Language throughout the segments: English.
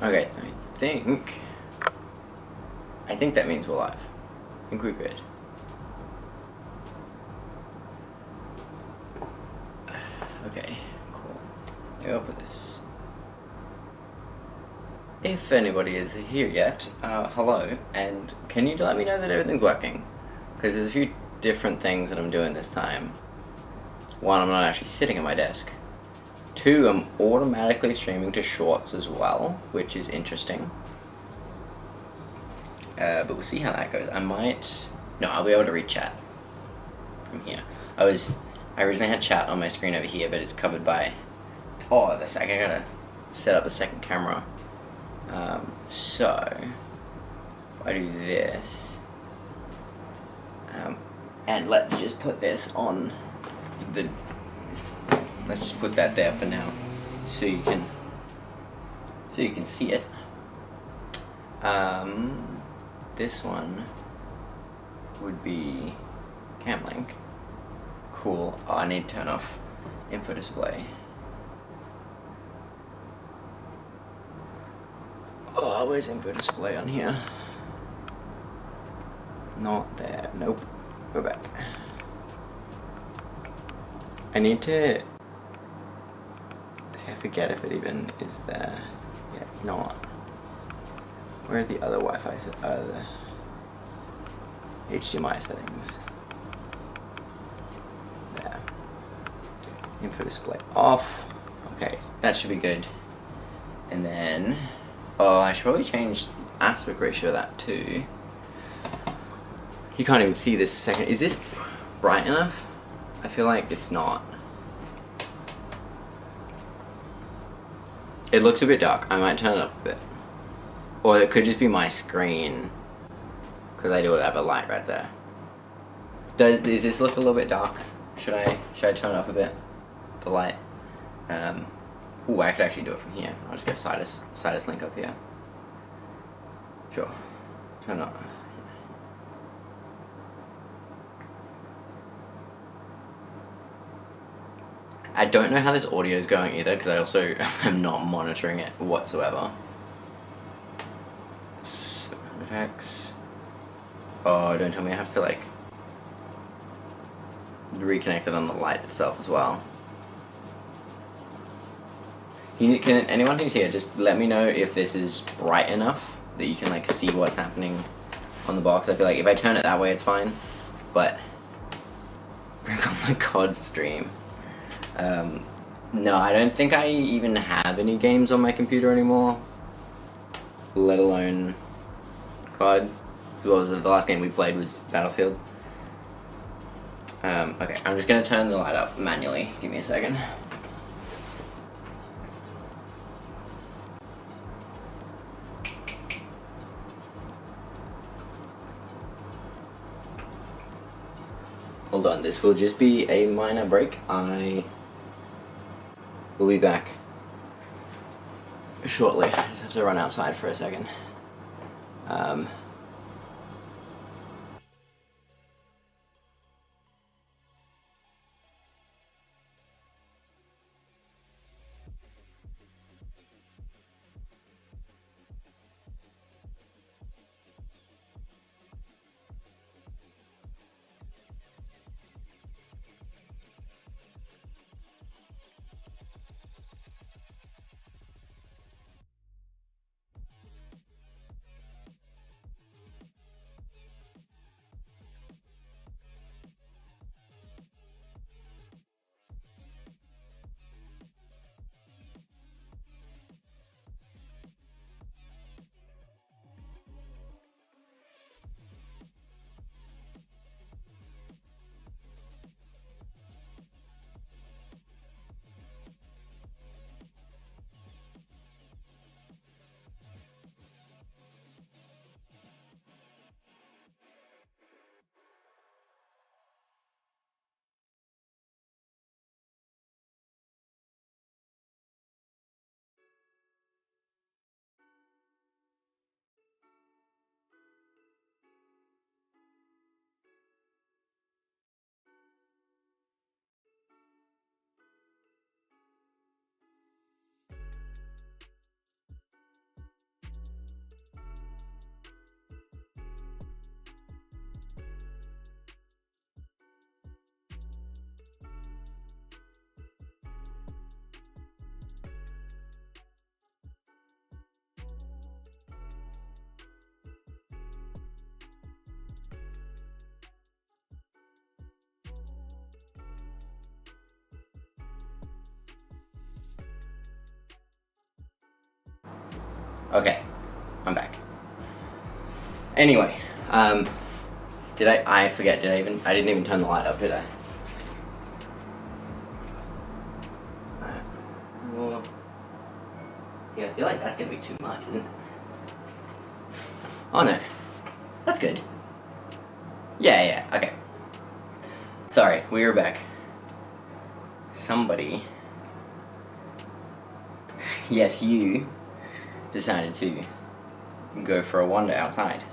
Okay, I think that means we're live. I think we're good. Okay, cool. Maybe I'll put this. If anybody is here yet, hello, and can you let me know that everything's working? Because there's a few different things that I'm doing this time. One, I'm not actually sitting at my desk. Two, I'm automatically streaming to shorts as well, which is interesting. But we'll see how that goes. I'll be able to read chat from here. I originally had chat on my screen over here, but it's covered by, I gotta set up a second camera. So, if I do this, and let's just put this on let's just put that there for now, so you can see it. This one would be cam link. Cool. Oh, I need to turn off info display. Oh, where's info display on here? Not there. Nope. Go back. I need to... I forget if it even is there. Yeah, it's not. Where are the other Wi-Fi the HDMI settings? There. Info display off. Okay, that should be good. And then... I should probably change aspect ratio of that too. You can't even see this second. Is this bright enough? I feel like it's not. It looks a bit dark. I might turn it up a bit. Or it could just be my screen, because I do have a light right there. Does this look a little bit dark? Should I turn it up a bit? The light. I could actually do it from here. I'll just get Sidus link up here. Sure. Turn it up. I don't know how this audio is going either, because I also am not monitoring it whatsoever. Attacks. Oh, don't tell me I have to reconnect it on the light itself as well. Can anyone who's here just let me know if this is bright enough that you can see what's happening on the box? I feel like if I turn it that way, it's fine. But bring on the COD stream. No, I don't think I even have any games on my computer anymore, let alone COD. What was it? The last game we played was Battlefield. Okay, I'm just gonna turn the light up manually. Give me a second. Hold on, this will just be a minor break. I will be back shortly. I just have to run outside for a second. Okay, I'm back. Anyway, did I forget, I didn't even turn the light up, did I? Well, see, I feel like that's gonna be too much, isn't it? Oh no, that's good. Yeah, okay. Sorry, we are back. Somebody, yes, you decided to go for a wander outside.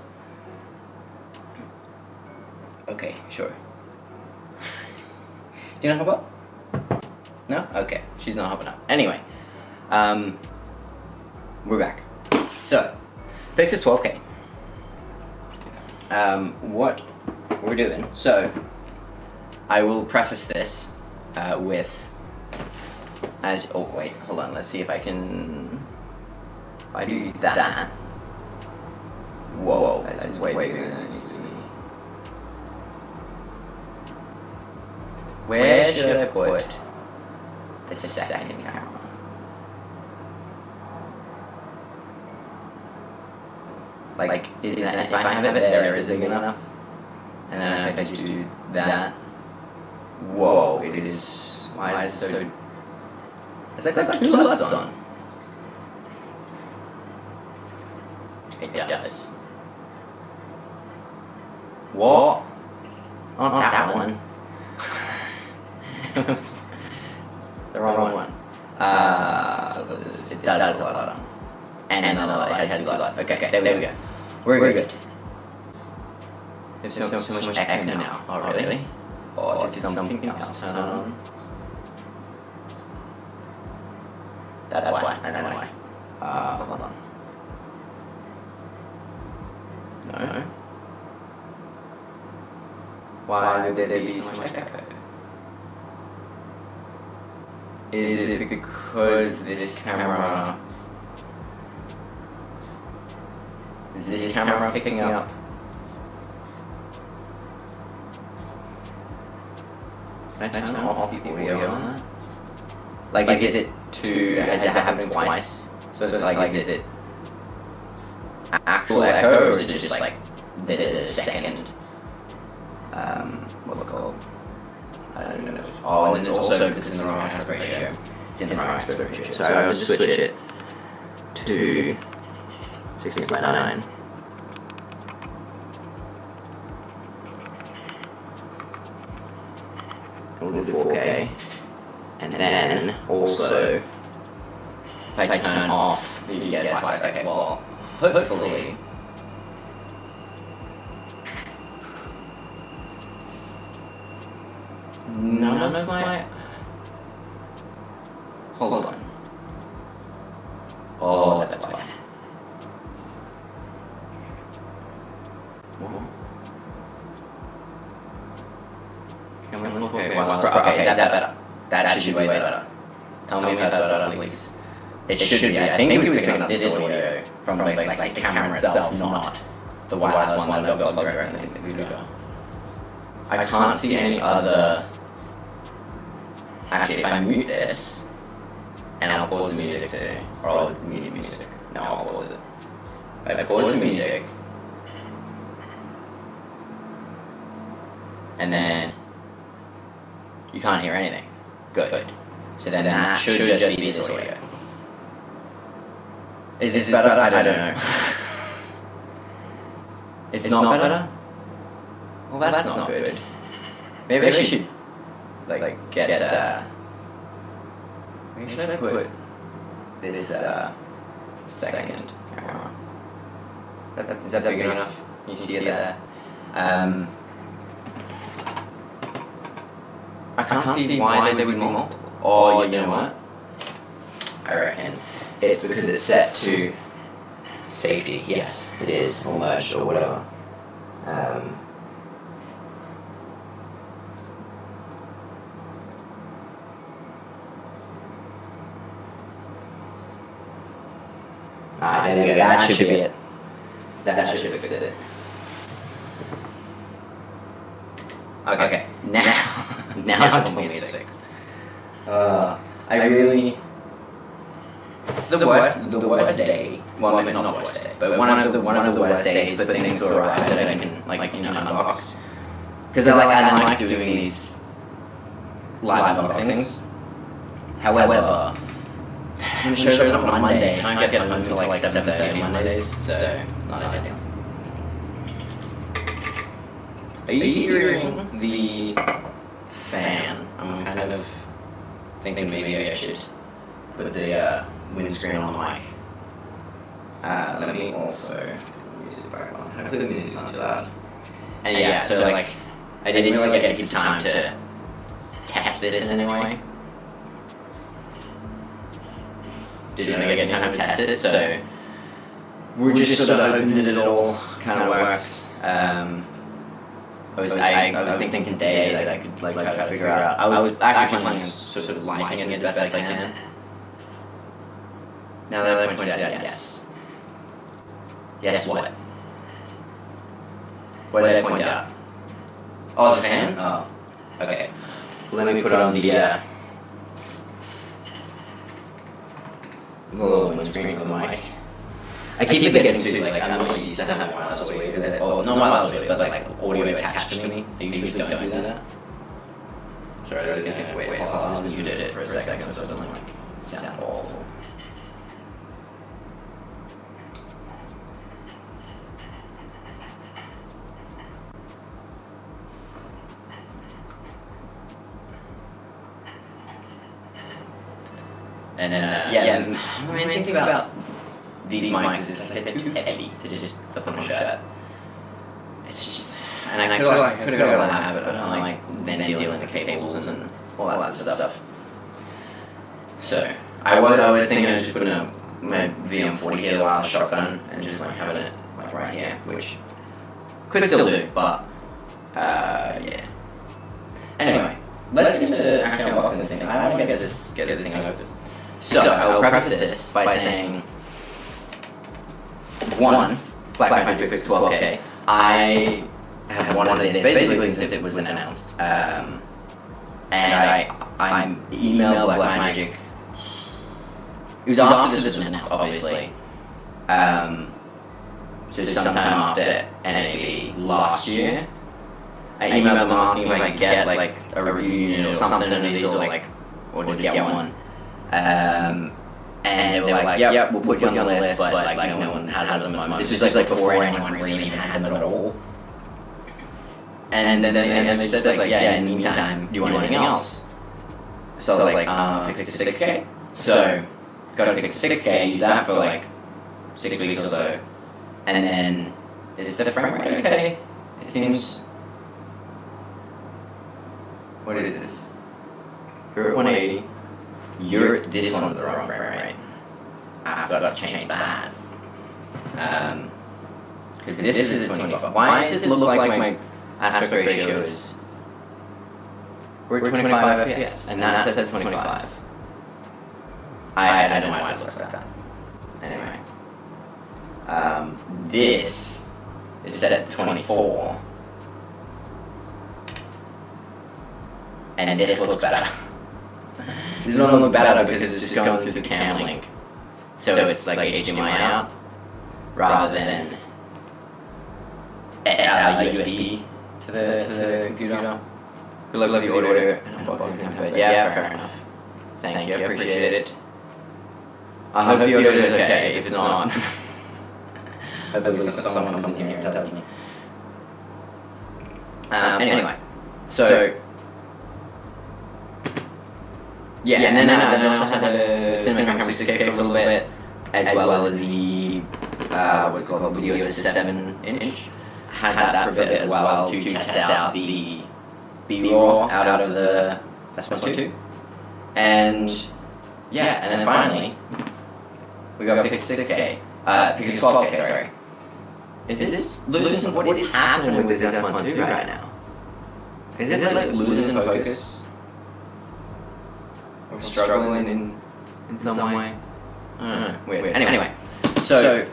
Okay, sure. Do you not hop up? No? Okay, she's not hopping up. Anyway, we're back. So, Pyxis 12K. What we're doing, so, I will preface this with, oh wait, hold on, let's see if I can, if I do that. Whoa, that is way bigger than it needs to be. Where should I put the second camera? Like, is that, if I have it there, is it big enough? And then if I just do that, whoa, it is, why is it so, it's like got two LUTs on. It does. What? Oh, not that one. It was the wrong one. It does have a LUT on. And another LUT, it has two LUTs. Okay, there we go. We're good. There's so much echo now. Oh, really? Or did something else turn on? That's why. I know why. Hold on. No. Why would there be so much echo? Is it because this camera... Is this camera picking up? Can I turn off the audio on that? Like is it has it happened twice? So like is it actual echo, or is it just like the second, what's it called? I don't know. Oh, and it's also, it's in the wrong aspect ratio. It's in the wrong aspect ratio. So I'll just switch it to 16:9. We'll do 4K. And then also, if I turn off, you get it twice. Okay, well, hopefully. None of my... Hold on. Oh, that's why. Okay, is that better? That should be way better. Tell me if that's better, please. It should be. I think it was picking up this audio from like the camera itself, not the wireless one that got plugged directly into the computer. I can't see any other... Actually, if I mute this, and I'll pause the music too, or I'll mute music. No, I'll pause it. If I pause the music, and then you can't hear anything. Good. So then that should just be this audio. Is this better? I don't know. It's not better? Well, that's not good. Maybe I should like get where should I put this second camera? Is that big enough? You see it there? I can't see why there would be multiple. Oh, you know what? I reckon it's because it's set to safety. Yes, it is, or merged, or whatever. There we go. That should be it. That should fix it. Okay. Now tell me it's fixed. I really guess the worst day. Well, maybe not the worst day, but one of the worst days for things to arrive that I can unbox. Because I like doing these live unboxings. However, when it shows up on Monday, I don't get home until like 7:30 on Mondays, so not ideal. Are you hearing the fan? I'm kind of thinking maybe I should put the windscreen on the mic. Let me also use it back on. Hopefully the music's not too loud. And yeah, so like I didn't really get a good time to test this in any way. Didn't really get time to test it, so we're just sort of hoping that it all kind of works. I was thinking today that I could try to figure out. I was actually planning on sort of lighting it as best I can. Now that I pointed out, yes. Yes, what? What did I point out? Oh, the fan? Oh, okay. Let me put it on the little windscreen for the mic. I keep forgetting to, like, I'm not used to having wireless audio with it. Or, not wireless audio, but like audio attached to me. I usually don't do that. Sorry, I was gonna wait, hold on. You did it for a second, so it doesn't, like, sound awful. And then, my main things about these mics is that they're too heavy to just flip on a shirt. It's just, and I could have got a lab, but I don't like then dealing with the cables and all that sort of stuff. So, I was thinking of just putting my VM40 here while shotgun and just like having it like right here, which could still do, but yeah. Anyway, let's get into actually unboxing this thing. I want to get this thing open. So, I'll preface this by saying, one, Black Panther Pyxis 12K, I have wanted this basically since it was announced. And I emailed Blackmagic. It was after this was announced, obviously. So sometime after NAB last year. I emailed them asking if I could get like a review unit or something of these, or just get one. And they were like, yep, we'll put you on the list, but like no one has them at the moment. This was like before anyone really even had them at all. And then they said like, yeah, in the meantime, do you want anything else? So I was like, Pyxis 6K. So got a Pyxis 6K, used that for like 6 weeks or so. And then, is the frame rate okay? It seems... What is this? You're at 180. This one's the wrong frame rate. I've got to change that. Because this is a 25. Why does it look like my aspect ratio is... We're at 25 FPS, and that says 25. I don't know why it looks like that. Anyway. This is set at 24. And this looks better. This doesn't look better because it's just going through the cam link. So it's like HDMI out, rather than USB to the computer. Good luck with the order and unboxing template. Yeah, fair enough. Thank you, I appreciate it. I hope the order is okay. If it's not, hopefully someone will come here and tell me. Anyway, so yeah, and then I also had a cinema camera 6K for a little bit, as well as the what's it called, the EOS 7-inch. Had that for a bit as well to test out the B-roll out of the S1 II. And yeah, and then finally we got Pyxis 6K, Pyxis 12K, sorry. Is this losing? What is happening with this S1 II right now? Is it like losing focus? Or struggling in some way? I don't know. Weird. Anyway, so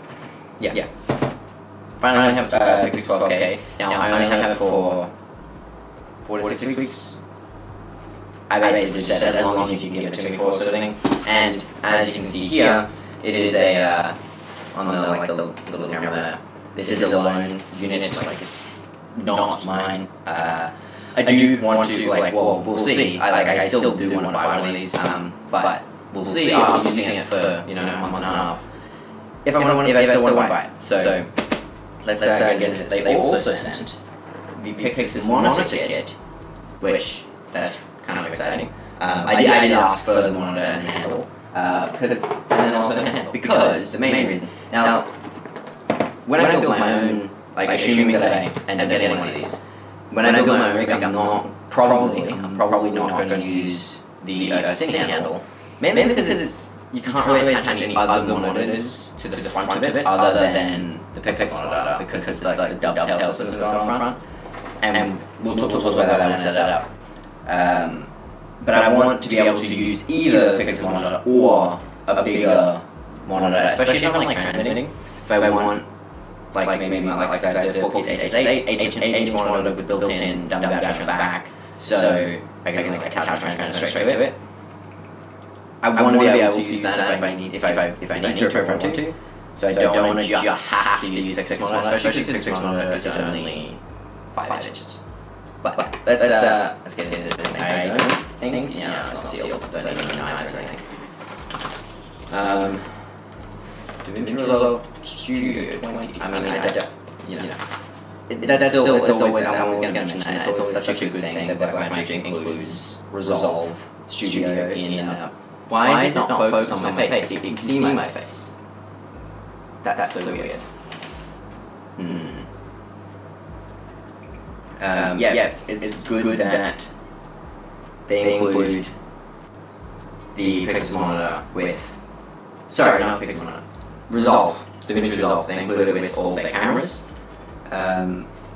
yeah. Finally I have Pyxis 12K. Now I only have it for 4 to 6 weeks. I basically just said as long as you can give it to me for sort of thing. And as you can see here, it is a on the like the little camera there. This is a lone unit, like it's not mine. I do want to like, well, we'll see. I still do want to buy one of these, but we'll see after using it for a month and a half. If I still want to buy it. So let's get into this. They also sent the Pyxis monitor kit, which that's kind of exciting. I did ask for the monitor and the handle, and then also the handle, because the main reason. Now, when I build my own, like assuming that I end up getting one of these, when I build my own rig, I'm probably not going to use the singing handle, mainly because you can't really attach any other monitors to the front of it other than the Pyxis monitor, because it's like the dovetail system that's on front, and we'll talk about that when I set it up. But I want to be able to use either the Pyxis monitor or a bigger monitor, especially if I'm like transmitting. If I want, like maybe like I said, the 4K 8-inch monitor with built-in dumb dash on the back, so I can like attach my transmitter straight to it. I want to be able to use that if I need to, if I want to. So I don't want to just have to use the Pyxis monitor, especially if the Pyxis monitor is only 5 inches. But let's get into this thing. I don't think, it's sealed. Don't need any knives or anything. DaVinci Resolve Studio 20. I mean, I don't, that's still, it's always, I'm always going to mention that. It's always such a good thing that Blackmagic includes Resolve Studio in. Why is it not focused on my face? You can see my face. That's so weird. It's good that they include the Pyxis monitor with, sorry, not Pyxis monitor, Resolve, DaVinci Resolve. They include it with all their cameras,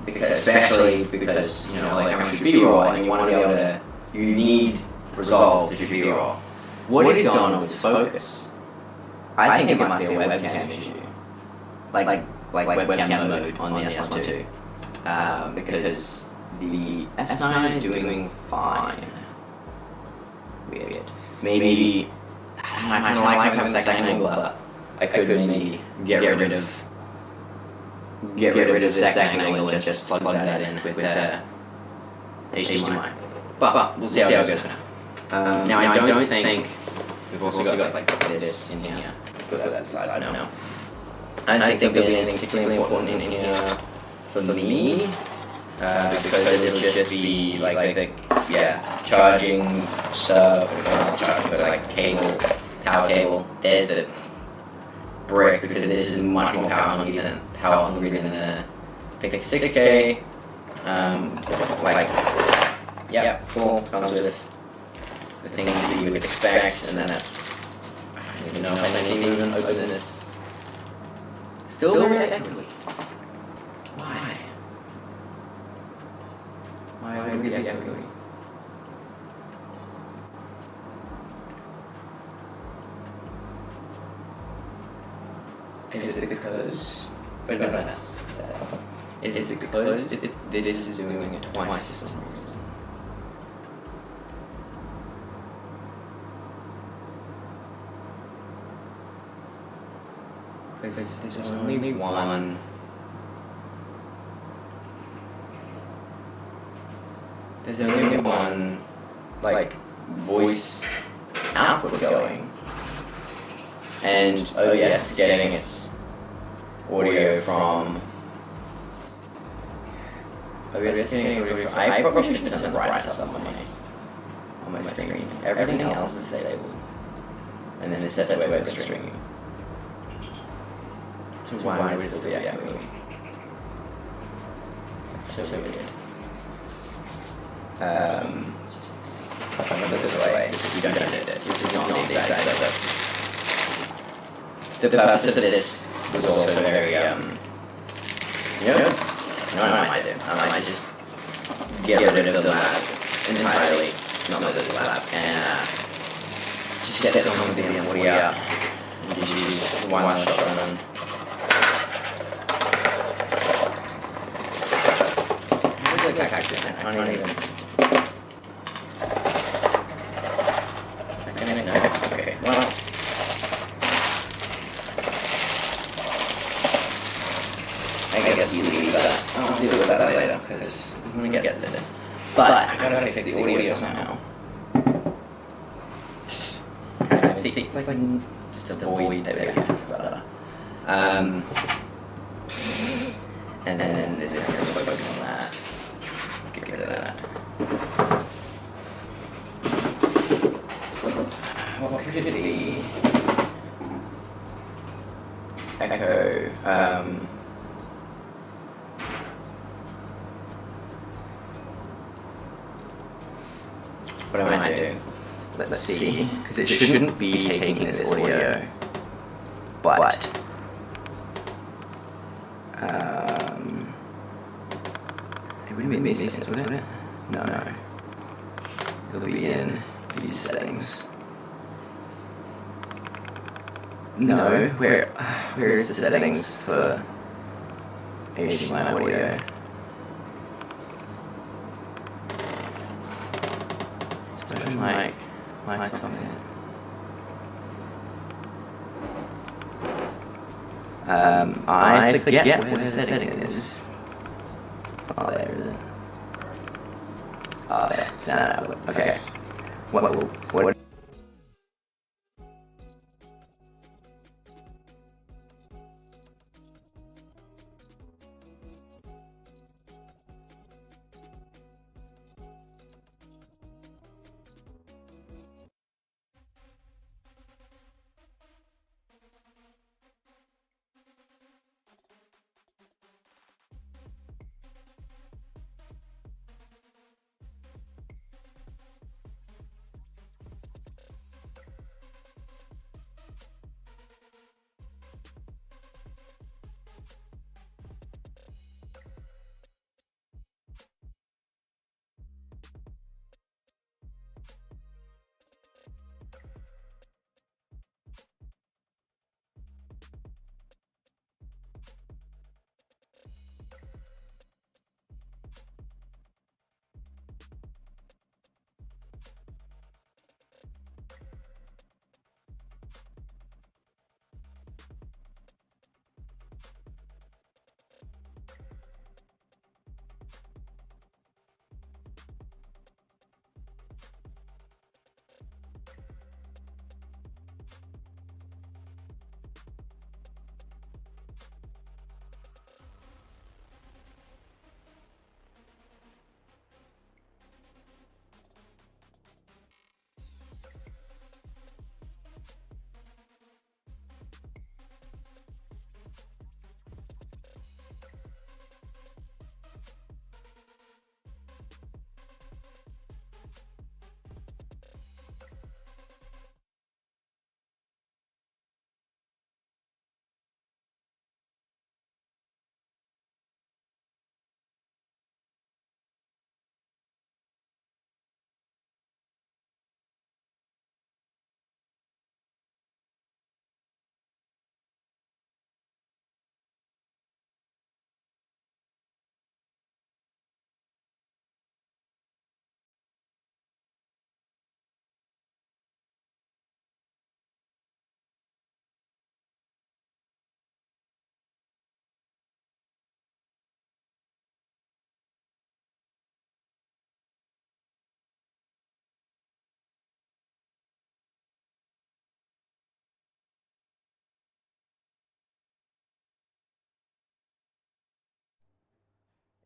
especially because all the cameras should be raw, and you want to be able to, you need Resolve to should be raw. What is going on with focus? I think it must be a webcam issue, like webcam mode on the S1 II. Because the S9 is doing fine. Weird. Maybe I kind of like having the second angle, but I could maybe get rid of the second angle and just plug that in with HDMI. But we'll see how it goes for now. Now I don't think we've also got like this in here. Put that aside for now. I don't think there'll be anything particularly important in here for me, because it'll just be like the charging stuff, not charging, but like power cable. There's the brick, because this is much more power hungry than the Pyxis 6K. Cool. Comes with the things that you would expect, and then that's, I don't even know if I need to even open this. Still very echoey. Why? Why would it be echoey? Is it because... Is it because this is doing it twice for some reason? Because there's only one... There's only one, like, voice output going. And OBS is getting its audio from... I probably should turn the brightness up on my screen. Everything else is disabled. And then it's set to web streaming. So why would it still be echoing? That's so weird. If I look this way, you don't need this. This is not the exact setup. The purpose of this was also very, you know what I might do? I might just get rid of the lab entirely, not the lab, and just get them on the M40 out, and just use one last shotgun. I don't even... I don't even know. Okay, well... guess we leave that. I'll deal with that later because I'm gonna get to this. But I gotta fix the audio somehow. See, it's like just a void. There we go. Better. And then this is gonna focus on that. Let's get rid of that. What could it be? Echo. What am I doing? Let's see. Because it shouldn't be taking this audio. But. It wouldn't be these settings, would it? No. It'll be in these settings. No, where is the settings for HDMI audio? Special mic, mic's on it. I forget where the setting is. It's not there, is it? Oh, there. Sound output. Okay. What?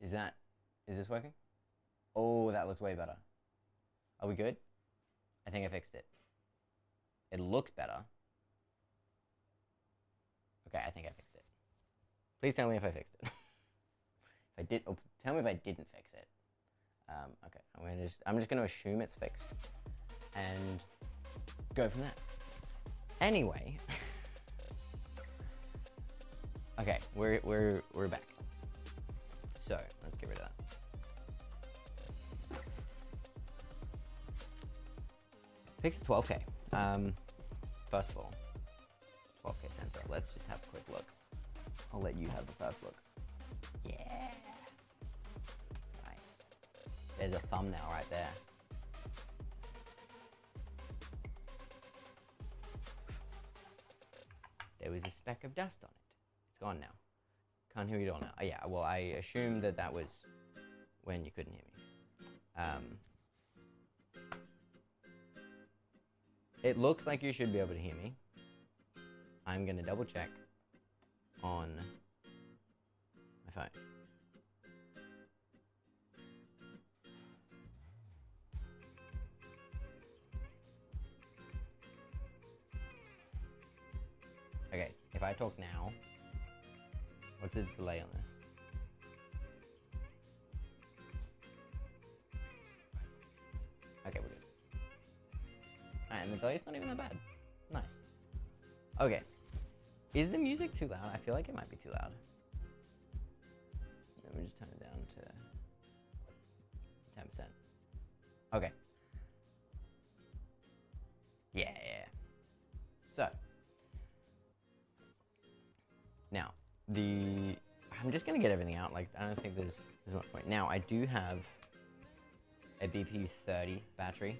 Is this working? Oh, that looks way better. Are we good? I think I fixed it. It looks better. Okay, I think I fixed it. Please tell me if I fixed it. If I did, tell me if I didn't fix it. Okay, I'm just gonna assume it's fixed and go from there. Anyway, okay, we're back. So let's get rid of that. Pyxis 12K. First of all, 12K sensor. Let's just have a quick look. I'll let you have the first look. Yeah. Nice. There's a thumbnail right there. There was a speck of dust on it. It's gone now. Can't hear you at all now. Yeah, well, I assumed that that was when you couldn't hear me. It looks like you should be able to hear me. I'm gonna double check on my phone. Okay, if I talk now, what's the delay on this? Okay, we're good. Alright, and the delay's not even that bad. Nice. Okay. Is the music too loud? I feel like it might be too loud. Let me just turn it down to 10%. Okay. Yeah. So. Now, I'm just gonna get everything out. Like, I don't think there's much point. Now, I do have a BPU 30 battery,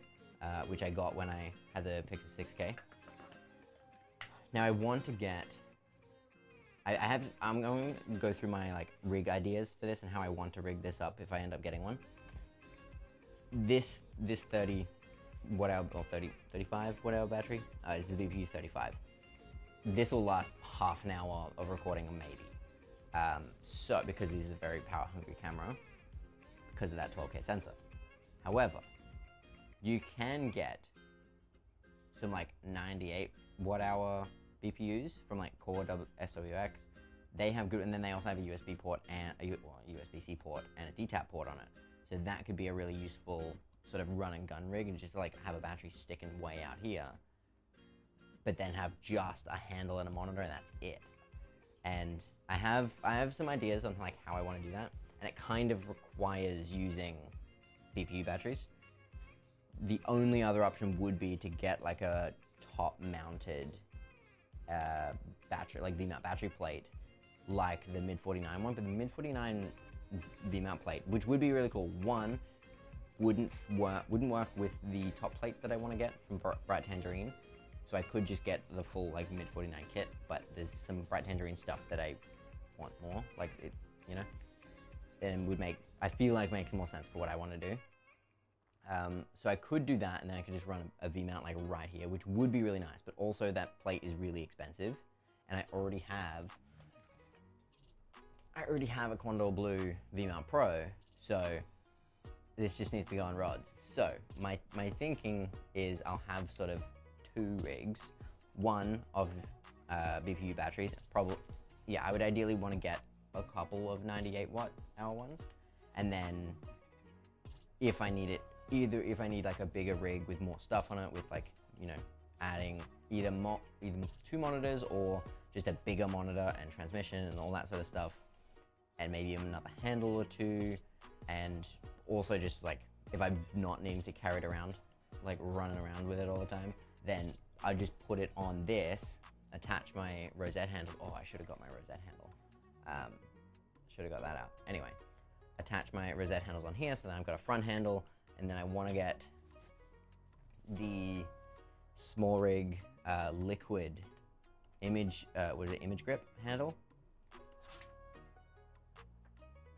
which I got when I had the Pyxis 6K. Now, I want to get. I'm going to go through my like rig ideas for this and how I want to rig this up if I end up getting one. This 30 watt hour or 35 watt hour battery is the BPU 35. This will last half an hour of recording, maybe. So because this is a very power hungry camera, because of that 12K sensor. However, you can get some like 98 watt hour BPUs from like Core SWX. They have good, and then they also have a USB port and a USB-C port and a DTAP port on it. So that could be a really useful sort of run and gun rig, and just like have a battery sticking way out here, but then have just a handle and a monitor, and that's it. And I have some ideas on like how I want to do that, and it kind of requires using BPU batteries. The only other option would be to get like a top-mounted battery, like V-mount battery plate, like the Mid 49 one. But the Mid 49 V-mount plate, which would be really cool, one, wouldn't work with the top plate that I want to get from Bright Tangerine. So I could just get the full like Mid 49 kit, but there's some Bright Tangerine stuff that I want more, like it, you know, and I feel like makes more sense for what I want to do. So I could do that, and then I could just run a V-mount like right here, which would be really nice, but also that plate is really expensive, and I already have a Condor Blue V-mount Pro, so this just needs to go on rods. So my thinking is I'll have sort of two rigs, one of BPU batteries, probably, yeah, I would ideally want to get a couple of 98 watt hour ones, and then if I need it, if I need like a bigger rig with more stuff on it, with like, you know, adding either two monitors or just a bigger monitor and transmission and all that sort of stuff, and maybe another handle or two, and also just like if I'm not needing to carry it around, like running around with it all the time, then I just put it on this, attach my rosette handle. Oh, I should have got my rosette handle. Should have got that out. Anyway, attach my rosette handles on here, so then I've got a front handle, and then I want to get the small rig liquid image, image grip handle.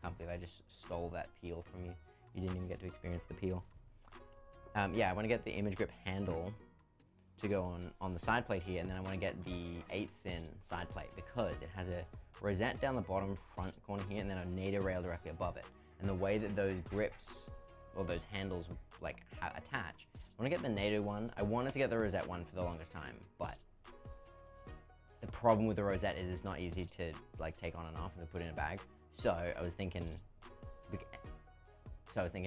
Can't believe I just stole that peel from you. You didn't even get to experience the peel. Yeah, I want to get the image grip handle to go on the side plate here, and then I want to get the 8-sin side plate because it has a rosette down the bottom front corner here, and then a NATO rail directly above it. And the way that those grips, or those handles, like attach, I want to get the NATO one. I wanted to get the rosette one for the longest time, but the problem with the rosette is it's not easy to like take on and off and to put in a bag. So I was thinking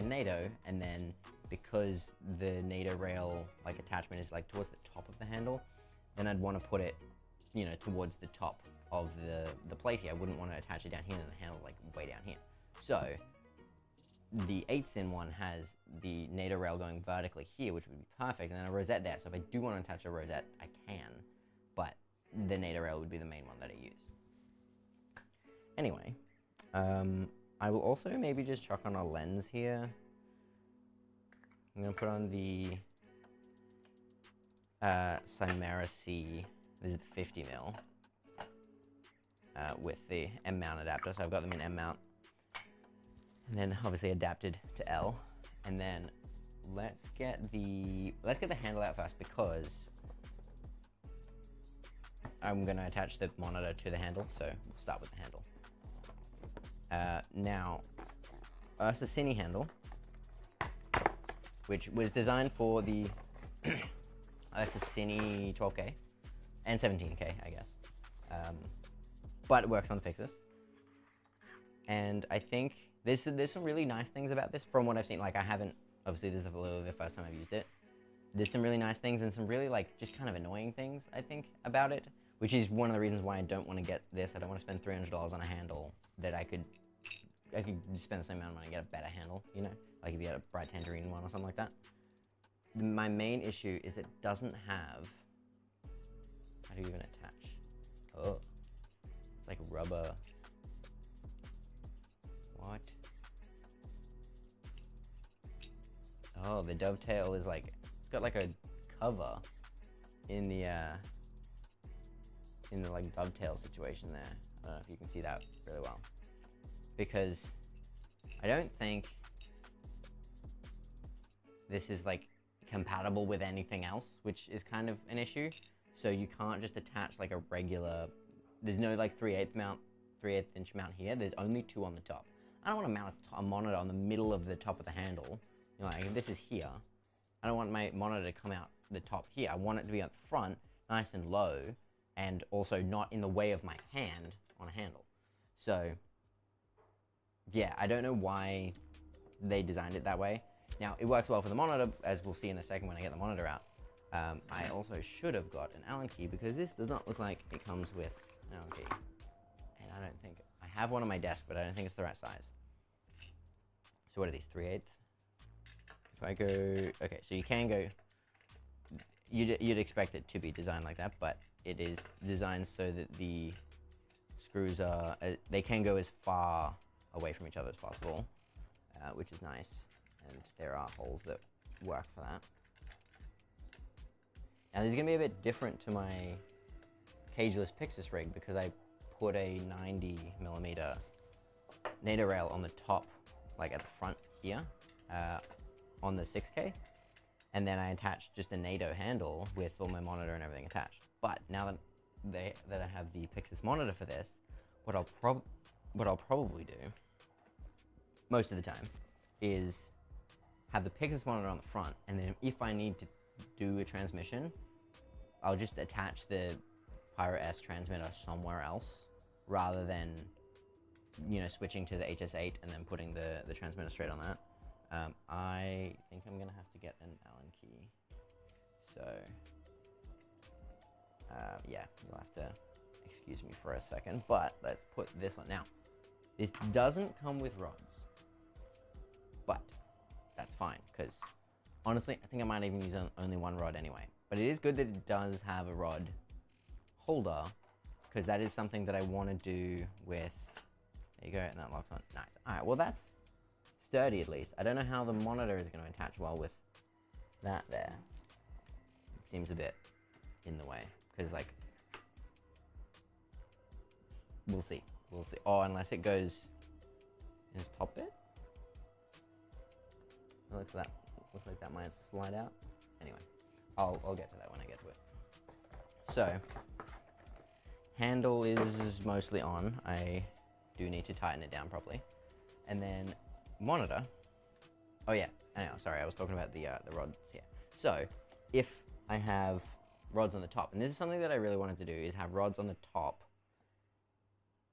NATO, and then because the NATO rail like attachment is like towards the top of the handle, then I'd want to put it, you know, towards the top of the plate here. I wouldn't want to attach it down here and the handle like way down here. So the 8-sin one has the NATO rail going vertically here, which would be perfect, and then a rosette there. So if I do want to attach a rosette, I can, but the NATO rail would be the main one that I use. Anyway, I will also maybe just chuck on a lens here. I'm gonna put on the Chimera C. This is the 50mm. with the M mount adapter. So I've got them in M mount, and then obviously adapted to L. And then let's get the handle out first, because I'm going to attach the monitor to the handle. So we'll start with the handle. Now, it's a Cine handle, which was designed for the it's a Cine 12K and 17K, I guess. But it works on the Pyxis. And I think there's some really nice things about this from what I've seen. Like, I haven't, obviously this is literally the first time I've used it. There's some really nice things and some really, like, just kind of annoying things, I think, about it, which is one of the reasons why I don't want to get this. I don't want to spend $300 on a handle that I could spend the same amount of money and get a better handle, you know? Like if you had a bright tangerine one or something like that. My main issue is it doesn't have, how do you even attach? Oh, it's like rubber. What? Oh, the dovetail is like, it's got like a cover in the like dovetail situation there. I don't know if you can see that really well. Because I don't think this is like compatible with anything else, which is kind of an issue. So you can't just attach like a regular, there's no like 3/8 inch mount here. There's only 2 on the top. I don't want to mount a monitor on the middle of the top of the handle. You know, like if this is here, I don't want my monitor to come out the top here. I want it to be up front, nice and low, and also not in the way of my hand on a handle. So yeah, I don't know why they designed it that way. Now, it works well for the monitor, as we'll see in a second when I get the monitor out. I also should have got an Allen key, because this does not look like it comes with an Allen key. And I don't think, I have one on my desk, but I don't think it's the right size. So what are these, 3/8? If I go, okay, so you can go, you'd expect it to be designed like that, but it is designed so that the screws are, they can go as far away from each other as possible, which is nice, and there are holes that work for that. Now this is going to be a bit different to my cageless Pyxis rig, because I put a 90mm NATO rail on the top, like at the front here, on the 6K, and then I attached just a NATO handle with all my monitor and everything attached. But now that I have the Pyxis monitor for this, what I'll probably do most of the time is have the Pyxis monitor on the front, and then if I need to do a transmission, I'll just attach the Pyro S transmitter somewhere else, rather than, you know, switching to the HS8 and then putting the transmitter straight on that. I think I'm gonna have to get an Allen key. So yeah, you'll have to excuse me for a second, but let's put this on. Now, this doesn't come with rods, but that's fine, because honestly, I think I might even use only one rod anyway. But it is good that it does have a rod holder, because that is something that I want to do with, there you go, and that locks on. Nice. All right, well that's sturdy at least. I don't know how the monitor is going to attach well with that there. It seems a bit in the way, because like, we'll see. We'll see. Oh, unless it goes in this top bit. It looks like that might slide out. Anyway, I'll get to that when I get to it. So, handle is mostly on. I do need to tighten it down properly. And then monitor. Oh yeah, anyhow, sorry, I was talking about the rods here. So, if I have rods on the top, and this is something that I really wanted to do, is have rods on the top,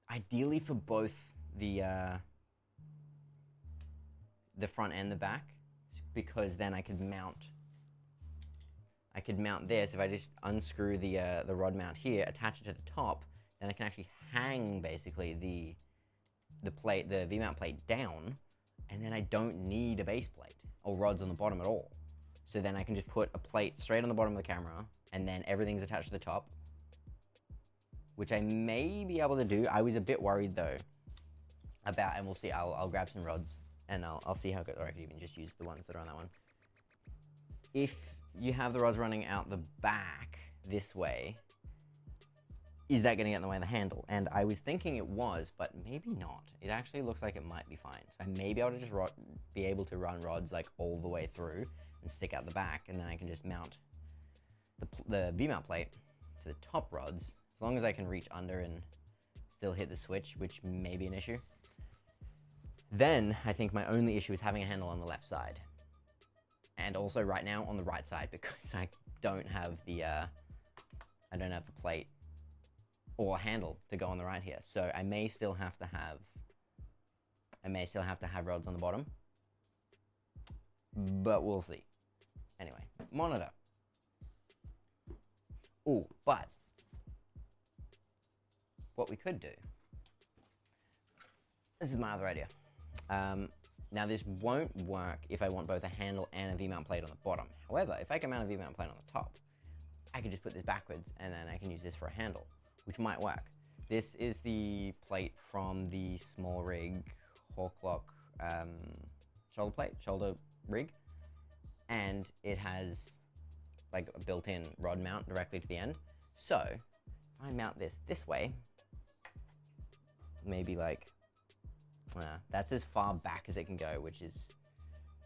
ideally for both the front and the back, because then I could mount this. If I just unscrew the rod mount here, attach it to the top, then I can actually hang basically the V-mount plate down, and then I don't need a base plate or rods on the bottom at all. So then I can just put a plate straight on the bottom of the camera, and then everything's attached to the top, which I may be able to do. I was a bit worried though about, and we'll see, I'll grab some rods and I'll see how good, or I could even just use the ones that are on that one. If you have the rods running out the back this way, is that going to get in the way of the handle? And I was thinking it was, but maybe not. It actually looks like it might be fine. So maybe I'll just be able to run rods like all the way through and stick out the back, and then I can just mount the V-mount plate to the top rods, as long as I can reach under and still hit the switch, which may be an issue. Then I think my only issue is having a handle on the left side. And also right now on the right side, because I don't have the plate or handle to go on the right here. So I may still have to have rods on the bottom, but we'll see. Anyway, monitor. Ooh, but what we could do, this is my other idea. Now this won't work if I want both a handle and a V-mount plate on the bottom. However, if I can mount a V-mount plate on the top, I could just put this backwards and then I can use this for a handle, which might work. This is the plate from the small rig Hawklock shoulder rig, and it has like a built-in rod mount directly to the end. So if I mount this way, maybe like, that's as far back as it can go, which is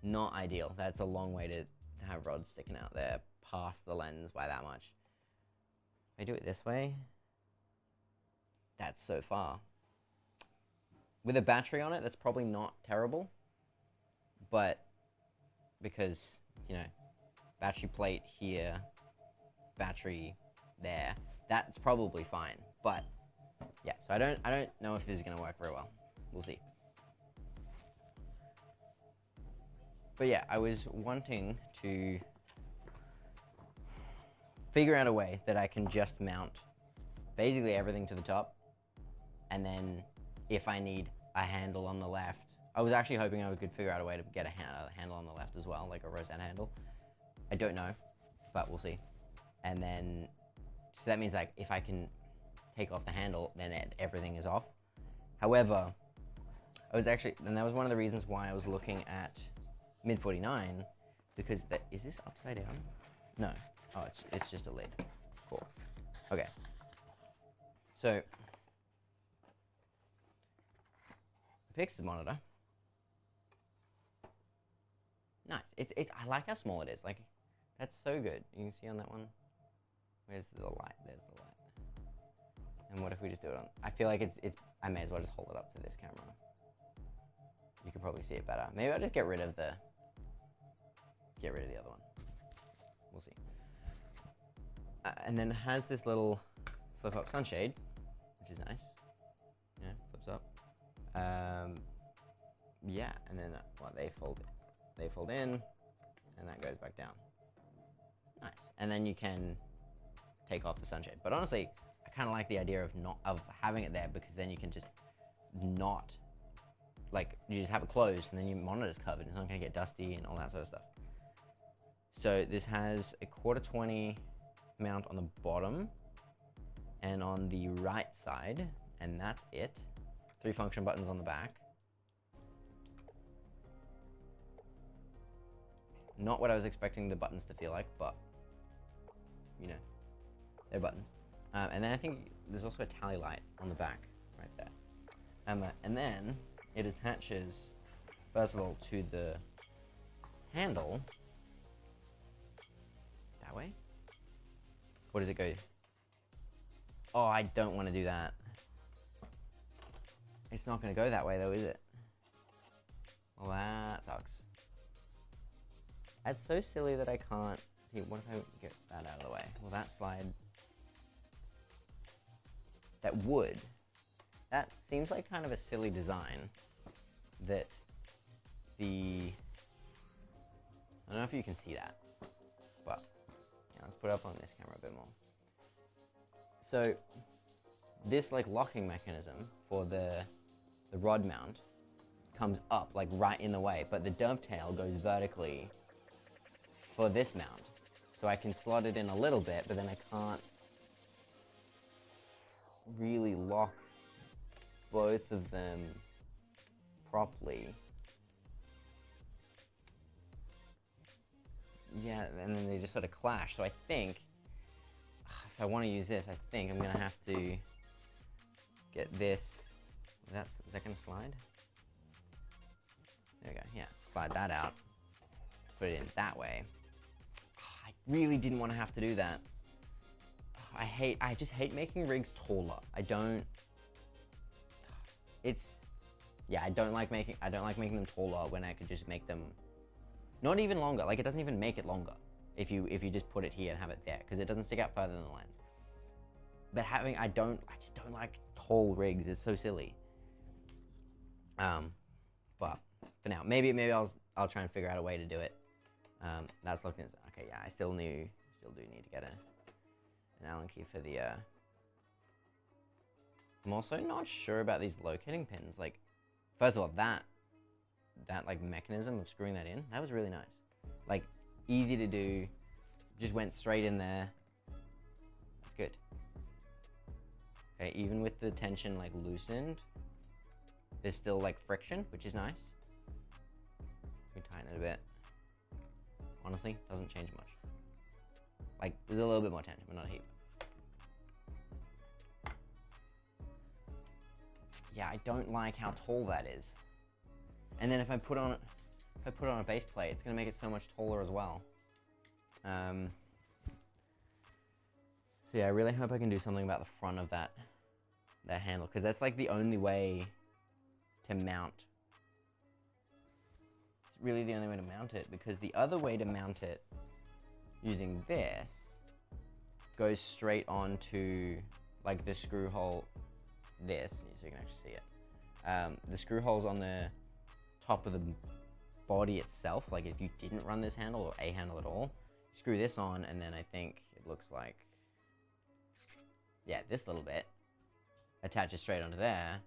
not ideal. That's a long way to have rods sticking out there past the lens by that much. If I do it this way, that's so far. With a battery on it, that's probably not terrible, but because, you know, battery plate here, battery there, that's probably fine. But yeah, so I don't know if this is gonna work very well. We'll see. But yeah, I was wanting to figure out a way that I can just mount basically everything to the top, and then if I need a handle on the left, I was actually hoping I could figure out a way to get a handle on the left as well, like a rosette handle. I don't know, but we'll see. And then, so that means like if I can take off the handle, then everything is off. However, and that was one of the reasons why I was looking at Mid 49, because is this upside down? No. Oh, it's just a lid. Cool. Okay. So, the Pyxis monitor. Nice. I like how small it is. Like, that's so good. You can see on that one. Where's the light? There's the light. And what if we just do it on? I feel like I may as well just hold it up to this camera. You can probably see it better. Maybe I'll just get rid of the other one. We'll see. And then it has this little flip up sunshade, which is nice. Yeah, flips up. Yeah, and then they fold in, and that goes back down. Nice. And then you can take off the sunshade. But honestly, I kind of like the idea of having it there, because then you can just not, like, you just have it closed and then your monitor's covered. It's not gonna get dusty and all that sort of stuff. So this has a 1/4-20 mount on the bottom and on the right side, and that's it. 3 function buttons on the back. Not what I was expecting the buttons to feel like, but you know, they're buttons. And then I think there's also a tally light on the back right there. And then it attaches, first of all, to the handle. That way? Or does it go? Oh, I don't want to do that. It's not going to go that way though, is it? Well, that sucks. That's so silly that I can't see. What if I get that out of the way? Will that slide? That seems like kind of a silly design. I don't know if you can see that, but yeah, let's put it up on this camera a bit more. So this like locking mechanism for the rod mount comes up like right in the way, but the dovetail goes vertically for this mount. So I can slot it in a little bit, but then I can't really lock both of them properly. Yeah, and then they just sort of clash. So I feel I want to use this, I think I'm gonna have to get this. Is that gonna slide? There we go. Yeah, slide that out. Put it in that way. I really didn't want to have to do that. I just hate making rigs taller. I don't like making them taller when I could just make them not even longer. Like, it doesn't even make it longer if you just put it here and have it there, because it doesn't stick out further than the lens. But I just don't like tall rigs. It's so silly. But for now, maybe I'll try and figure out a way to do it. That's looking, okay, yeah, I still do need to get an Allen key for the, I'm also not sure about these locating pins. Like, first of all, that like mechanism of screwing that in, that was really nice. Like, easy to do, just went straight in there. That's good. Okay, even with the tension like loosened, there's still like friction, which is nice. We tighten it a bit. Honestly, doesn't change much. Like, there's a little bit more tension, but not a heap. Yeah, I don't like how tall that is. And then if I put on a base plate, it's gonna make it so much taller as well. So yeah, I really hope I can do something about the front of that handle, because that's like the only way to mount. It's really the only way to mount it, because the other way to mount it using this goes straight onto like the screw hole, this, so you can actually see it. The screw holes on the top of the body itself, like if you didn't run this handle or a handle at all, you screw this on, and then I think it looks like, yeah, this little bit attaches straight onto there,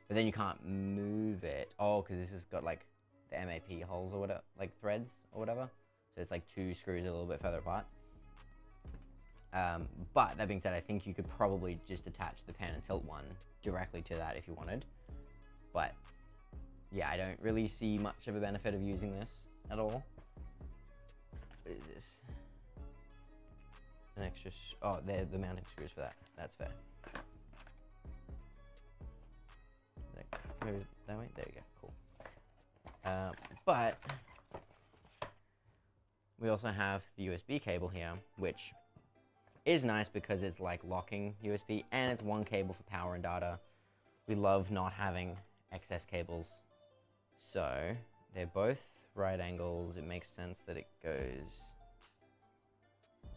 but then you can't move it. Oh, because this has got like the MAP holes or whatever, like threads or whatever. So it's like two screws a little bit further apart. But that being said, I think you could probably just attach the pan and tilt one directly to that if you wanted. But yeah, I don't really see much of a benefit of using this at all. What is this? An extra, oh, they're the mounting screws for that. That's fair. Move that way, there you go, cool. But we also have the USB cable here, which is nice because it's like locking USB, and it's one cable for power and data. We love not having excess cables. So they're both right angles. It makes sense that it goes,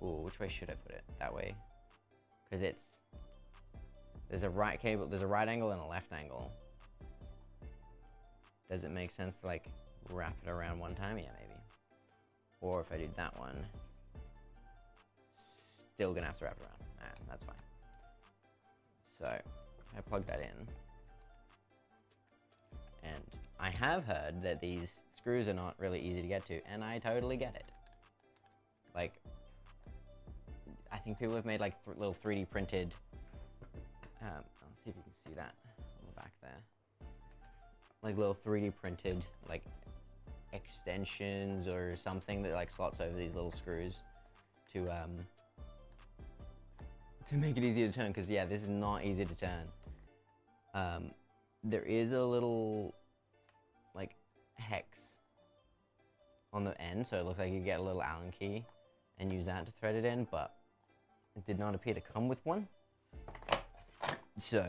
ooh, which way should I put it? That way, because there's a right cable, there's a right angle and a left angle. Does it make sense to like wrap it around one time? Yeah, maybe. Or if I do that one, still gonna have to wrap it around. That's fine. So I plug that in. And I have heard that these screws are not really easy to get to, and I totally get it. Like, I think people have made like little 3D printed, let's see if you can see that on the back there. Like little 3D printed like extensions or something that like slots over these little screws to make it easier to turn, because yeah, this is not easy to turn. There is a little like hex on the end, so it looks like you get a little Allen key and use that to thread it in, but it did not appear to come with one. So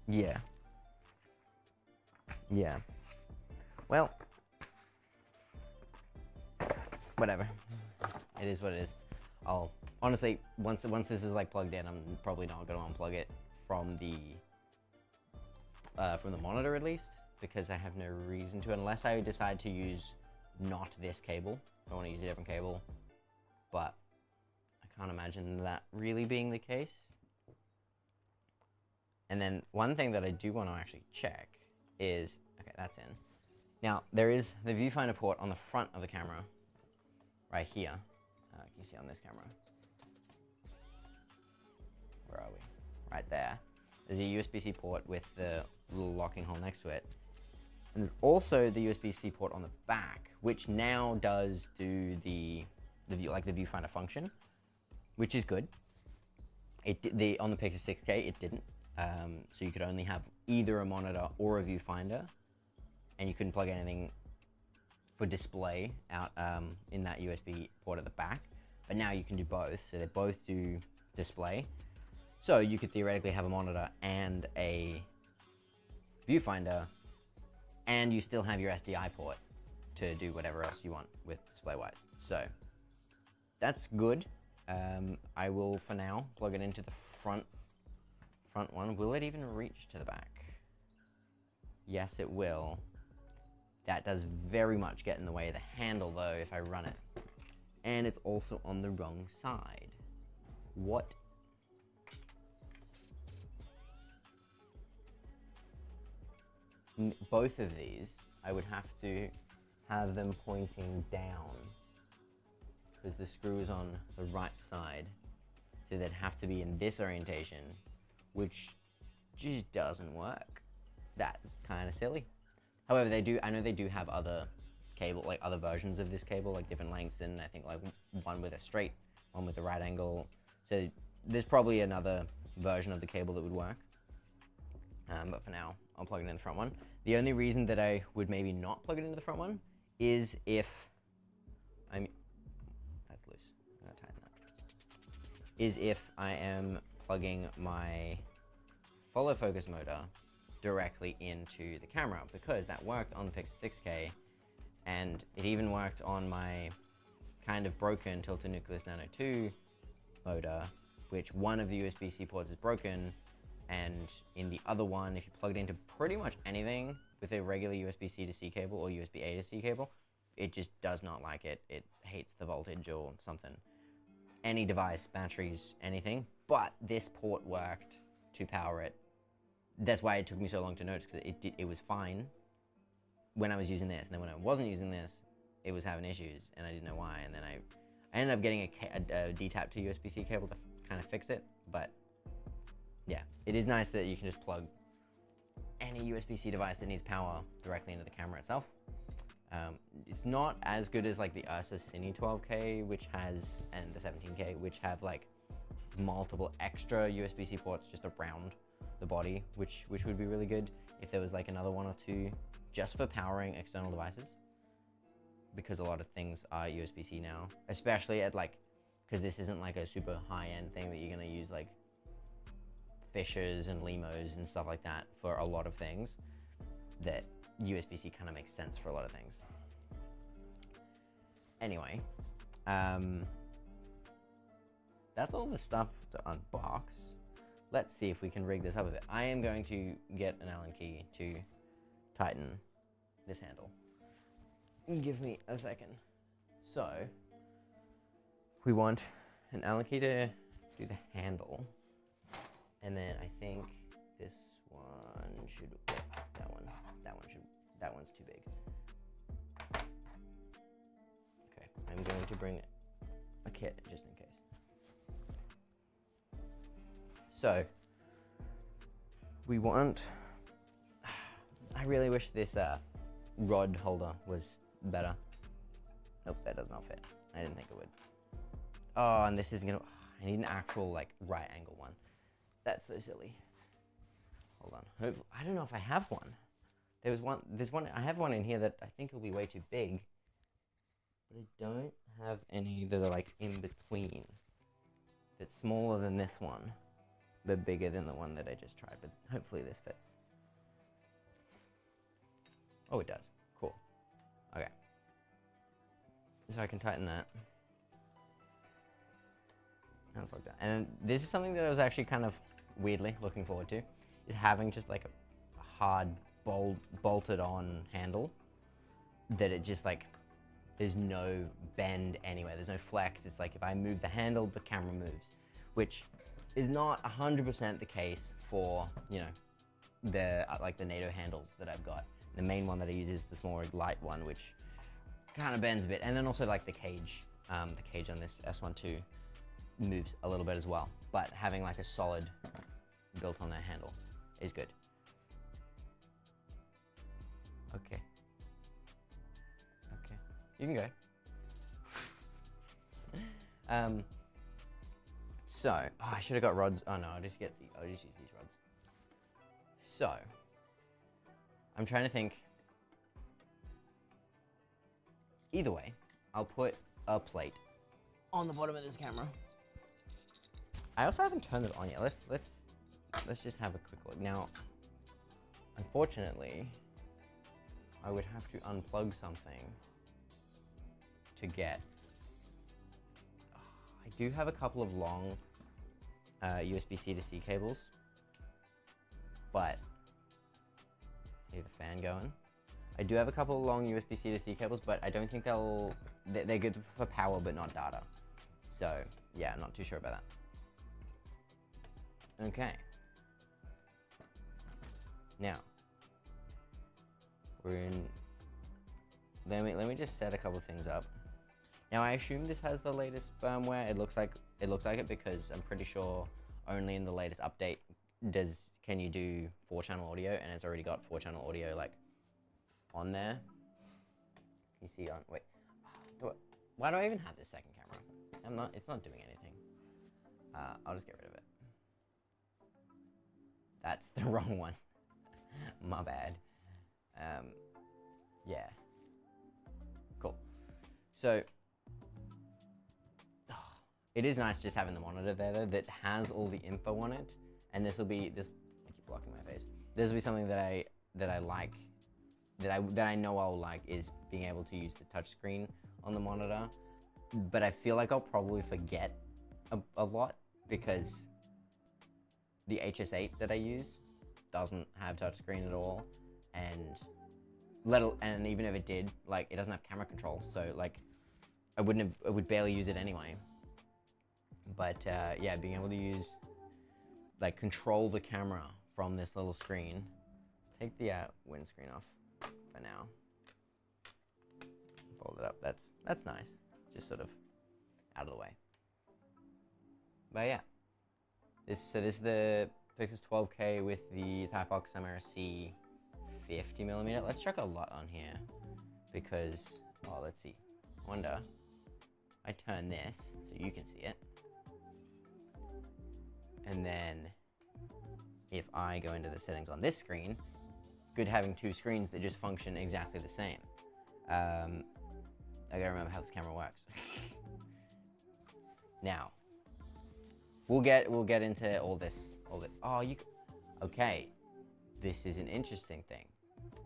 yeah. Yeah. Well, whatever. It is what it is. I'll honestly, once this is like plugged in, I'm probably not gonna unplug it from the monitor at least, because I have no reason to, unless I decide to use not this cable. I want to use a different cable, but I can't imagine that really being the case. And then one thing that I do want to actually check is, okay, that's in. Now, there is the viewfinder port on the front of the camera, right here. Can you see on this camera? Where are we? Right there. There's a USB-C port with the little locking hole next to it. And there's also the USB-C port on the back, which now does do the viewfinder function. which is good. On the Pyxis 6K, it didn't. So you could only have either a monitor or a viewfinder, and you couldn't plug anything for display out in that USB port at the back. But now you can do both, so they both do display. So you could theoretically have a monitor and a viewfinder, and you still have your SDI port to do whatever else you want with display-wise. So that's good. I will, for now, plug it into the front one. Will it even reach to the back? Yes, it will. That does very much get in the way of the handle, though, if I run it. And it's also on the wrong side. What? Both of these, I would have to have them pointing down, because the screw is on the right side. So they'd have to be in this orientation, which just doesn't work. That's kind of silly. However, I know they do have other cable, like other versions of this cable, like different lengths, and I think like one with a straight, one with a right angle. So there's probably another version of the cable that would work. But for now, I'll plug it in the front one. The only reason that I would maybe not plug it into the front one is if that's loose. I'm gonna tighten that. Is if I am plugging my follow focus motor directly into the camera, because that worked on the Pyxis 6K, and it even worked on my kind of broken Tilted Nucleus Nano 2 motor, which one of the USB-C ports is broken, and in the other one, if you plug it into pretty much anything with a regular USB-C to C cable or USB-A to C cable, it just does not like it. It hates the voltage or something. Any device, batteries, anything, but this port worked to power it. That's why it took me so long to notice, because it was fine when I was using this, and then when I wasn't using this, it was having issues, and I didn't know why, and then I ended up getting a D-Tap to USB-C cable to kind of fix it. But yeah, it is nice that you can just plug any USB-C device that needs power directly into the camera itself. It's not as good as like the Ursa Cine 12K, which has, and the 17K, which have like multiple extra USB-C ports just around the body, which would be really good if there was like another one or two just for powering external devices, because a lot of things are USB-C now, especially at like, because this isn't like a super high-end thing that you're gonna use like Fishers and Limos and stuff like that for a lot of things, that USB-C kind of makes sense for a lot of things. Anyway, that's all the stuff to unbox. Let's see if we can rig this up a bit. I am going to get an Allen key to tighten this handle. Give me a second. So, we want an Allen key to do the handle. And then I think this one should, that one's too big. Okay, I'm going to bring a kit just in case. So, we want, I really wish this rod holder was better. Nope, that does not fit. I didn't think it would. Oh, and this isn't gonna, I need an actual like right angle one. That's so silly. Hold on, I don't know if I have one. There's one, I have one in here that I think will be way too big, but I don't have any that are like in between. That's smaller than this one, but bigger than the one that I just tried, but hopefully this fits. Oh, it does, cool. Okay. So I can tighten that. That's like that. And this is something that I was actually kind of weirdly looking forward to, is having just like a hard bolted on handle that it just like, there's no bend anywhere, there's no flex. It's like if I move the handle, the camera moves, which is not 100% the case for, you know, the like the NATO handles that I've got. The main one that I use is the smaller light one, which kind of bends a bit. And then also like the cage on this S1 II moves a little bit as well. But having like a solid built on that handle is good. Okay. Okay, you can go. So, oh, I should have got rods. Oh no, I'll just use these rods. So, I'm trying to think. Either way, I'll put a plate on the bottom of this camera. I also haven't turned this on yet. Let's just have a quick look. Now, unfortunately, I would have to unplug something to get. I do have a couple of long USB-C to C cables, but see the fan going. I do have a couple of long USB-C to C cables, but I don't think they're good for power, but not data. So yeah, I'm not too sure about that. Okay. Now, we're in, let me just set a couple things up. Now I assume this has the latest firmware. It looks like it because I'm pretty sure only in the latest update can you do 4-channel audio, and it's already got 4-channel audio like on there. Can you see on, wait, why do I even have this second camera? It's not doing anything. I'll just get rid of it. That's the wrong one. My bad. Yeah. Cool. So, it is nice just having the monitor there though that has all the info on it, and I keep blocking my face. This will be something that I like, that I know I'll like, is being able to use the touchscreen on the monitor. But I feel like I'll probably forget a lot because the HS8 that I use doesn't have touchscreen at all, and even if it did, like, it doesn't have camera control, so like I would barely use it anyway. But yeah, being able to use, like, control the camera from this little screen. Let's take the windscreen off for now. Fold it up. That's nice. Just sort of out of the way. But yeah, this is the Pyxis 12K with the Typox MRC 50mm. Let's chuck a lot on here because, oh, let's see. I wonder. I turn this so you can see it. And then if I go into the settings on this screen, good having two screens that just function exactly the same. I gotta remember how this camera works. Now, we'll get into all this. Oh, okay. This is an interesting thing.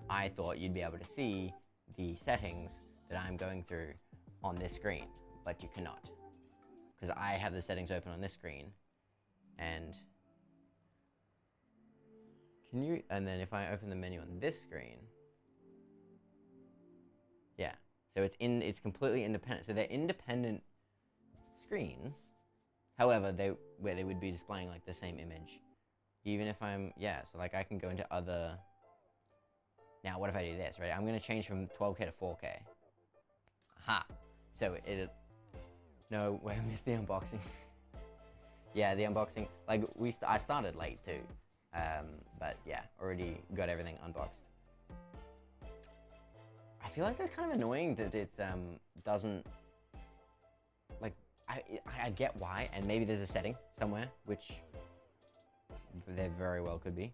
I thought you'd be able to see the settings that I'm going through on this screen, but you cannot, because I have the settings open on this screen. And and then if I open the menu on this screen, yeah, so it's completely independent. So they're independent screens. However, where they would be displaying like the same image, even if so like I can go into other. Now, what if I do this, right? I'm gonna change from 12K to 4K. Aha. So no, wait, I missed the unboxing. Yeah, the unboxing, like I started late too, but yeah, already got everything unboxed. I feel like that's kind of annoying that it doesn't, like, I get why, and maybe there's a setting somewhere, which there very well could be.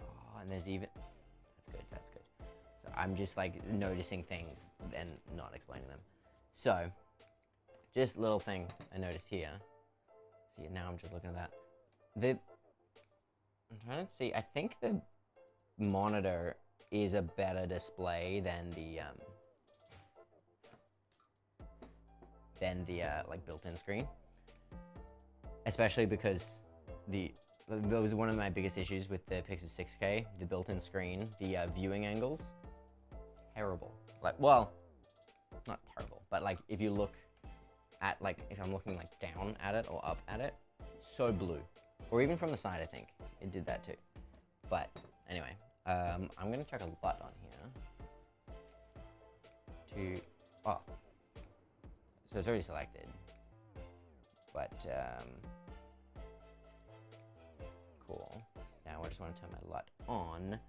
Oh, and there's even, that's good. So I'm just like noticing things and not explaining them. So, just a little thing I noticed here. See, now I'm just looking at that. I'm trying to see, I think the monitor is a better display than the like built-in screen. Especially because that was one of my biggest issues with the Pyxis 6K, the built-in screen, the viewing angles, terrible. Like, well, not terrible, but like if you look at, like, if I'm looking like down at it or up at it, so blue. Or even from the side, I think it did that too. But anyway, I'm gonna chuck a LUT on here so it's already selected, but cool. Now I just want to turn my LUT on.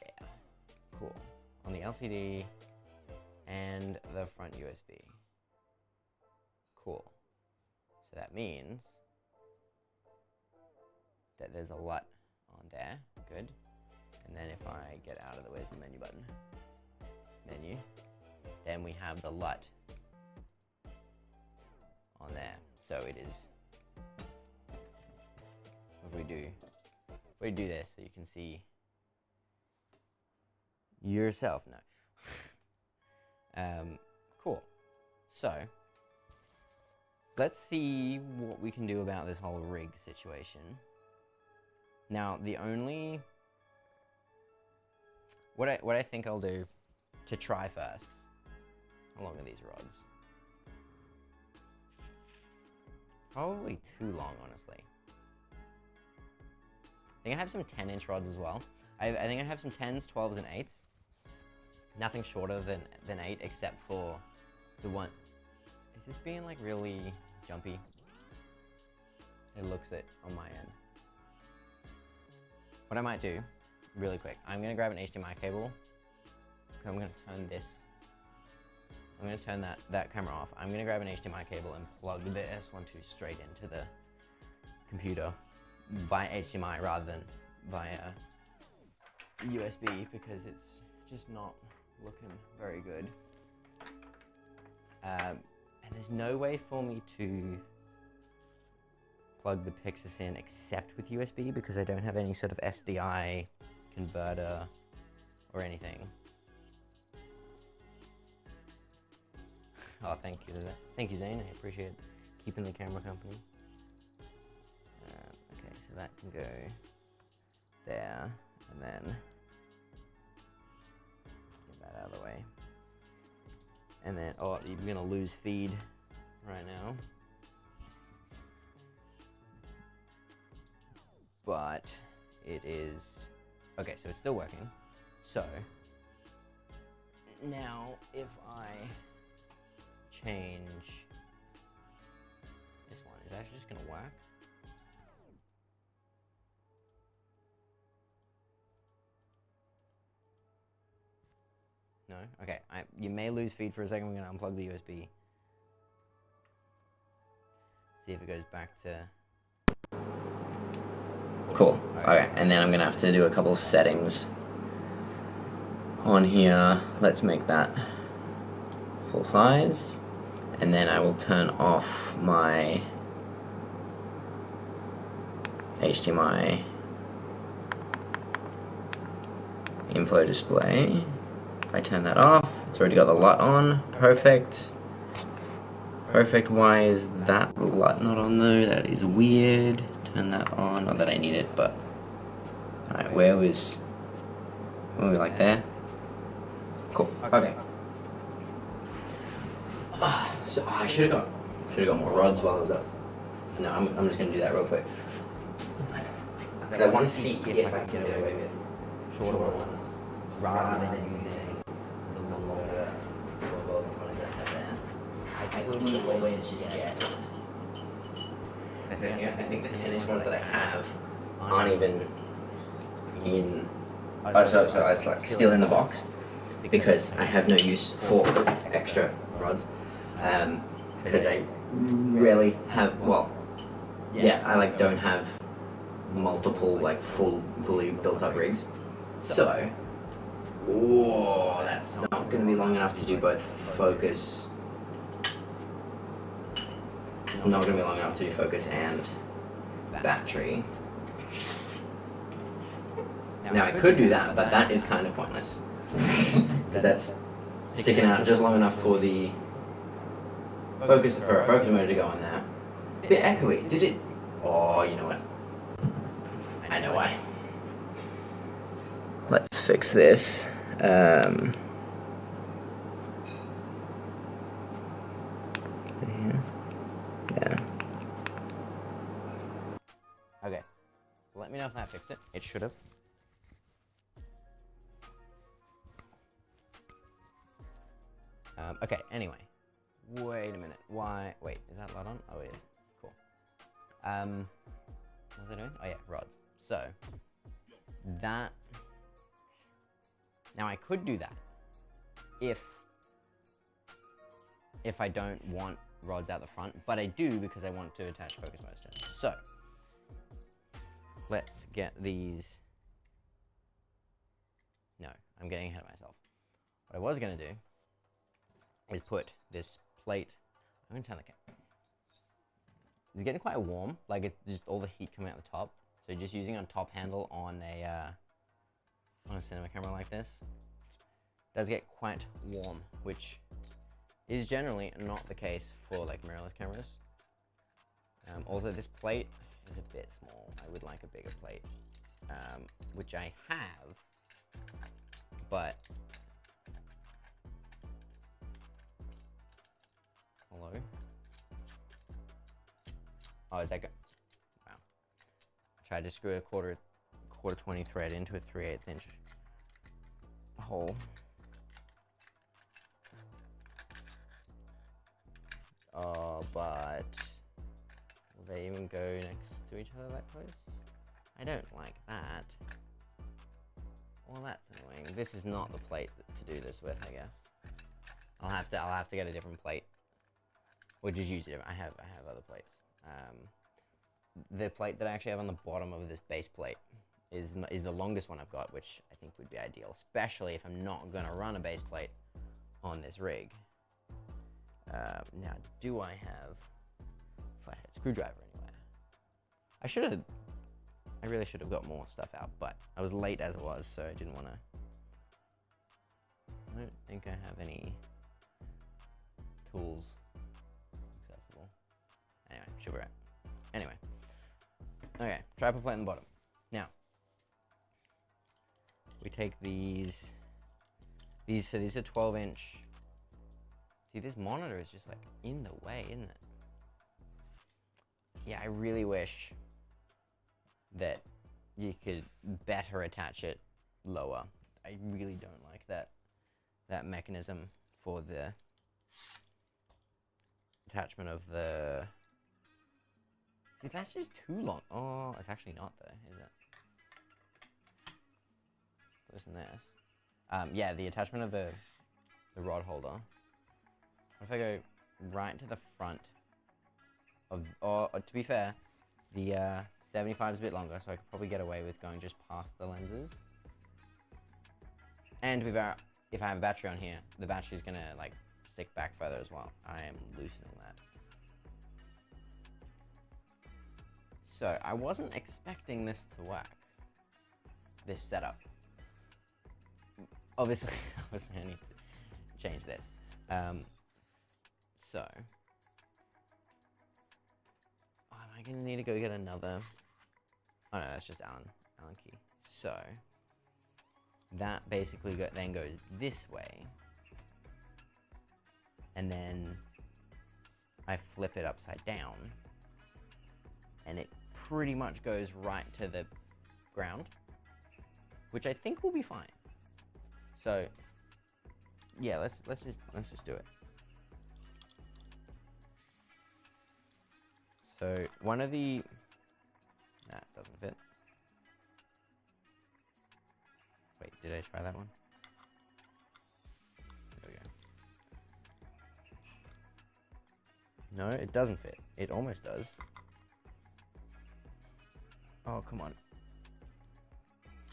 Yeah, cool. On the LCD and the front USB. Cool. So that means that there's a LUT on there. Good. And then if I get out of the, where's the menu button? Menu. Then we have the LUT on there. So it is, if we do this so you can see yourself. No. Cool. So let's see what we can do about this whole rig situation. Now, the only, what I think I'll do to try first, how long are these rods? Probably too long, honestly. I think I have some 10-inch rods as well. I think I have some 10s, 12s, and 8s. Nothing shorter than 8, except for the one. Is this being like really jumpy? It looks it on my end. What I might do, really quick, I'm gonna grab an HDMI cable. I'm gonna turn this. I'm gonna turn that camera off. I'm gonna grab an HDMI cable and plug the S12 straight into the computer via HDMI rather than via USB, because it's just not looking very good. And there's no way for me to plug the Pyxis in except with USB, because I don't have any sort of SDI converter or anything. Oh, thank you, Zane. I appreciate keeping the camera company. Okay, so that can go there, and then get that out of the way. And then, oh, you're gonna lose feed right now. But it is, okay, so it's still working. So now if I change this one, is that just gonna work? No? Okay, you may lose feed for a second. We're gonna unplug the USB. See if it goes back to... Cool. Okay, and then I'm gonna have to do a couple of settings on here. Let's make that full size, and then I will turn off my HDMI info display. If I turn that off, it's already got the LUT on. Perfect. Perfect. Why is that LUT not on though? That is weird. Turn that on. Not that I need it, but alright, where we like there? Cool. Okay. So I should have got more rods while I was up. No, I'm just gonna do that real quick. Because I want to see if I can get away with shorter ones rather than using the longer ones that I have there. I couldn't always just get. I think the 10-inch ones that I have aren't even in. Oh, so it's like still in the box because I have no use for extra rods. Because I rarely have. Well, yeah, I like don't have multiple like fully built up rigs. So, whoa, that's not going to be long enough to do both focus. Not going to be long enough to do focus and battery. Now I could do that, but that is kind of pointless. Because that's sticking out just long enough for the focus, for a focus motor to go on there. Bit echoey. Did it? Oh, you know what? I know why. Let's fix this. Yeah. Okay. Let me know if that fixed it. It should have. Okay, anyway. Wait a minute. Why? Wait, is that LUT on? Oh, it is. Cool. What was I doing? Oh, yeah, rods. So, that. Now, I could do that if I don't want rods out the front, but I do because I want to attach focus motors to it. So let's get these. No, I'm getting ahead of myself. What I was gonna do is put this plate. I'm gonna turn the camera. It's getting quite warm, like it's just all the heat coming out the top. So just using on top handle on a cinema camera like this does get quite warm, which is generally not the case for like mirrorless cameras. Also, this plate is a bit small. I would like a bigger plate, which I have, but hello. Oh, is that good? Wow. I tried to screw a quarter 20 thread into a 3/8 inch hole. Oh, but will they even go next to each other that close? I don't like that. Well, that's annoying. This is not the plate to do this with, I guess. I'll have to get a different plate, or just use it. I have other plates. The plate that I actually have on the bottom of this base plate is the longest one I've got, which I think would be ideal, especially if I'm not gonna run a base plate on this rig. Now, do I have a flathead screwdriver anywhere? I really should have got more stuff out, but I was late as it was, so I didn't want to. I don't think I have any tools accessible. Anyway, should be right. Anyway. Okay, tripod plate on the bottom. Now, we take these, so these are 12-inch. See, this monitor is just like in the way, isn't it? Yeah, I really wish that you could better attach it lower. I really don't like that mechanism for the attachment of the. See, that's just too long. Oh, it's actually not though, is it? Listen this. Yeah, the attachment of the rod holder. What if I go right to the front of, or to be fair, the 75 is a bit longer, so I could probably get away with going just past the lenses. And if I have a battery on here, the battery's gonna like stick back further as well. I am loosening that. So I wasn't expecting this to work. This setup. Obviously I need to change this. So, am I gonna need to go get another? Oh no, that's just Allen key. So that basically then goes this way, and then I flip it upside down, and it pretty much goes right to the ground, which I think will be fine. So yeah, let's just do it. So one of the, that doesn't fit. Wait, did I try that one? There we go. No, it doesn't fit. It almost does. Oh, come on.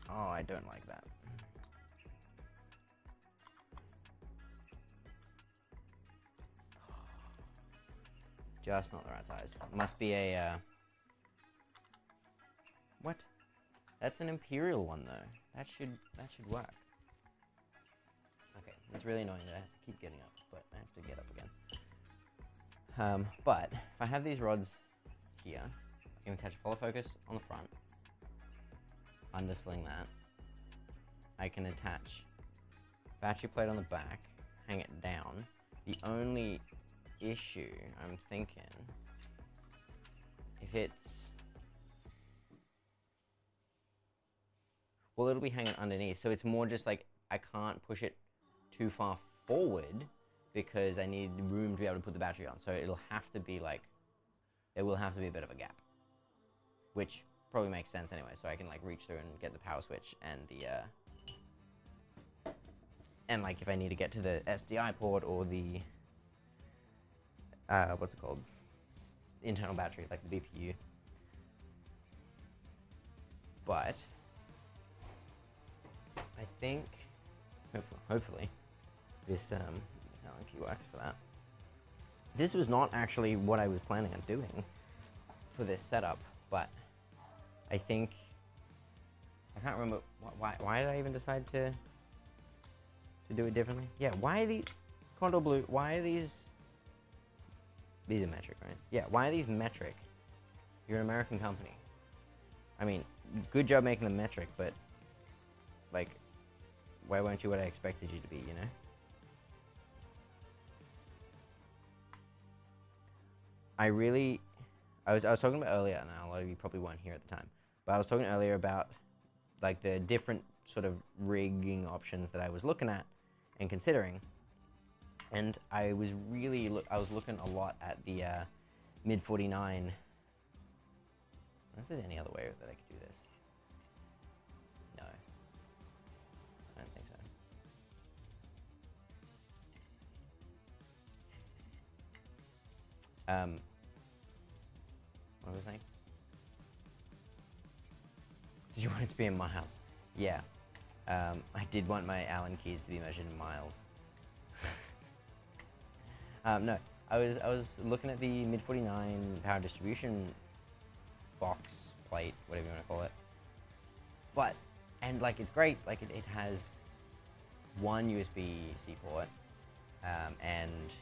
Oh, I don't like that. Just not the right size. Must be a, what? That's an Imperial one though. That should work. Okay, it's really annoying that I have to keep getting up, but I have to get up again. But if I have these rods here, I can attach a follow focus on the front, undersling that. I can attach battery plate on the back, hang it down. The only issue I'm thinking, if it's, well, it'll be hanging underneath, so it's more just like I can't push it too far forward because I need room to be able to put the battery on. So it'll have to be like, it will have to be a bit of a gap, which probably makes sense anyway. So I can like reach through and get the power switch and the and like if I need to get to the SDI port or the what's it called? Internal battery, like the BPU. But I think, hopefully, this Allen key works for that. This was not actually what I was planning on doing for this setup, but I think, I can't remember, why did I even decide to do it differently? Yeah, why are these, Condor Blue, why are these are metric, right? Yeah, why are these metric? You're an American company. I mean, good job making them metric, but, like, why weren't you what I expected you to be, you know? I was talking about earlier, and a lot of you probably weren't here at the time, but I was talking earlier about, like, the different sort of rigging options that I was looking at and considering. And I was looking a lot at the mid 49. I don't know if there's any other way that I could do this. No, I don't think so. What was I saying? Did you want it to be in miles? Yeah. I did want my Allen keys to be measured in miles. No, I was looking at the mid 49 power distribution box, plate, whatever you want to call it. But, and like, it's great, like it has one USB-C port, and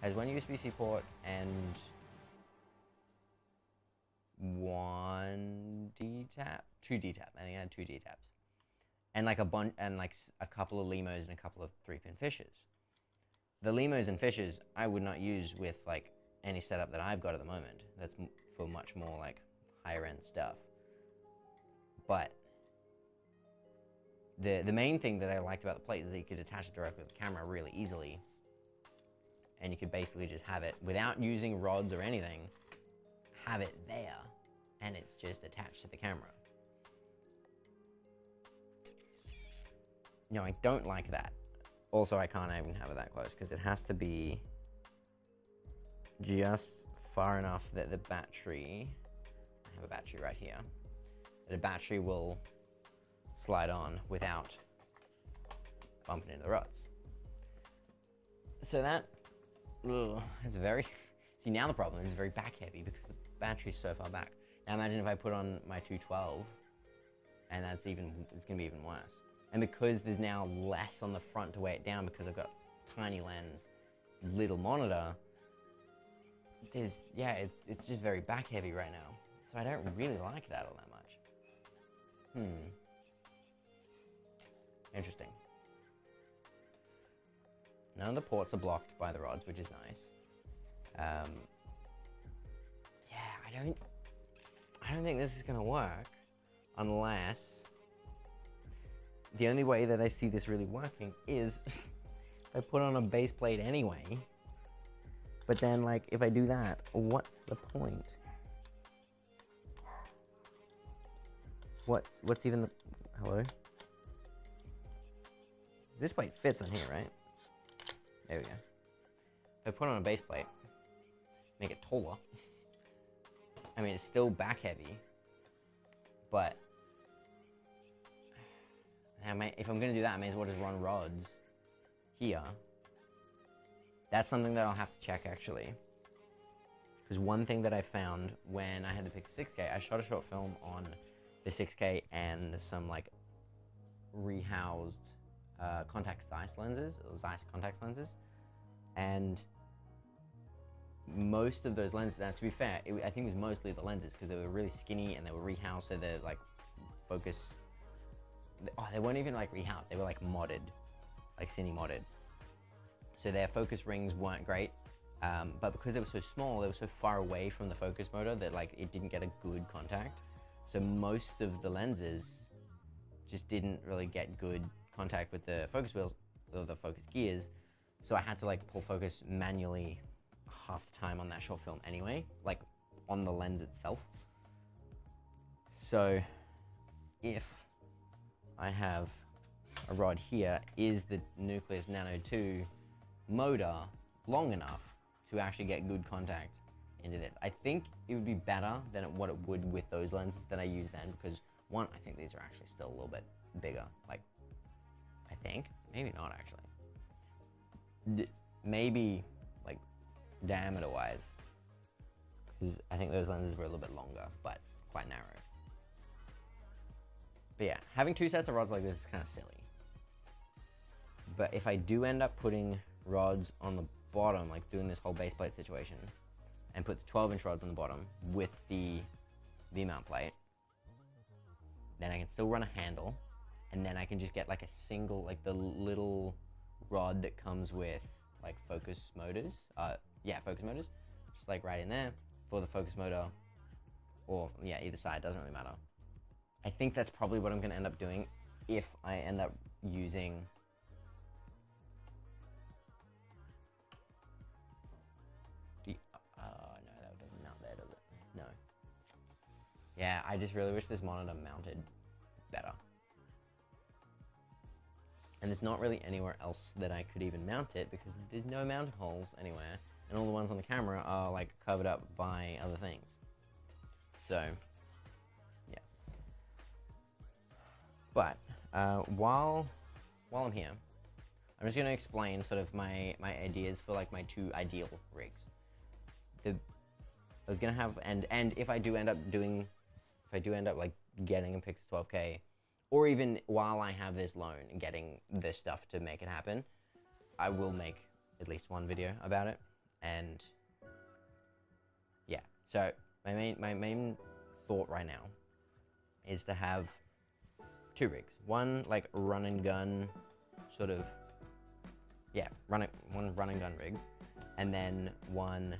has one USB-C port and one D-tap, two D-tap, I think I had two D-taps. And like a couple of limos and a couple of 3-pin fishers. The limos and fishers I would not use with like any setup that I've got at the moment. That's for much more like higher end stuff. But the main thing that I liked about the plate is that you could attach it directly to the camera really easily. And you could basically just have it without using rods or anything, have it there, and it's just attached to the camera. No, I don't like that. Also, I can't even have it that close because it has to be just far enough that the battery, I have a battery right here, that a battery will slide on without bumping into the rods. So that, it's very, see now the problem is it's very back heavy because the battery's so far back. Now imagine if I put on my 212 and it's gonna be even worse. And because there's now less on the front to weigh it down because I've got tiny lens, little monitor, it's just very back heavy right now. So I don't really like that all that much. Interesting. None of the ports are blocked by the rods, which is nice. Yeah, I don't think this is gonna work unless, the only way that I see this really working is if I put on a base plate anyway. But then, like, if I do that, what's the point? What's even the, hello? This plate fits on here, right? There we go. If I put on a base plate, make it taller. I mean, it's still back heavy, but if I'm gonna do that, I may as well just run rods here. That's something that I'll have to check actually. Because one thing that I found when I had the Pyxis 6K, I shot a short film on the 6K and some like rehoused contact Zeiss lenses, or Zeiss contact lenses. And most of those lenses, now to be fair, I think it was mostly the lenses because they were really skinny and they were rehoused, so they're like focus, they weren't even like rehoused, they were like modded, like cine modded. So their focus rings weren't great, but because they were so small, they were so far away from the focus motor that like it didn't get a good contact. So most of the lenses just didn't really get good contact with the focus wheels or the focus gears. So I had to like pull focus manually half the time on that short film anyway, like on the lens itself. So if I have a rod here, is the Nucleus Nano 2 motor long enough to actually get good contact into this. I think it would be better than what it would with those lenses that I use then, because one, I think these are actually still a little bit bigger. Like, I think, maybe not actually. Maybe like diameter wise, because I think those lenses were a little bit longer, but quite narrow. But yeah, having two sets of rods like this is kind of silly. But if I do end up putting rods on the bottom, like doing this whole base plate situation, and put the 12-inch rods on the bottom with the V-mount plate, then I can still run a handle, and then I can just get like a single, like the little rod that comes with like focus motors. Yeah, focus motors, just like right in there for the focus motor, or yeah, either side, doesn't really matter. I think that's probably what I'm gonna end up doing if I end up using the, no, that doesn't mount there, does it? No. Yeah, I just really wish this monitor mounted better. And there's not really anywhere else that I could even mount it, because there's no mounting holes anywhere, and all the ones on the camera are like covered up by other things. So, yeah. But while I'm here, I'm just going to explain sort of my ideas for like my two ideal rigs. I was going to have, and if I do end up like getting a Pyxis 12K, or even while I have this loan and getting this stuff to make it happen, I will make at least one video about it. And yeah, so my main thought right now is to have two rigs. One like run and gun sort of, yeah, one run and gun rig, and then one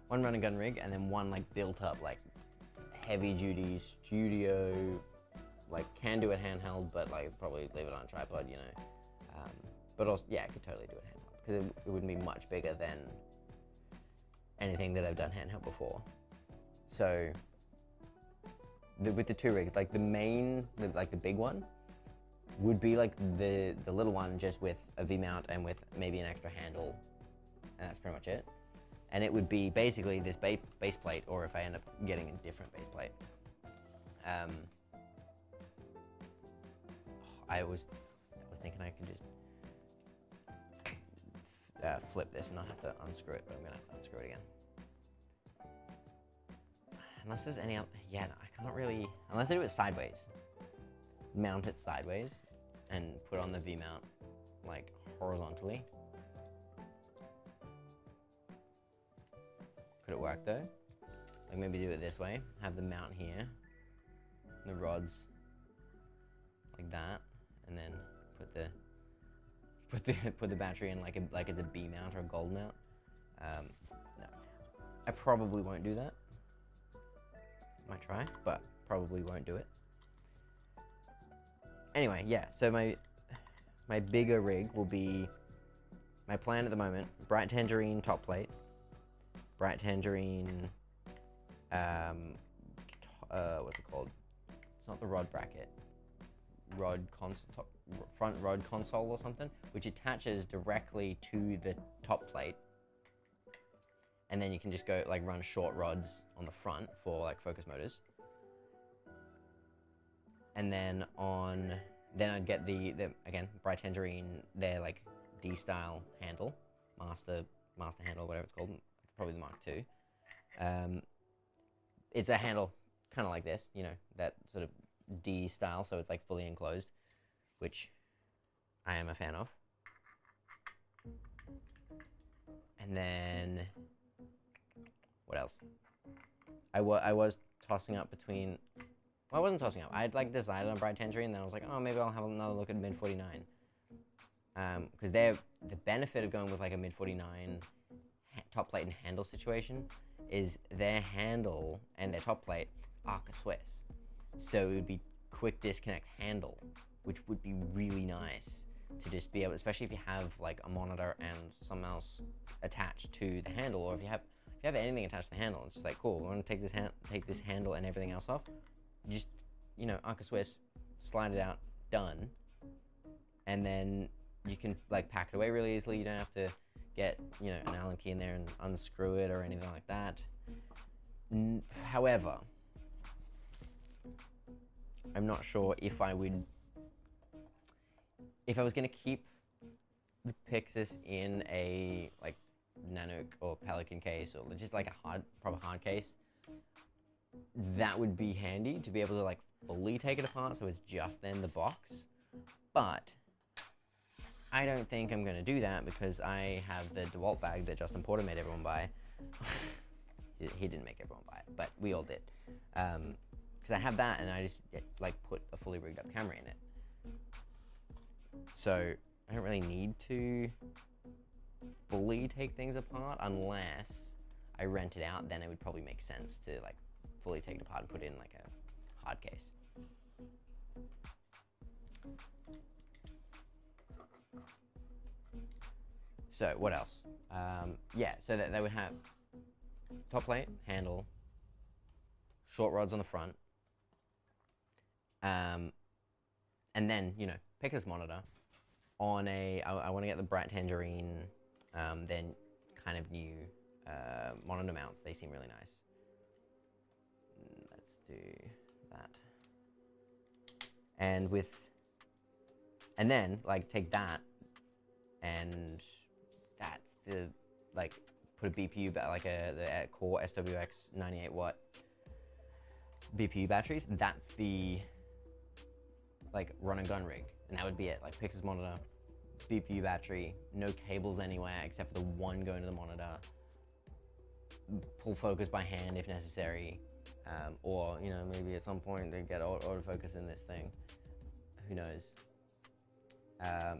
run and gun rig, and then one like built up like heavy duty studio, like can do it handheld, but like probably leave it on a tripod, you know. But also, yeah, I could totally do it handheld, because it wouldn't be much bigger than anything that I've done handheld before. So with the two rigs, like the main, like the big one would be like the little one just with a V-mount and with maybe an extra handle, and that's pretty much it. And it would be basically this base plate, or if I end up getting a different base plate. I was thinking I could just flip this and not have to unscrew it, but I'm gonna have to unscrew it again. Unless there's any other, yeah, no, I can't really, unless I do it sideways. Mount it sideways and put on the V-mount like horizontally. Could it work though? Like maybe do it this way, have the mount here, the rods like that, and then put the battery in like it's a B mount or a gold mount. No, I probably won't do that. Might try, but probably won't do it. Anyway, yeah, so my bigger rig will be, my plan at the moment, bright tangerine top plate, bright tangerine, what's it called? It's not the rod bracket, front rod console or something, which attaches directly to the top plate. And then you can just go like run short rods on the front for like focus motors. And then I'd get the again, bright tangerine, their like D-style handle, master handle, whatever it's called, probably the Mark II. It's a handle kind of like this, you know, that sort of D style, so it's like fully enclosed, which I am a fan of. And then what else? I was tossing up between, well, I wasn't tossing up. I'd like decided on bright tangerine, and then I was like, oh, maybe I'll have another look at mid 49. Because the benefit of going with like a mid 49 top plate and handle situation is their handle and their top plate Arca Swiss. So it would be quick disconnect handle, which would be really nice to just be able, especially if you have like a monitor and something else attached to the handle, or if you have anything attached to the handle, it's just like, cool, I want to take this handle and everything else off. Just, you know, Arca Swiss, slide it out, done. And then you can like pack it away really easily. You don't have to get, you know, an Allen key in there and unscrew it or anything like that. However, I'm not sure if I was going to keep the Pyxis in a like Nanook or Pelican case, or just like a proper hard case. That would be handy to be able to like fully take it apart, so it's just then the box. But I don't think I'm going to do that because I have the DeWalt bag that Justin Porter made everyone buy. He didn't make everyone buy it, but we all did. Because I have that, and I just like put a fully rigged up camera in it. So I don't really need to fully take things apart unless I rent it out. Then it would probably make sense to like fully take it apart and put it in like a hard case. So what else? Yeah, so that they would have top plate, handle, short rods on the front, and then, you know, Pyxis monitor on a, I want to get the bright tangerine, then kind of new monitor mounts. They seem really nice. Let's do that. And then like take that, and that's the, like, put a BPU, like the Core SWX 98 watt BPU batteries. That's the like run and gun rig, and that would be it. Like Pyxis monitor, BPU battery, no cables anywhere except for the one going to the monitor. Pull focus by hand if necessary, or, you know, maybe at some point they get autofocus in this thing. Who knows?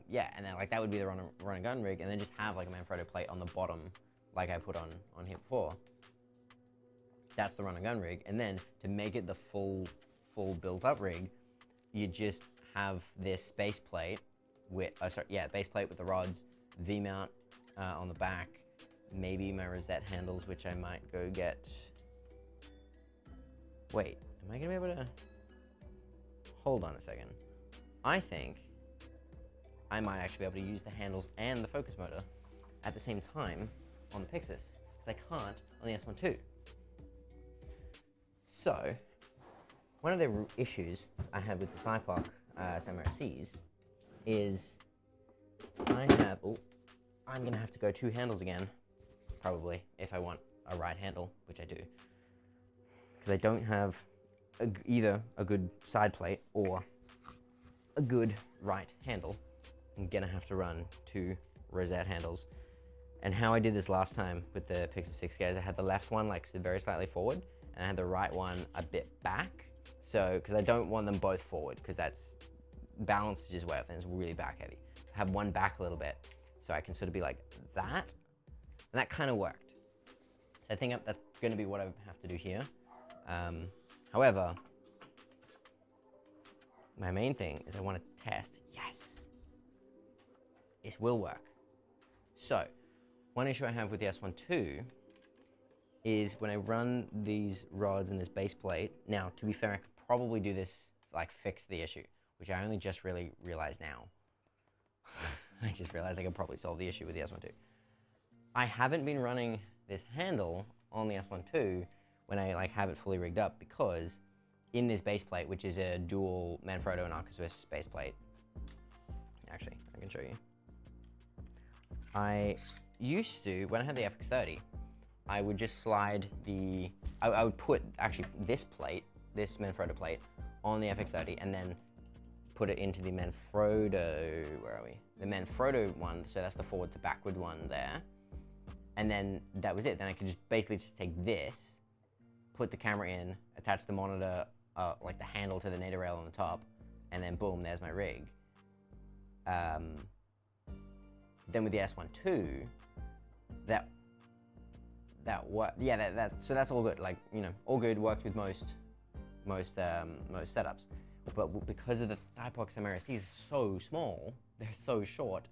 Yeah, and then like that would be the run and gun rig, and then just have like a Manfrotto plate on the bottom, like I put on here before. That's the run and gun rig, and then to make it the full built up rig, you just have this base plate with, base plate with the rods, V-mount on the back, maybe my rosette handles, which I might go get. Wait, am I gonna be able to? Hold on a second. I think I might actually be able to use the handles and the focus motor at the same time on the Pyxis, because I can't on the S1 II. So, one of the issues I have with the Thypoc SMRCs is I'm gonna have to go 2 handles again, probably, if I want a right handle, which I do. Because I don't have either a good side plate or a good right handle. I'm gonna have to run 2 rosette handles. And how I did this last time with the Pyxis 6 guys, I had the left one like very slightly forward, and I had the right one a bit back. So, because I don't want them both forward, because that's balance is just way off and it's really back heavy. I have one back a little bit, so I can sort of be like that, and that kind of worked. So I think that's gonna be what I have to do here. However, my main thing is I want to test, yes, this will work. So, one issue I have with the S1 II is when I run these rods and this base plate. Now, to be fair, I could probably do this, like fix the issue, which I only just really realized now. I just realized I could probably solve the issue with the S1 II. I haven't been running this handle on the S1 II when I like have it fully rigged up, because in this base plate, which is a dual Manfrotto and Arca Swiss base plate, actually, I can show you. I used to, when I had the FX30, I would just slide the, I would put actually this plate, this Manfrotto plate, on the FX30 and then put it into the Manfrotto, where are we? The Manfrotto one, so that's the forward to backward one there. And then that was it. Then I could just basically just take this, put the camera in, attach the monitor, like the handle to the nadir rail on the top, and then boom, there's my rig. Then with the S1 II, so that's all good. Like, you know, all good, works with most setups. But because of the Thypoc MRSCs is so small, they're so short,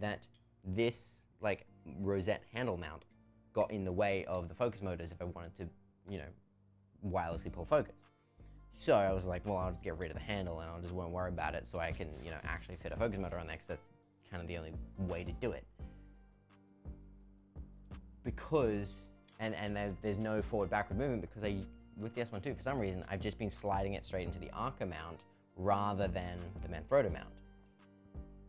that this like rosette handle mount got in the way of the focus motors if I wanted to, you know, wirelessly pull focus. So I was like, well, I'll just get rid of the handle and I just won't worry about it, so I can, you know, actually fit a focus motor on there, because that's kind of the only way to do it. because, there's no forward backward movement because with the S1 II, for some reason, I've just been sliding it straight into the Arca mount rather than the Manfrotto mount.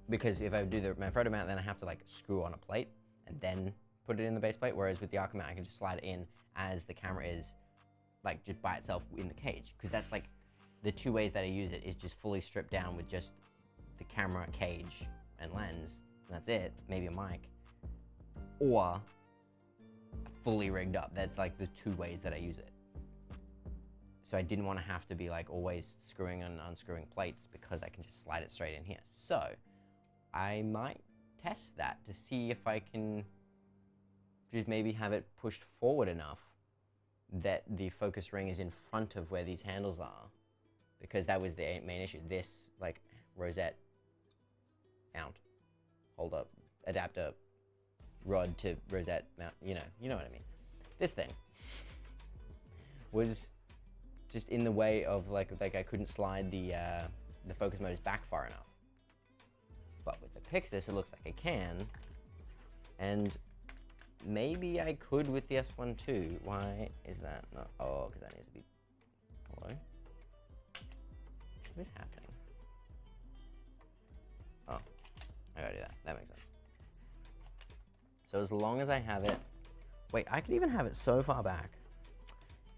Because if I do the Manfrotto mount, then I have to like screw on a plate and then put it in the base plate. Whereas with the Arca mount, I can just slide it in as the camera is like just by itself in the cage. Because that's like the two ways that I use it is just fully stripped down with just the camera, cage, and lens. And that's it, maybe a mic. Or fully rigged up. That's like the two ways that I use it. So I didn't want to have to be like always screwing and unscrewing plates because I can just slide it straight in here. So I might test that to see if I can just maybe have it pushed forward enough that the focus ring is in front of where these handles are, because that was the main issue. This like rosette mount, hold up, adapter, rod to rosette mount, you know what I mean. This thing was just in the way of like I couldn't slide the focus motors back far enough. But with the Pyxis, it looks like I can, and maybe I could with the S1 too. Why is that not? Oh, because that needs to be. Hello? What is happening? Oh, I gotta do that. That makes sense. So as long as I have it, wait, I could even have it so far back.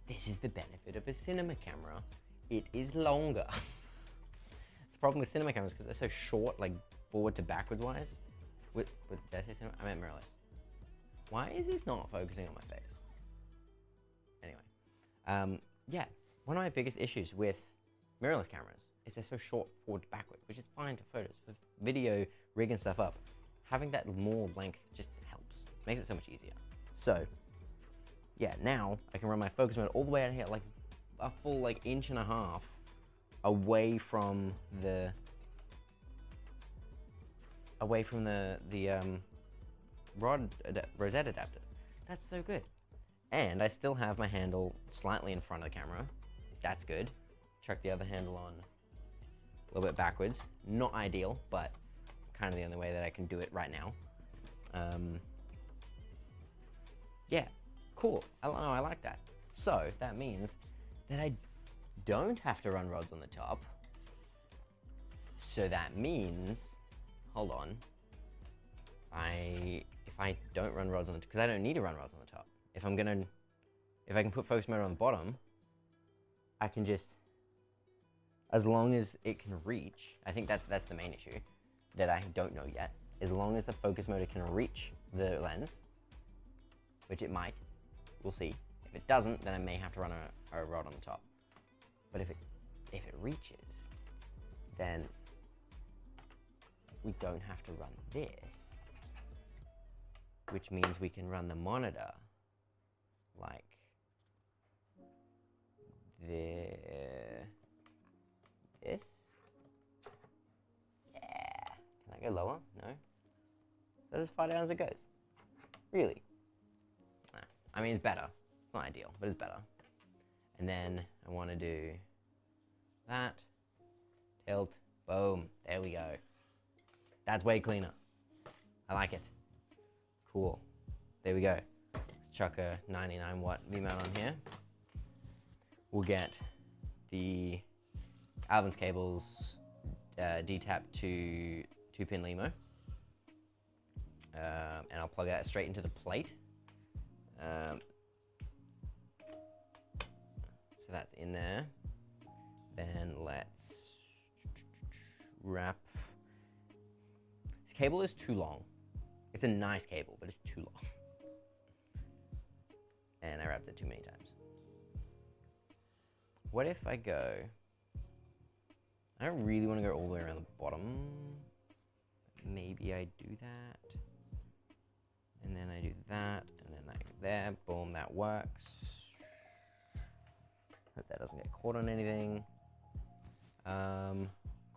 This is the benefit of a cinema camera. It is longer. It's the problem with cinema cameras because they're so short, like forward to backwards wise. Did I say cinema? I meant mirrorless. Why is this not focusing on my face? Anyway, yeah, one of my biggest issues with mirrorless cameras is they're so short forward to backwards, which is fine to photos. For video, rigging stuff up, having that more length just helps. Makes it so much easier. So, yeah, now I can run my focus mode all the way out here, like a full like 1.5 inches away from the rosette adapter. That's so good. And I still have my handle slightly in front of the camera. That's good. Chuck the other handle on a little bit backwards. Not ideal, but kind of the only way that I can do it right now. Yeah, cool. I like that. So that means that I don't have to run rods on the top. So that means, hold on, if I don't run rods on the, because I don't need to run rods on the top. If I can put focus motor on the bottom, I can just, as long as it can reach, I think that's the main issue that I don't know yet. As long as the focus motor can reach the lens, which it might, we'll see. If it doesn't, then I may have to run a rod on the top. But if it reaches, then we don't have to run this, which means we can run the monitor like this. Yeah. Can I go lower? No. That's as far down as it goes. Really? Nah. I mean, it's better. It's not ideal, but it's better. And then I want to do that. Tilt. Boom. There we go. That's way cleaner. I like it. Cool. There we go. Let's chuck a 99 watt V-mount on here. We'll get the Alvin's cables D-tap to 2-pin LEMO. And I'll plug that straight into the plate. So that's in there. Then let's wrap. This cable is too long. It's a nice cable, but it's too long. And I wrapped it too many times. What if I go, I don't really want to go all the way around the bottom. Maybe I do that. And then I do that, and then like there, boom, that works. Hope that doesn't get caught on anything.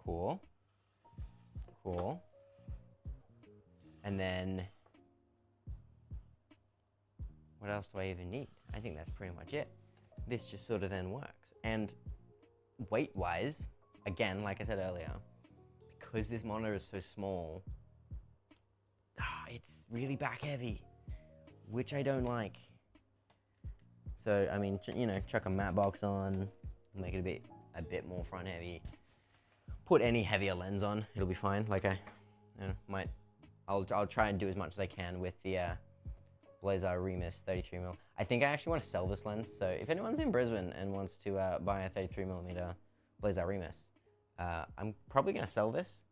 Cool. Cool. And then, what else do I even need? I think that's pretty much it. This just sort of then works. And weight-wise, again, like I said earlier, because this monitor is so small, it's really back heavy, which I don't like. So, I mean, you know, chuck a matte box on, make it a bit more front heavy. Put any heavier lens on, it'll be fine. Like I'll try and do as much as I can with the Blazer Remus 33mm. I think I actually want to sell this lens. So if anyone's in Brisbane and wants to buy a 33mm Blazer Remus, I'm probably gonna sell this,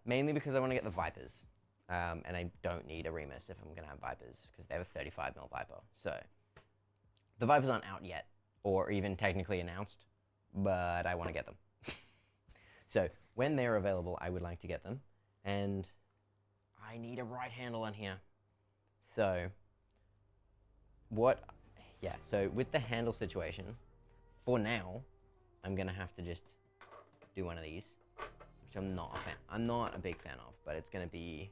mainly because I want to get the Vipers. And I don't need a Remus if I'm gonna have Vipers, because they have a 35mm Viper. So the Vipers aren't out yet, or even technically announced, but I want to get them. So when they're available, I would like to get them, and I need a right handle on here. So so with the handle situation, for now, I'm gonna have to just do one of these, which I'm not a big fan of, but it's gonna be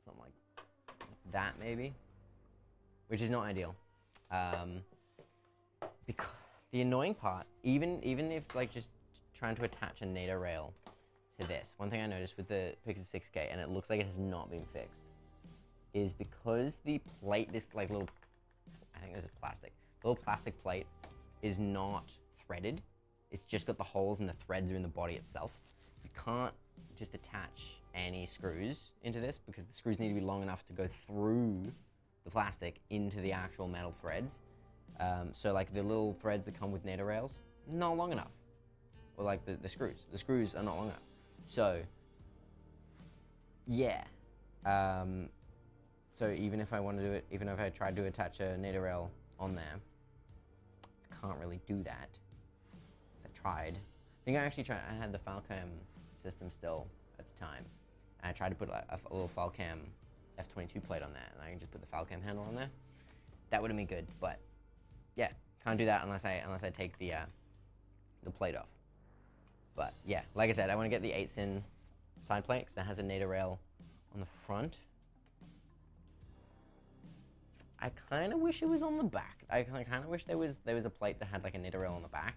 something like that maybe, which is not ideal. Because the annoying part, even if like just trying to attach a NATO rail to this, one thing I noticed with the Pyxis 6K, and it looks like it has not been fixed, is because the plate, this like little, I think this is plastic, the little plastic plate is not threaded. It's just got the holes and the threads are in the body itself. You can't just attach any screws into this, because the screws need to be long enough to go through the plastic into the actual metal threads. So like the little threads that come with NATO rails, not long enough. Or like the screws are not long enough. So yeah. So even if I want to do it, even if I tried to attach a NATO rail on there, I can't really do that. I tried. I think I actually tried, I had the Falcam system still at the time. And I tried to put a little Falcam F22 plate on that, and I can just put the Falcam handle on there. That would have been good, but yeah, can't do that unless I take the plate off. But yeah, like I said, I want to get the 8-sin side plate, because that has a NATO rail on the front. I kind of wish it was on the back. I kind of wish there was a plate that had like a NATO rail on the back.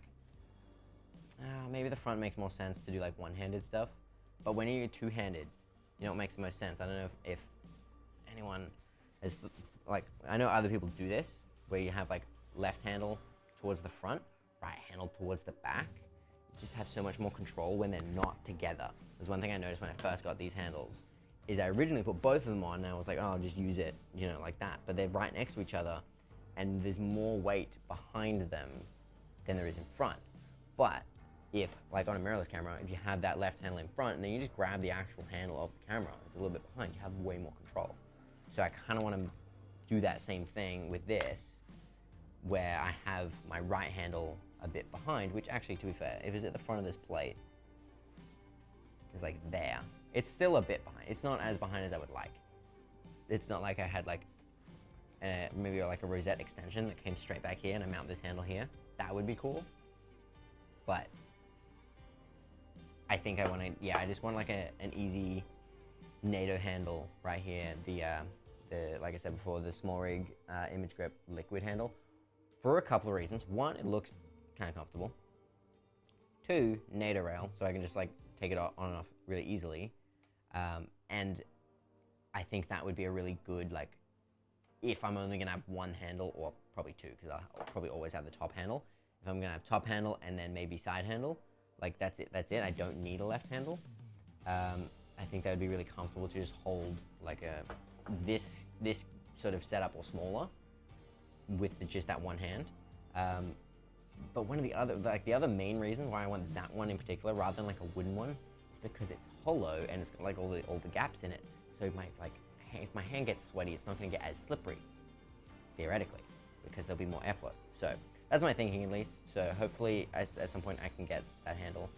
Maybe the front makes more sense to do like one-handed stuff, but when you're two-handed, you know what makes the most sense? I don't know if anyone has, like, I know other people do this, where you have like left handle towards the front, right handle towards the back. You just have so much more control when they're not together. There's one thing I noticed when I first got these handles, is I originally put both of them on, and I was like, oh, I'll just use it, you know, like that. But they're right next to each other, and there's more weight behind them than there is in front. But if, like on a mirrorless camera, if you have that left handle in front, and then you just grab the actual handle of the camera, it's a little bit behind, you have way more control. So I kind of want to do that same thing with this, where I have my right handle a bit behind, which actually, to be fair, if it's at the front of this plate, it's like there. It's still a bit behind. It's not as behind as I would like. It's not like I had like maybe like a rosette extension that came straight back here and I mount this handle here. That would be cool. But I think I want to, yeah, I just want like an easy NATO handle right here. The like I said before, the SmallRig image grip liquid handle, for a couple of reasons. One, it looks kind of comfortable. Two, NATO rail, so I can just like take it on and off really easily. And I think that would be a really good, like, if I'm only gonna have one handle, or probably two, because I'll probably always have the top handle. If I'm gonna have top handle and then maybe side handle, like that's it. I don't need a left handle. I think that would be really comfortable to just hold like this sort of setup or smaller with just that one hand. But one of the other, like the other main reason why I want that one in particular rather than like a wooden one, is because it's hollow and it's got like all the gaps in it. So if my hand gets sweaty, it's not going to get as slippery, theoretically, because there'll be more airflow. So that's my thinking, at least. So hopefully at some point I can get that handle,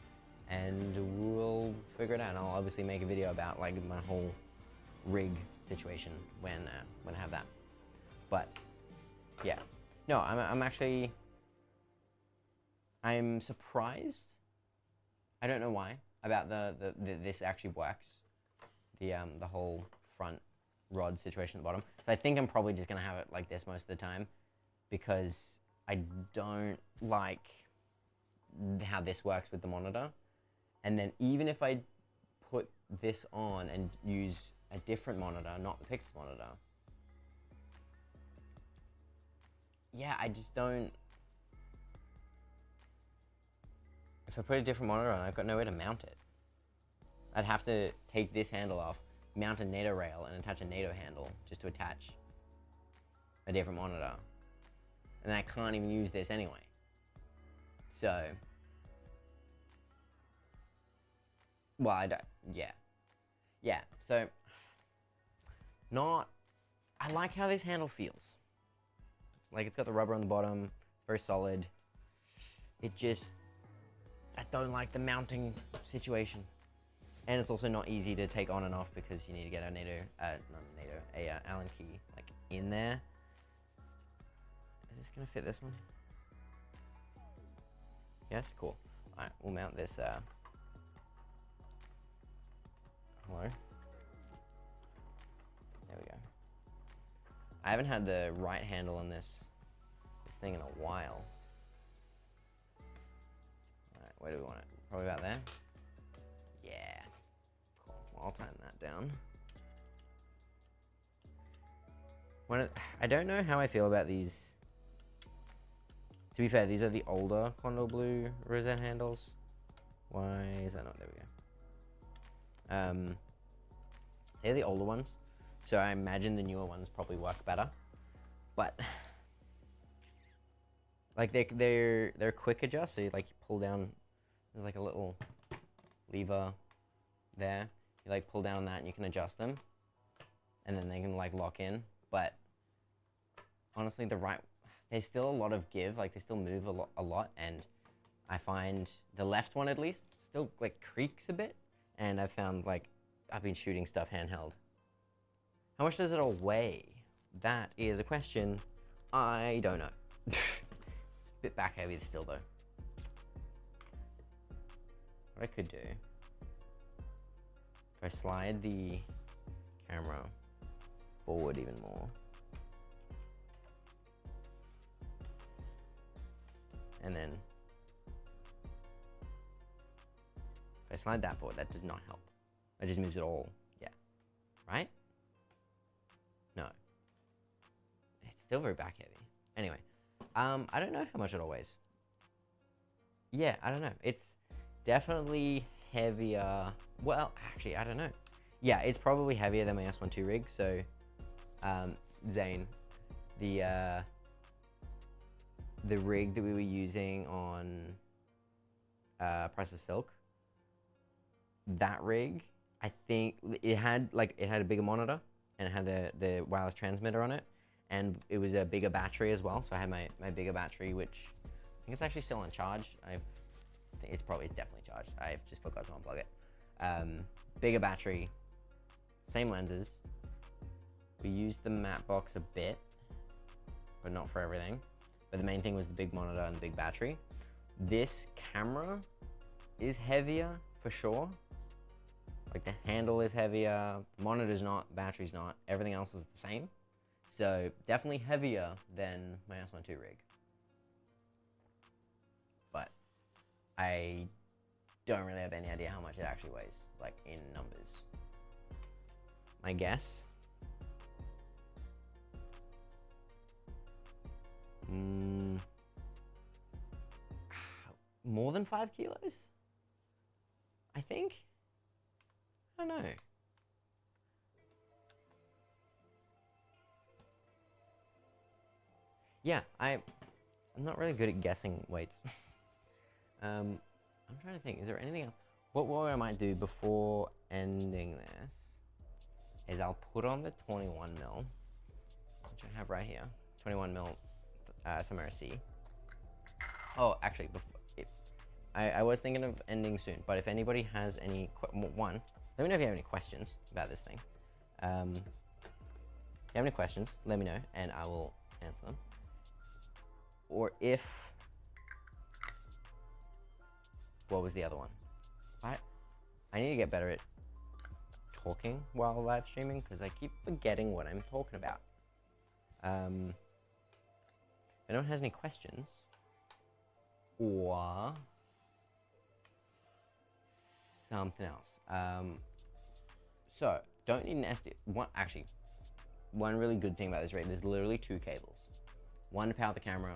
and we'll figure it out. And I'll obviously make a video about like my whole rig situation when I have that. But yeah, no, I'm surprised. I don't know why about this actually works. The whole front rod situation at the bottom. So I think I'm probably just gonna have it like this most of the time, because I don't like how this works with the monitor. And then even if I put this on and use a different monitor, not the Pyxis monitor, yeah, I just don't. If I put a different monitor on, I've got nowhere to mount it. I'd have to take this handle off, mount a NATO rail, and attach a NATO handle just to attach a different monitor. And I can't even use this anyway. So, well, I don't, yeah. Yeah, so, I like how this handle feels. Like, it's got the rubber on the bottom, it's very solid. It just, I don't like the mounting situation. And it's also not easy to take on and off because you need to get a Allen key, like, in there. Is this gonna fit this one? Yes, cool. All right, we'll mount this, hello? There we go. I haven't had the right handle on this thing in a while. All right, where do we want it? Probably about there? Yeah. Cool, well, I'll tighten that down. I don't know how I feel about these. To be fair, these are the older Condor Blue rosette handles. Why is that not? There we go. They're the older ones, so I imagine the newer ones probably work better. But like they're quick adjust, so you like pull down. There's like a little lever there. You like pull down on that, and you can adjust them, and then they can like lock in. But honestly, there's still a lot of give, like they still move a lot, and I find the left one at least still like creaks a bit, and I found like I've been shooting stuff handheld. How much does it all weigh? That is a question I don't know. It's a bit back heavy still though. What I could do, if I slide the camera forward even more, and then if I slide that forward, that does not help. That just moves it all, yeah. Right? No. It's still very back heavy. Anyway, I don't know how much it all weighs. Yeah, I don't know. It's definitely heavier. Well, actually, I don't know. Yeah, it's probably heavier than my S12 rig. So, Zane, the rig that we were using on Price of Silk, that rig, I think it had a bigger monitor and it had the wireless transmitter on it, and it was a bigger battery as well. So I had my bigger battery, which I think it's actually still on charge. I think it's definitely charged. I've just forgot to unplug it. Bigger battery, same lenses. We used the matte box a bit, but not for everything. But the main thing was the big monitor and the big battery. This camera is heavier for sure. Like the handle is heavier, the monitor's not, battery's not, everything else is the same. So definitely heavier than my S12 rig. But I don't really have any idea how much it actually weighs, like in numbers. My guess? More than 5 kilos? I think? I don't know. Yeah, I'm not really good at guessing weights. I'm trying to think, is there anything else? What I might do before ending this is I'll put on the 21 mil, which I have right here, 21 mil SMRC. Oh, actually, I was thinking of ending soon, but if anybody has any, let me know if you have any questions about this thing. If you have any questions, let me know, and I will answer them. Or if, what was the other one? I need to get better at talking while live streaming because I keep forgetting what I'm talking about. If anyone has any questions, or something else. So, don't need an SD. One really good thing about this rig, there's literally 2 cables. One to power the camera.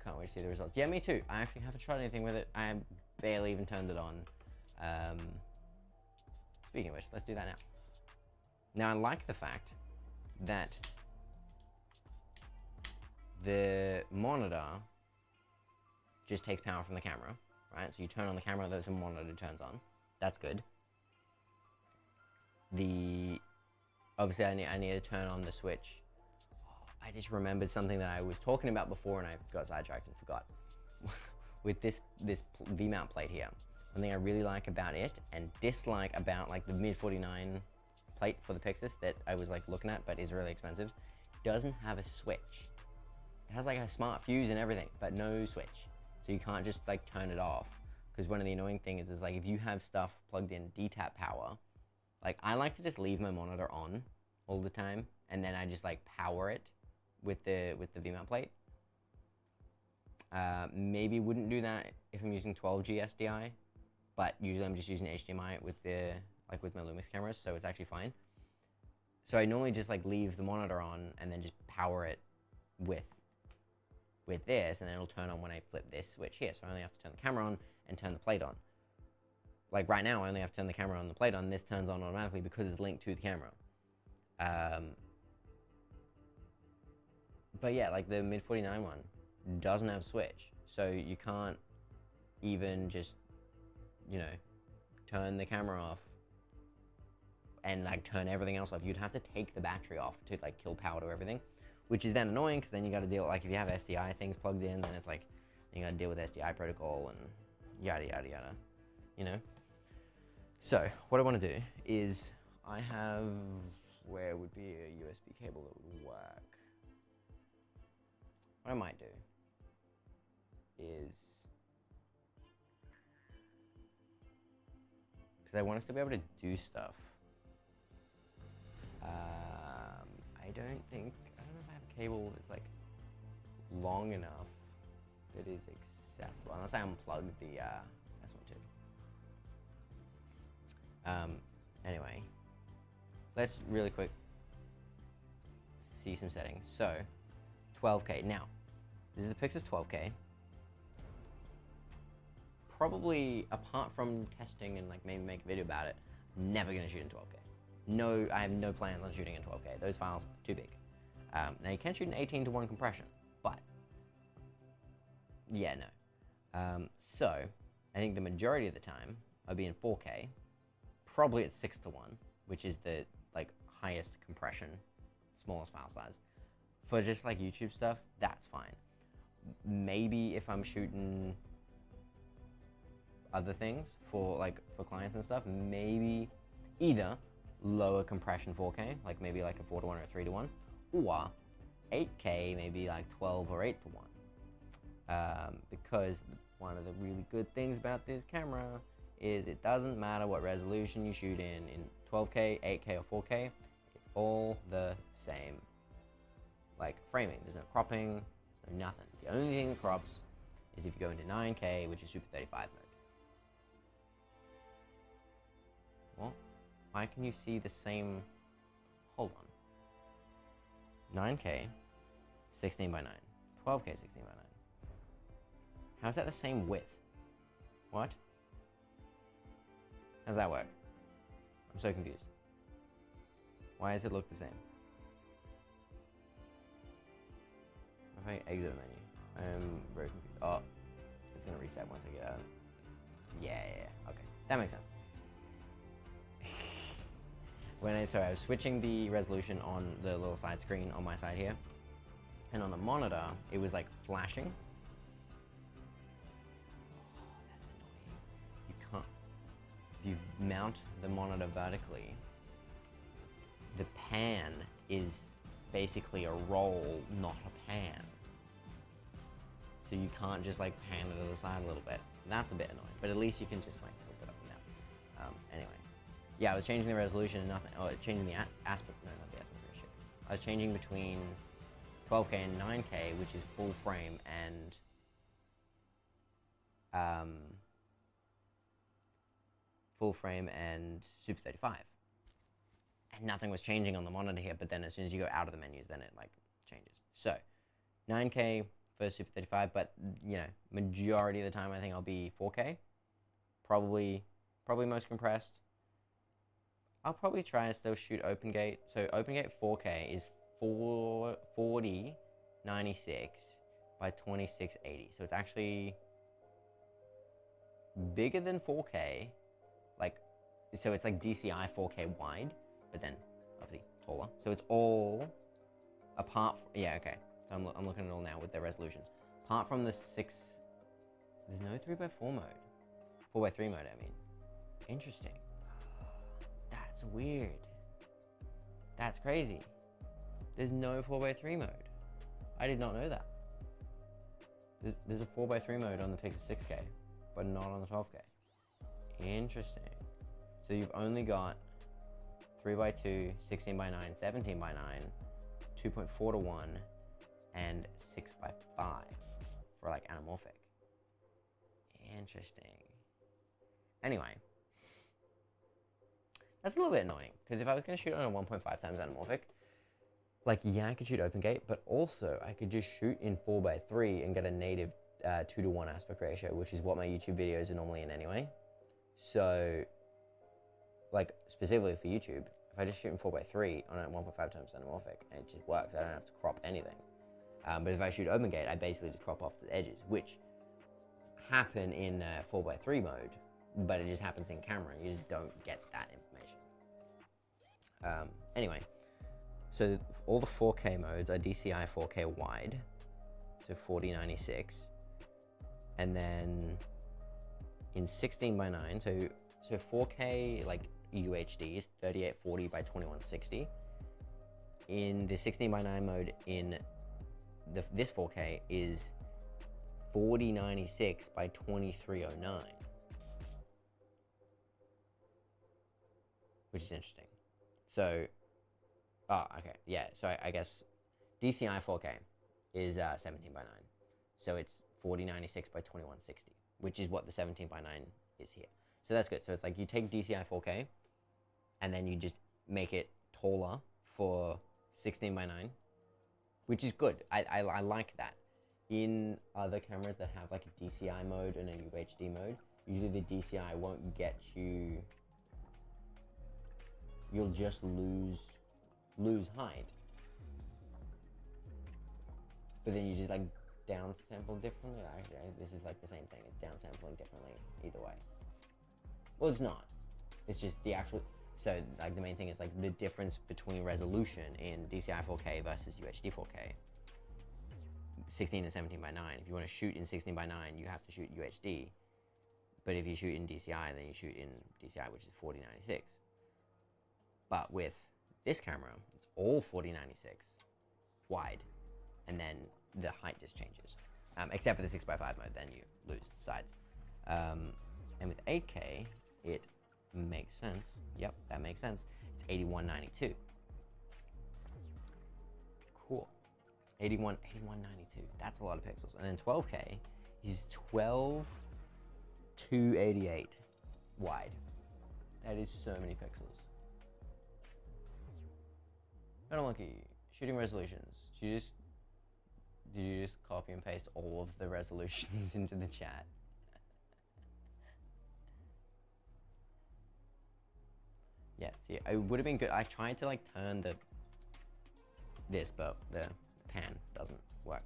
Can't wait to see the results. Yeah, me too. I actually haven't tried anything with it. I barely even turned it on. Speaking of which, let's do that now. Now I like the fact that the monitor just takes power from the camera, right? So you turn on the camera, the monitor turns on. That's good. Obviously I need to turn on the switch. I just remembered something that I was talking about before and I got sidetracked and forgot. With this V-mount plate here, one thing I really like about it and dislike about like the mid-49 plate for the Pyxis that I was like looking at but is really expensive, doesn't have a switch. It has like a smart fuse and everything, but no switch. So you can't just like turn it off. Because one of the annoying things is like if you have stuff plugged in DTAP power, like I like to just leave my monitor on all the time and then I just like power it with the V-mount plate. Maybe wouldn't do that if I'm using 12G SDI, but usually I'm just using HDMI with with my Lumix cameras, so it's actually fine. So I normally just like leave the monitor on and then just power it with this, and then it'll turn on when I flip this switch here. So I only have to turn the camera on and turn the plate on. Like right now, I only have to turn the camera on and the plate on. This turns on automatically because it's linked to the camera. But yeah, like the mid-49 one doesn't have switch, so you can't even just, you know, turn the camera off and like turn everything else off. You'd have to take the battery off to like kill power to everything, which is then annoying because then you got to deal, like if you have SDI things plugged in, then it's like you got to deal with SDI protocol and yada yada yada, you know. So what I want to do is I have, where would be a USB cable that would work? What I might do is, because I want us to be able to do stuff. I don't know if I have a cable that's like long enough that is accessible, unless I unplug the S12. Anyway, let's really quick see some settings. So 12K. Now, this is the Pyxis 12K. Probably, apart from testing and like maybe make a video about it, never gonna shoot in 12K. No, I have no plans on shooting in 12K. Those files are too big. Now you can shoot in 18:1 compression, but yeah, no. So I think the majority of the time I'll be in 4K, probably at 6:1, which is the like highest compression, smallest file size. For just like YouTube stuff, that's fine. Maybe if I'm shooting other things for clients and stuff, maybe either lower compression 4K, like maybe like a 4:1 or a 3:1, or 8K, maybe like 12 or 8:1. Because one of the really good things about this camera is it doesn't matter what resolution you shoot in 12K, 8K, or 4K, it's all the same. Like framing, there's no cropping, there's no nothing. The only thing that crops is if you go into 9K, which is Super 35 mode. What? Why can you see the same? Hold on. 9K, 16 by 9. 12K, 16 by 9. How is that the same width? What? How does that work? I'm so confused. Why does it look the same? If I exit the menu, I'm very confused. Oh, it's gonna reset once I get out. Yeah, okay, that makes sense. I was switching the resolution on the little side screen on my side here, and on the monitor, it was like flashing. Oh, that's annoying. You can't. If you mount the monitor vertically, the pan is basically a roll, not a pan. So you can't just like pan it to the side a little bit. That's a bit annoying, but at least you can just like tilt it up and down. Anyway. Yeah, I was changing the resolution and nothing. Oh, changing the aspect. No, not the aspect ratio. I was changing between 12K and 9K, which is full frame and Super 35. And nothing was changing on the monitor here. But then as soon as you go out of the menus, then it like changes. So 9K for Super 35, but you know, majority of the time I think I'll be 4K. Probably most compressed. I'll probably try and still shoot open gate. So open gate 4K is 4096 by 2680. So it's actually bigger than 4K. Like, so it's like DCI 4K wide, but then obviously taller. So it's all apart. Yeah, okay. So I'm looking at it all now with their resolutions. Apart from the 6, there's no 3x4 mode. 4x3 mode, I mean. Interesting. That's weird. That's crazy. There's no 4x3 mode. I did not know that. There's a 4x3 mode on the Pyxis 6K, but not on the 12K. Interesting. So you've only got 3x2, 16x9, 17x9, 2.4 to 1, and 6x5 for like anamorphic. Interesting. Anyway, that's a little bit annoying, because if I was going to shoot on a 1.5 times anamorphic, like, yeah, I could shoot open gate, but also I could just shoot in 4x3 and get a native 2 to 1 aspect ratio, which is what my YouTube videos are normally in anyway. So, like, specifically for YouTube, if I just shoot in 4x3 on a 1.5 times anamorphic, it just works. I don't have to crop anything. But if I shoot open gate, I basically just crop off the edges, which happen in 4x3 mode, but it just happens in camera. You just don't get that information. Anyway, so all the 4K modes are DCI 4K wide, so 4096, and then in 16x9, so 4K like UHD is 3840 by 2160. In the 16x9 mode in this 4K is 4096 by 2309, which is interesting. So, okay, yeah. So I guess DCI 4K is 17x9, so it's 4096 by 2160, which is what the 17x9 is here. So that's good. So it's like you take DCI 4K, and then you just make it taller for 16x9, which is good. I like that. In other cameras that have like a DCI mode and a UHD mode, usually the DCI won't get you. You'll just lose height, but then you just like downsample differently. Actually, this is like the same thing. It's downsampling differently either way. Well, it's not. It's just the actual. So like the main thing is like the difference between resolution in DCI 4K versus UHD 4K. 16 and 17x9. If you want to shoot in 16x9, you have to shoot UHD. But if you shoot in DCI, then you shoot in DCI, which is 4096. But with this camera, it's all 4096 wide, and then the height just changes. Except for the 6x5 mode, then you lose sides. And with 8K, it makes sense. Yep, that makes sense. It's 8192. Cool. 8192. That's a lot of pixels. And then 12K is 12288 wide. That is so many pixels. Unlucky. Shooting resolutions. Did you just copy and paste all of the resolutions into the chat? Yeah, see, it would have been good. I tried to like turn this, but the pan doesn't work.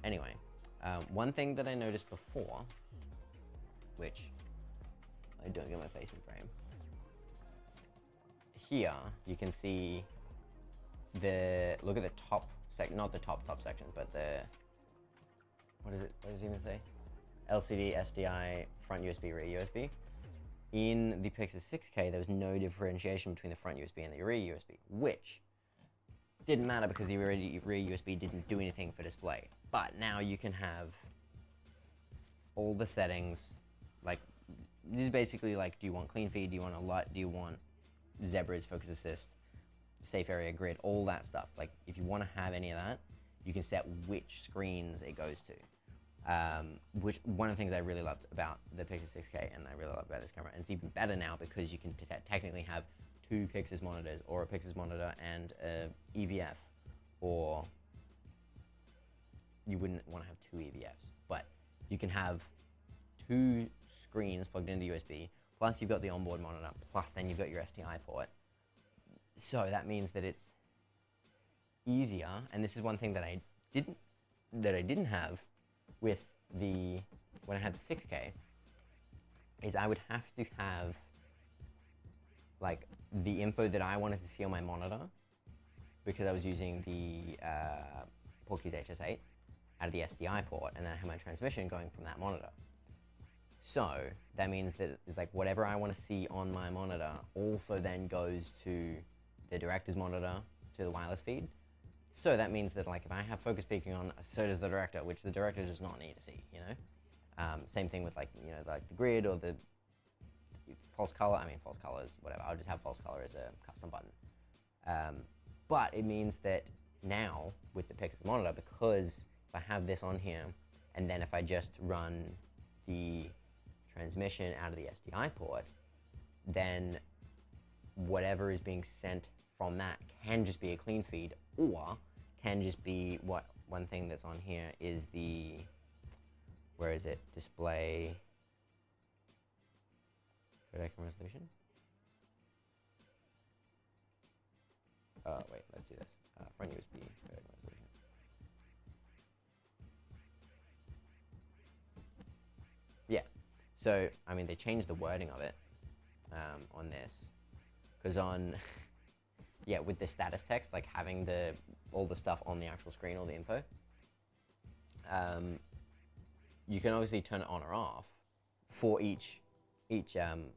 Anyway, one thing that I noticed before, which I don't get my face in frame. Here you can see look at the top not the top section, but the, what does it even say? LCD, SDI, front USB, rear USB. In the Pyxis 6K, there was no differentiation between the front USB and the rear USB, which didn't matter because the rear USB didn't do anything for display. But now you can have all the settings, like, this is basically like, do you want clean feed, do you want a LUT, do you want zebras, focus assist, safe area grid, all that stuff. Like, if you want to have any of that, you can set which screens it goes to. Which, one of the things I really loved about the Pyxis 6K, and I really love about this camera, and it's even better now because you can technically have two Pyxis monitors, or a Pyxis monitor and a EVF, or you wouldn't want to have two EVFs, but you can have two screens plugged into USB, plus you've got the onboard monitor, plus then you've got your SDI port. So that means that it's easier, and this is one thing that I didn't have with when I had the 6K, is I would have to have like the info that I wanted to see on my monitor, because I was using the Pyxis HS8 out of the SDI port, and then I have my transmission going from that monitor. So that means that it's like whatever I want to see on my monitor also then goes to the director's monitor, to the wireless feed. So that means that like if I have focus peaking on, so does the director, which the director does not need to see, you know? Same thing with like, you know, like the grid or the false color. I mean, false color is whatever. I'll just have false color as a custom button. But it means that now with the Pyxis monitor, because if I have this on here, and then if I just run the transmission out of the SDI port, then whatever is being sent from that can just be a clean feed, or can just be one thing that's on here is the, where is it? Display codec and resolution. Wait, let's do this. Front USB codec and resolution. Yeah. So, I mean, they changed the wording of it on this, because on, yeah, with the status text, like having all the stuff on the actual screen, all the info, you can obviously turn it on or off for each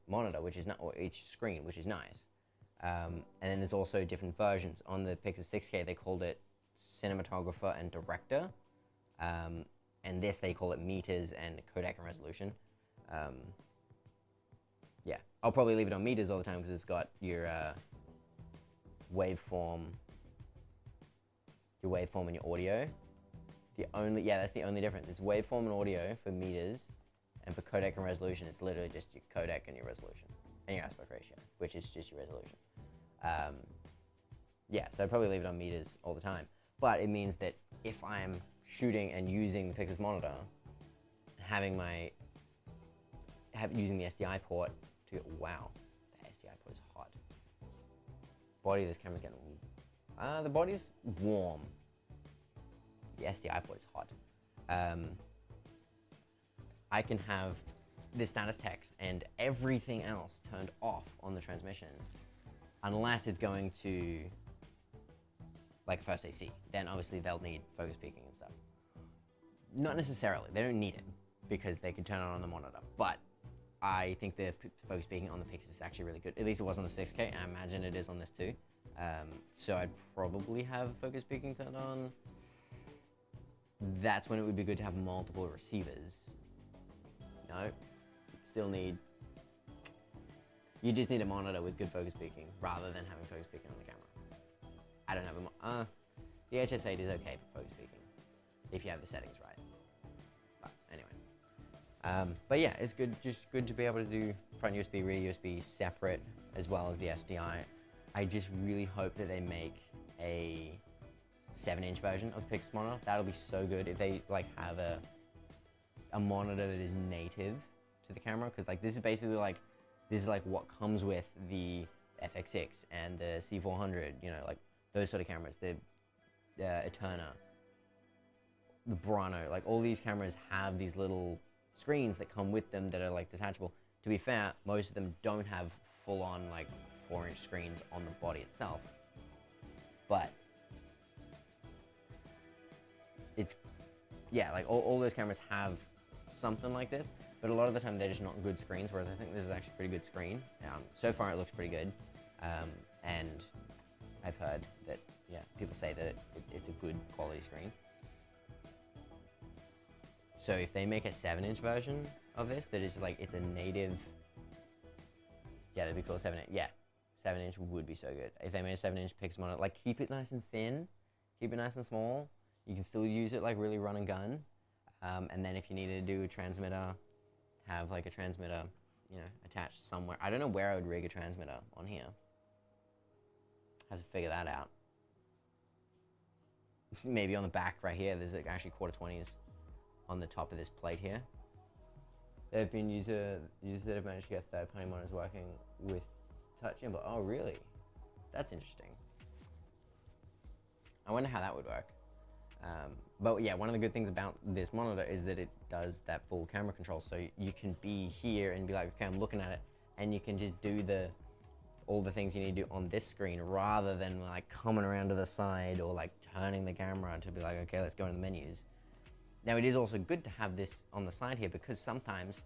monitor, which is not, or each screen, which is nice. And then there's also different versions. On the Pyxis 6K, they called it cinematographer and director. And this, they call it meters and codec and resolution. Yeah, I'll probably leave it on meters all the time because it's got your waveform and your audio. That's the only difference. It's waveform and audio for meters, and for codec and resolution, it's literally just your codec and your resolution, and your aspect ratio, which is just your resolution. Yeah, so I'd probably leave it on meters all the time. But it means that if I'm shooting and using the Pyxis monitor, using the SDI port to, wow, the SDI port is hot. Body of this camera's getting, the body's warm. The SDI port is hot. I can have the status text and everything else turned off on the transmission, unless it's going to like first AC. Then obviously they'll need focus peaking and stuff. Not necessarily, they don't need it because they can turn it on the monitor. But I think the focus peaking on the Pyxis is actually really good. At least it was on the 6K. I imagine it is on this too. So I'd probably have focus peaking turned on. That's when it would be good to have multiple receivers. No, you just need a monitor with good focus peaking rather than having focus peaking on the camera. I don't have the HS8 is okay for focus peaking if you have the settings right. But anyway, but yeah, it's just good to be able to do front USB, rear USB separate, as well as the SDI. I just really hope that they make a 7-inch version of the Pyxis monitor. That'll be so good if they like have a monitor that is native to the camera, because like this is like what comes with the FX6 and the C400, you know, like those sort of cameras, the Eterna, the Brano, like all these cameras have these little screens that come with them that are like detachable. To be fair, most of them don't have full-on like 4-inch screens on the body itself, but it's, yeah, like all those cameras have something like this, but a lot of the time they're just not good screens, whereas I think this is actually a pretty good screen. So far it looks pretty good, and I've heard that, yeah, people say that it's a good quality screen. So if they make a 7-inch version of this that is like, it's a native, yeah, that'd be cool. 7-inch, yeah, 7-inch would be so good. If they made a 7-inch Pyxis monitor, like keep it nice and thin, keep it nice and small. You can still use it like really run and gun. And then if you needed to do a transmitter, have like a transmitter, you know, attached somewhere. I don't know where I would rig a transmitter on here. Have to figure that out. maybe on the back right here, there's like actually quarter 20s on the top of this plate here. There have been users that have managed to get third-party monitors working with touch input. Oh, really? That's interesting. I wonder how that would work. But yeah, one of the good things about this monitor is that it does that full camera control. So you can be here and be like, okay, I'm looking at it, and you can just do all the things you need to do on this screen rather than like coming around to the side or like turning the camera to be like, okay, let's go into the menus. Now it is also good to have this on the side here because sometimes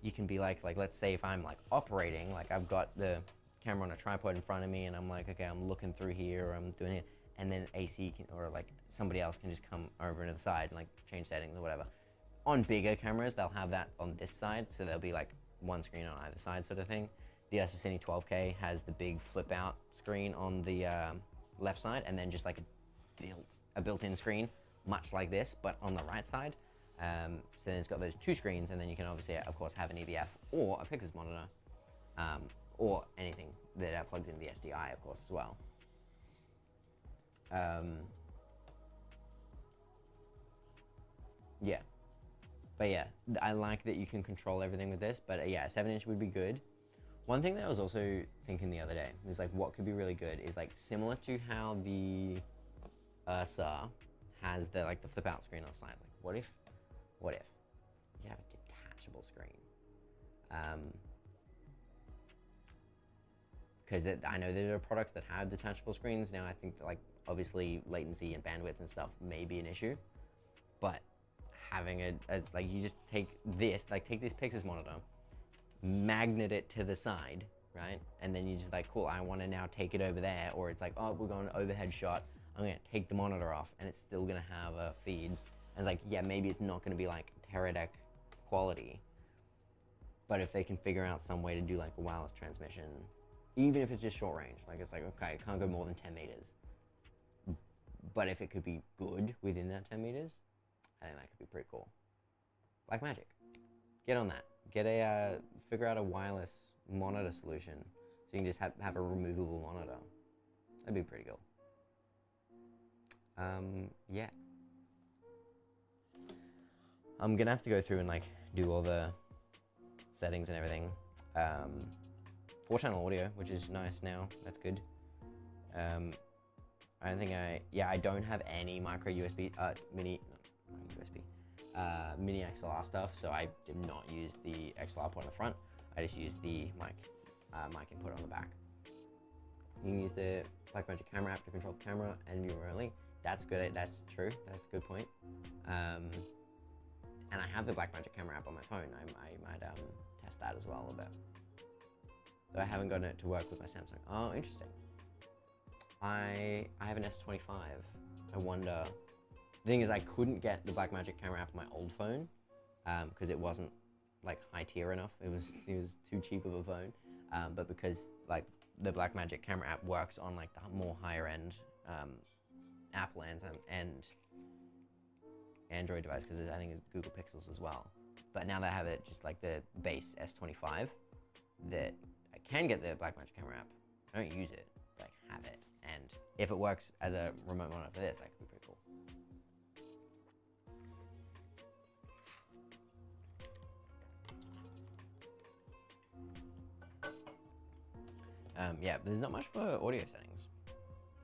you can be like let's say if I'm like operating, like I've got the camera on a tripod in front of me and I'm like, okay, I'm looking through here or I'm doing it, and then AC can, or like somebody else can just come over to the side and like change settings or whatever. On bigger cameras, they'll have that on this side, so there'll be like one screen on either side sort of thing. The Cine 12K has the big flip out screen on the left side, and then just like a built-in screen, much like this, but on the right side. So then it's got those two screens, and then you can obviously, of course, have an EVF or a Pyxis monitor, or anything that plugs in the SDI, of course, as well. Yeah, but yeah, I like that you can control everything with this, but yeah, a 7-inch would be good. One thing that I was also thinking the other day is like what could be really good is like similar to how the Ursa has the like the flip out screen on the sides. Like what if you have a detachable screen? Because I know there are products that have detachable screens. Now I think that, like obviously latency and bandwidth and stuff may be an issue, but having a like you just take this Pyxis monitor, magnet it to the side, right? And then you just like, cool, I want to now take it over there, or it's like, oh, we're going overhead shot, I'm gonna take the monitor off and it's still gonna have a feed. And it's like, yeah, maybe it's not gonna be like Teradek quality, but if they can figure out some way to do like a wireless transmission, even if it's just short range, like it's like, okay, it can't go more than 10 meters. But if it could be good within that 10 meters, I think that could be pretty cool. Blackmagic, get on that. Get a, figure out a wireless monitor solution so you can just have a removable monitor. That'd be pretty cool. Yeah. I'm gonna have to go through and like do all the settings and everything. 4-channel audio, which is nice now. That's good. I don't think I don't have any micro USB, mini XLR stuff, so I did not use the XLR port on the front. I just used the mic input on the back. You can use the Blackmagic camera app to control the camera and view remotely. That's good. That's true. That's a good point. And I have the Blackmagic camera app on my phone. I might test that as well a bit. Though I haven't gotten it to work with my Samsung. Oh, interesting. I have an S25. I wonder. The thing is, I couldn't get the Blackmagic camera app on my old phone because it wasn't like high tier enough. It was too cheap of a phone. But because like the Blackmagic camera app works on like the more higher end Apple and Android device, because I think it's Google Pixels as well. But now that I have it just like the base S25, that I can get the Blackmagic camera app. I don't use it, but I have it. And if it works as a remote monitor for this, that could be pretty cool. Yeah, there's not much for audio settings.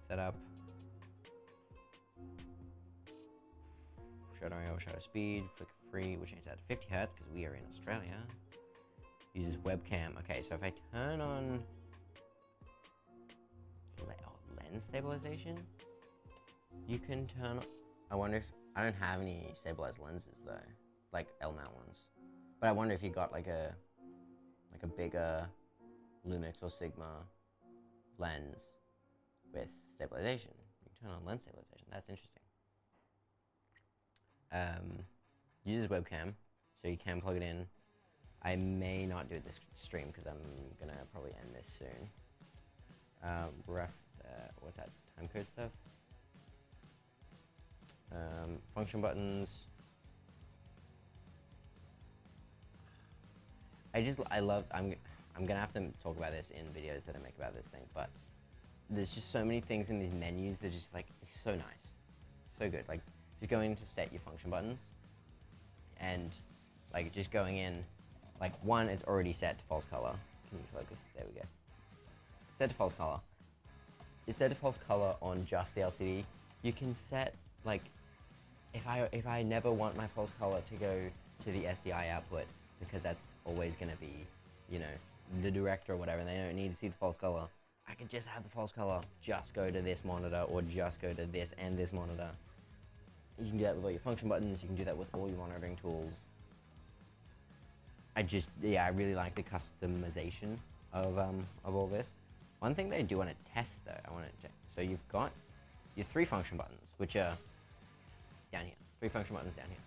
Setup. Shutter angle, shutter speed, flicker free. We'll change that to 50 Hz because we are in Australia. Uses webcam. Okay, so if I turn on lens stabilization, you can turn. I wonder if I don't have any stabilized lenses though, like L-mount ones. But I wonder if you got like a bigger Lumix or Sigma lens with stabilization. You can turn on lens stabilization. That's interesting. Uses webcam, so you can plug it in. I may not do it this stream because I'm gonna probably end this soon. What's that? Timecode stuff. Function buttons. I'm gonna have to talk about this in videos that I make about this thing, but there's just so many things in these menus that just like, it's so nice. so good. Like, just going to set your function buttons, and like just going in, like one, it's already set to false color. Can you focus? There we go. Set to false color. It's set to false color on just the LCD. You can set, like, if I never want my false color to go to the SDI output, because that's always gonna be, you know, the director or whatever, and they don't need to see the false color, I could just have the false color just go to this monitor, or just go to this and this monitor. You can do that with all your function buttons, you can do that with all your monitoring tools. Yeah, I really like the customization of all this. One thing that I do want to test though, I want to check. So you've got your 3 function buttons, which are down here. 3 function buttons down here,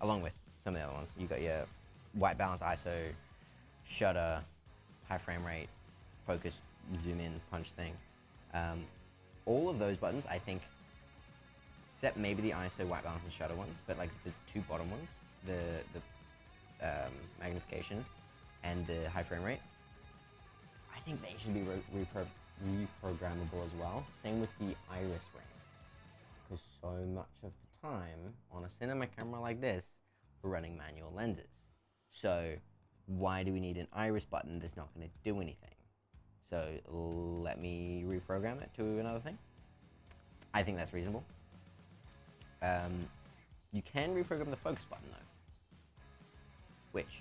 along with some of the other ones. You got your white balance, ISO, shutter, high frame rate, focus, zoom in, punch thing. All of those buttons, I think, except maybe the ISO, white balance, and shutter ones, but like the 2 bottom ones, the magnification and the high frame rate, I think they should be reprogrammable as well. Same with the iris range, because so much of the time on a cinema camera like this, we're running manual lenses. So why do we need an iris button that's not going to do anything? So let me reprogram it to another thing. I think that's reasonable. You can reprogram the focus button though, which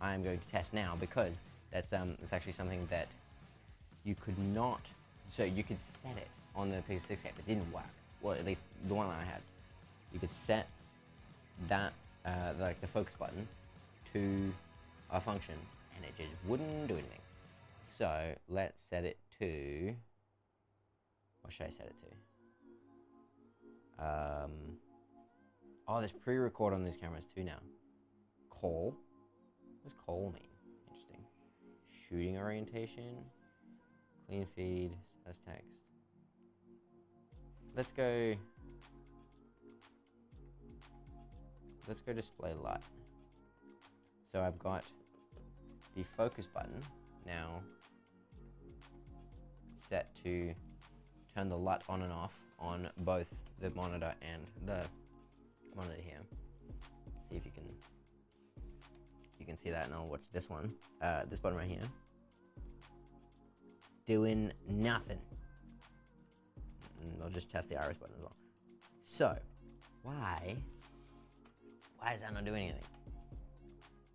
I'm going to test now, because that's it's actually something that you could not. So you could set it on the Pyxis 6K, but it didn't work. Well, at least the one that I had. You could set that like the focus button to a function, and it just wouldn't do anything. So let's set it to. What should I set it to? Oh, there's pre-record on these cameras too now. Call. What does call mean? Interesting. Shooting orientation. Clean feed. Status text. Let's go display light. So I've got the focus button now set to turn the light on and off on both the monitor and the monitor here. See if you can see that, and I'll watch this one. This button right here. Doing nothing. And I'll just test the iris button as well. So, why is that not doing anything?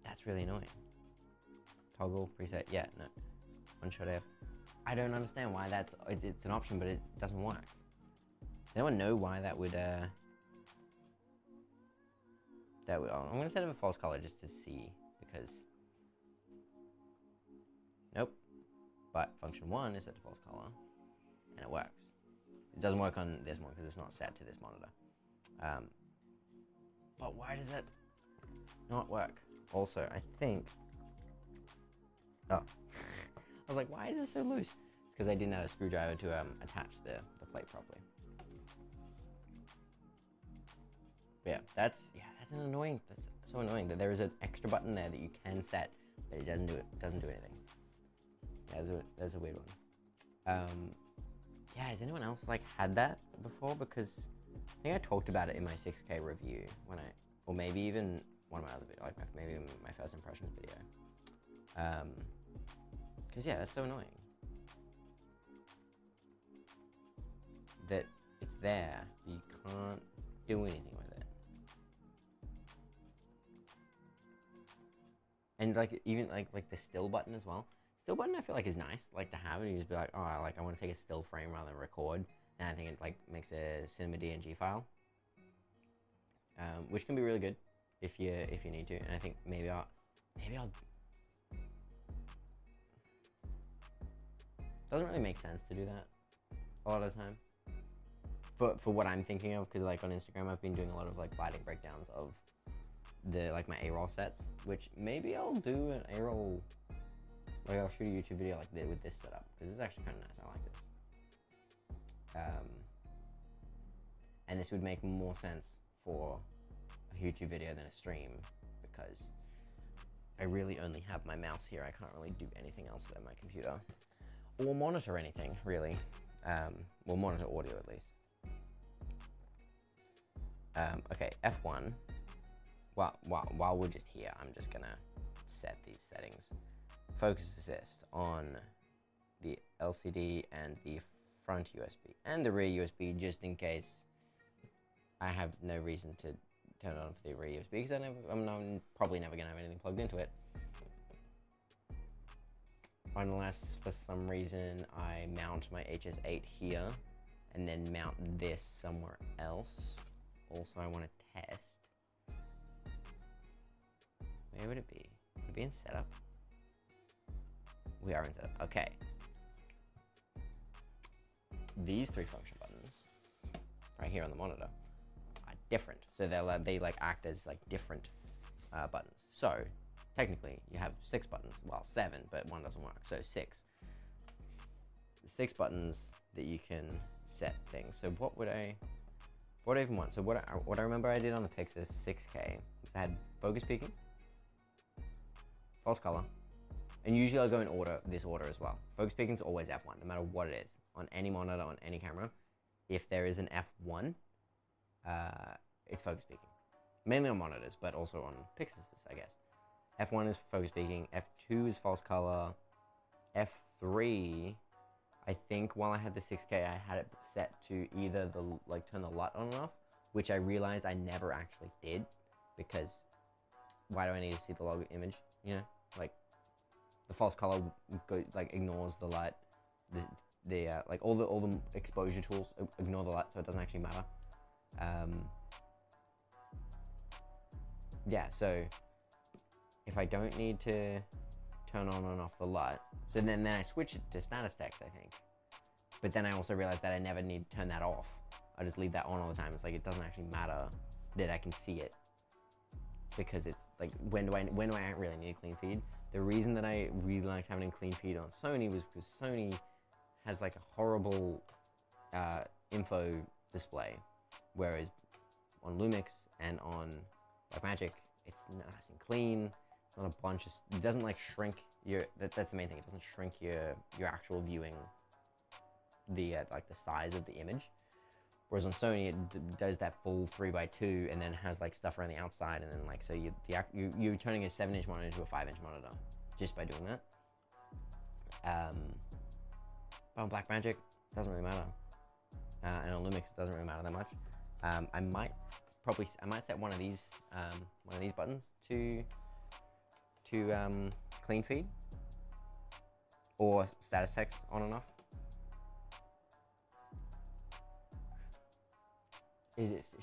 That's really annoying. Toggle preset, yeah, no. One shot F. I don't understand why it's an option, but it doesn't work. Does anyone know why that would, I'm gonna set up a false color just to see, because, nope. But function 1 is set to false color, and it works. It doesn't work on this one because it's not set to this monitor. But why does it not work? Also, I think, oh, I was like, why is it so loose? It's because I didn't have a screwdriver to attach the plate properly. But yeah, that's so annoying that there is an extra button there that you can set, but it doesn't do anything. Yeah, there's a weird one. Yeah, has anyone else like had that before? Because I think I talked about it in my 6K review or maybe even one of my other videos, like maybe my first impressions video. Because yeah, that's so annoying. That it's there, but you can't do anything with it. And like even like the still button as well. Still button I feel like is nice, like to have it. You just be like, oh, I want to take a still frame rather than record, and I think it like makes a cinema DNG file, which can be really good if you need to. And I think maybe I'll. Doesn't really make sense to do that a lot of the time. For what I'm thinking of, because like on Instagram I've been doing a lot of like lighting breakdowns of my A-roll sets, which maybe I'll do an A-roll. Like I'll shoot a YouTube video like this with this setup, because it's actually kind of nice. I like this. And this would make more sense for a YouTube video than a stream, because I really only have my mouse here. I can't really do anything else on my computer, or monitor anything really. Well, monitor audio at least. Okay, F1. While we're just here, I'm just gonna set these settings. Focus assist on the LCD and the front USB and the rear USB, just in case I have no reason to turn it on for the rear USB, because I'm probably never gonna have anything plugged into it. Unless for some reason I mount my HS8 here and then mount this somewhere else. Also, I want to test. Where would it be? Would it be in setup? We are in setup. Okay. These 3 function buttons right here on the monitor are different. So they like act as like different buttons. So technically you have 6 buttons. Well, 7, but one doesn't work. So 6. 6 buttons that you can set things. So what do I even want? So what I remember I did on the Pyxis 6K was I had focus peaking, false color, and usually I'll go in this order as well. Focus peaking is always F1, no matter what it is. On any monitor, on any camera, if there is an F1, it's focus peaking. Mainly on monitors, but also on Pyxis, I guess. F1 is focus peaking, F2 is false color, F3, I think while I had the 6K, I had it set to either turn the LUT on and off, which I realized I never actually did, because why do I need to see the log image? You know, like the false color ignores the LUT. Like all the exposure tools ignore the LUT, so it doesn't actually matter. Yeah, so if I don't need to turn on and off the LUT, so then I switch it to status text, I think. But then I also realized that I never need to turn that off. I just leave that on all the time. It's like it doesn't actually matter that I can see it, because it's like when do I really need a clean feed? The reason that I really liked having a clean feed on Sony was because Sony has like a horrible info display, whereas on Lumix and on Blackmagic, it's nice and clean. It's not a bunch of, it doesn't like shrink your, that's the main thing, it doesn't shrink your actual viewing, the like the size of the image. Whereas on Sony, it does that full 3x2 and then has like stuff around the outside, and then like, so you're turning a 7-inch monitor into a 5-inch monitor just by doing that. But on Blackmagic, it doesn't really matter. And on Lumix, it doesn't really matter that much. I might set one of these buttons to clean feed or status text on and off.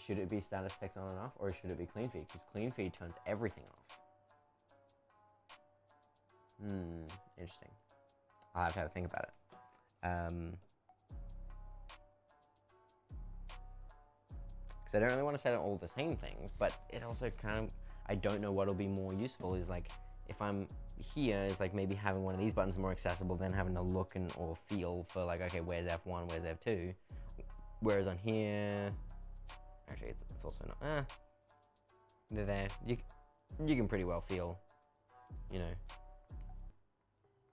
Should it be status text on and off, or should it be clean feed? Because clean feed turns everything off. Interesting. I'll have to think about it. Because I don't really want to set all the same things, but it also kind of, I don't know what'll be more useful. Is like, if I'm here, it's like maybe having one of these buttons more accessible than having to look or feel for like, okay, where's F1, where's F2? Whereas on here, actually it's also not, they're there. You can pretty well feel, you know.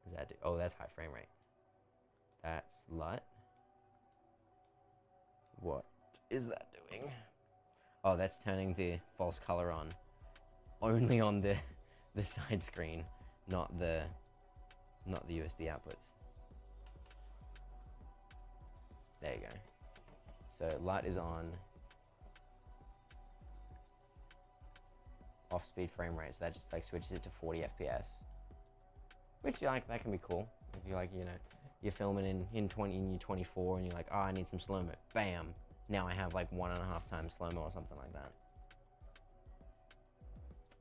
Does that do? Oh, that's high frame rate. That's LUT. What is that doing? Oh, that's turning the false color on. Only on the side screen, not the USB outputs. There you go. So LUT is on. Off-speed frame rate, so that just like switches it to 40 FPS. Which, like, that can be cool. If you like, you know, you're filming in 24 and you're like, oh, I need some slow-mo. Bam! Now I have like 1.5 times slow-mo or something like that.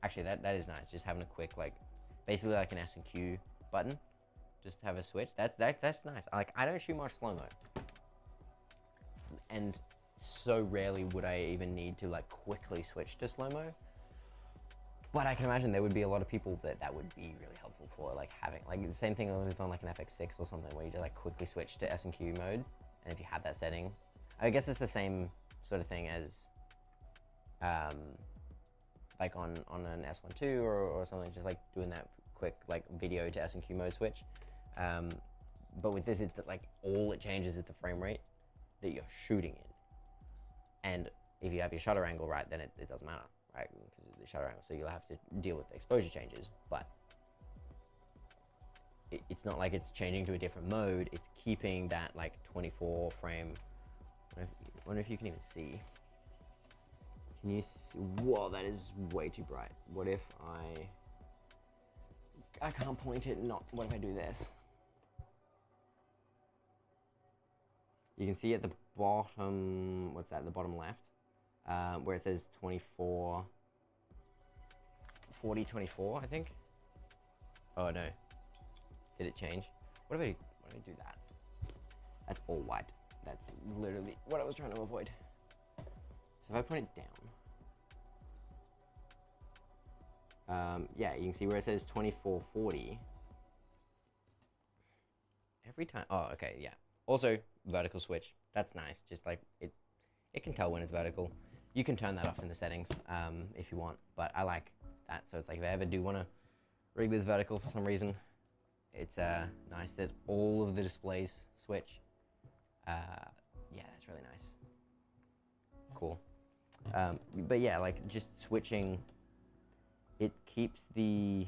Actually, that is nice. Just having a quick, like, basically like an S&Q button. Just have a switch. That's nice. Like, I don't shoot much slow-mo. And so rarely would I even need to like quickly switch to slow-mo. But I can imagine there would be a lot of people that would be really helpful for, like having, like the same thing with on like an FX6 or something, where you just like quickly switch to S&Q mode. And if you have that setting, I guess it's the same sort of thing as like on an S1 II or something, just like doing that quick like video to S&Q mode switch. But with this, it's that like all it changes is the frame rate that you're shooting in. And if you have your shutter angle right, then it doesn't matter, right? Because of the shutter angle, so you'll have to deal with the exposure changes, but it's not like it's changing to a different mode. It's keeping that like 24 frame. I wonder if you can even see. Can you see? Whoa, that is way too bright. What if I can't point it, not, what if I do this? You can see at the bottom, what's that, the bottom left, where it says 24, 40, 24, I think. Oh no, did it change? What if I do that? That's all white. That's literally what I was trying to avoid. So if I point it down, yeah, you can see where it says 2440. Every time, oh, okay, yeah. Also, vertical switch, that's nice. Just like, it can tell when it's vertical. You can turn that off in the settings if you want, but I like that. So it's like, if I ever do want to rig this vertical for some reason, it's nice that all of the displays switch. Yeah, that's really nice. Cool. But yeah, like just switching, it keeps the,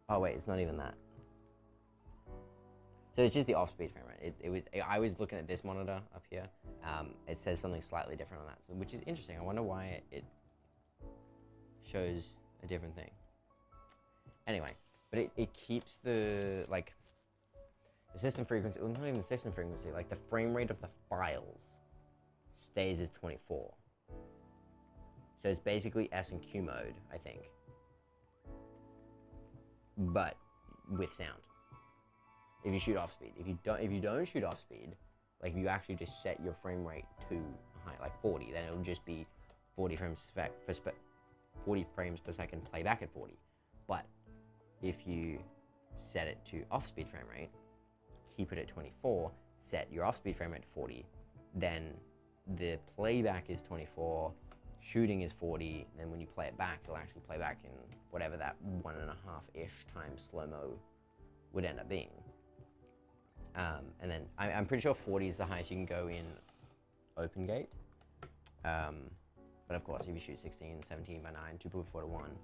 oh wait, it's not even that. So it's just the off-speed frame rate. I was looking at this monitor up here. It says something slightly different on that, so, which is interesting. I wonder why it shows a different thing. Anyway, but it keeps the, like, the system frequency, well, not even the system frequency, like the frame rate of the files stays as 24. So it's basically S and Q mode, I think, but with sound. If you shoot off speed, if you don't shoot off speed, like if you actually just set your frame rate to high, like 40, then it'll just be 40 frames per second playback at 40. But if you set it to off speed frame rate, keep it at 24, set your off speed frame rate to 40, then the playback is 24, shooting is 40, then when you play it back, it'll actually play back in whatever that 1.5-ish times slow-mo would end up being. And then I'm pretty sure 40 is the highest you can go in open gate. But of course, if you shoot 16, 17 by 9, 2.4 to 1,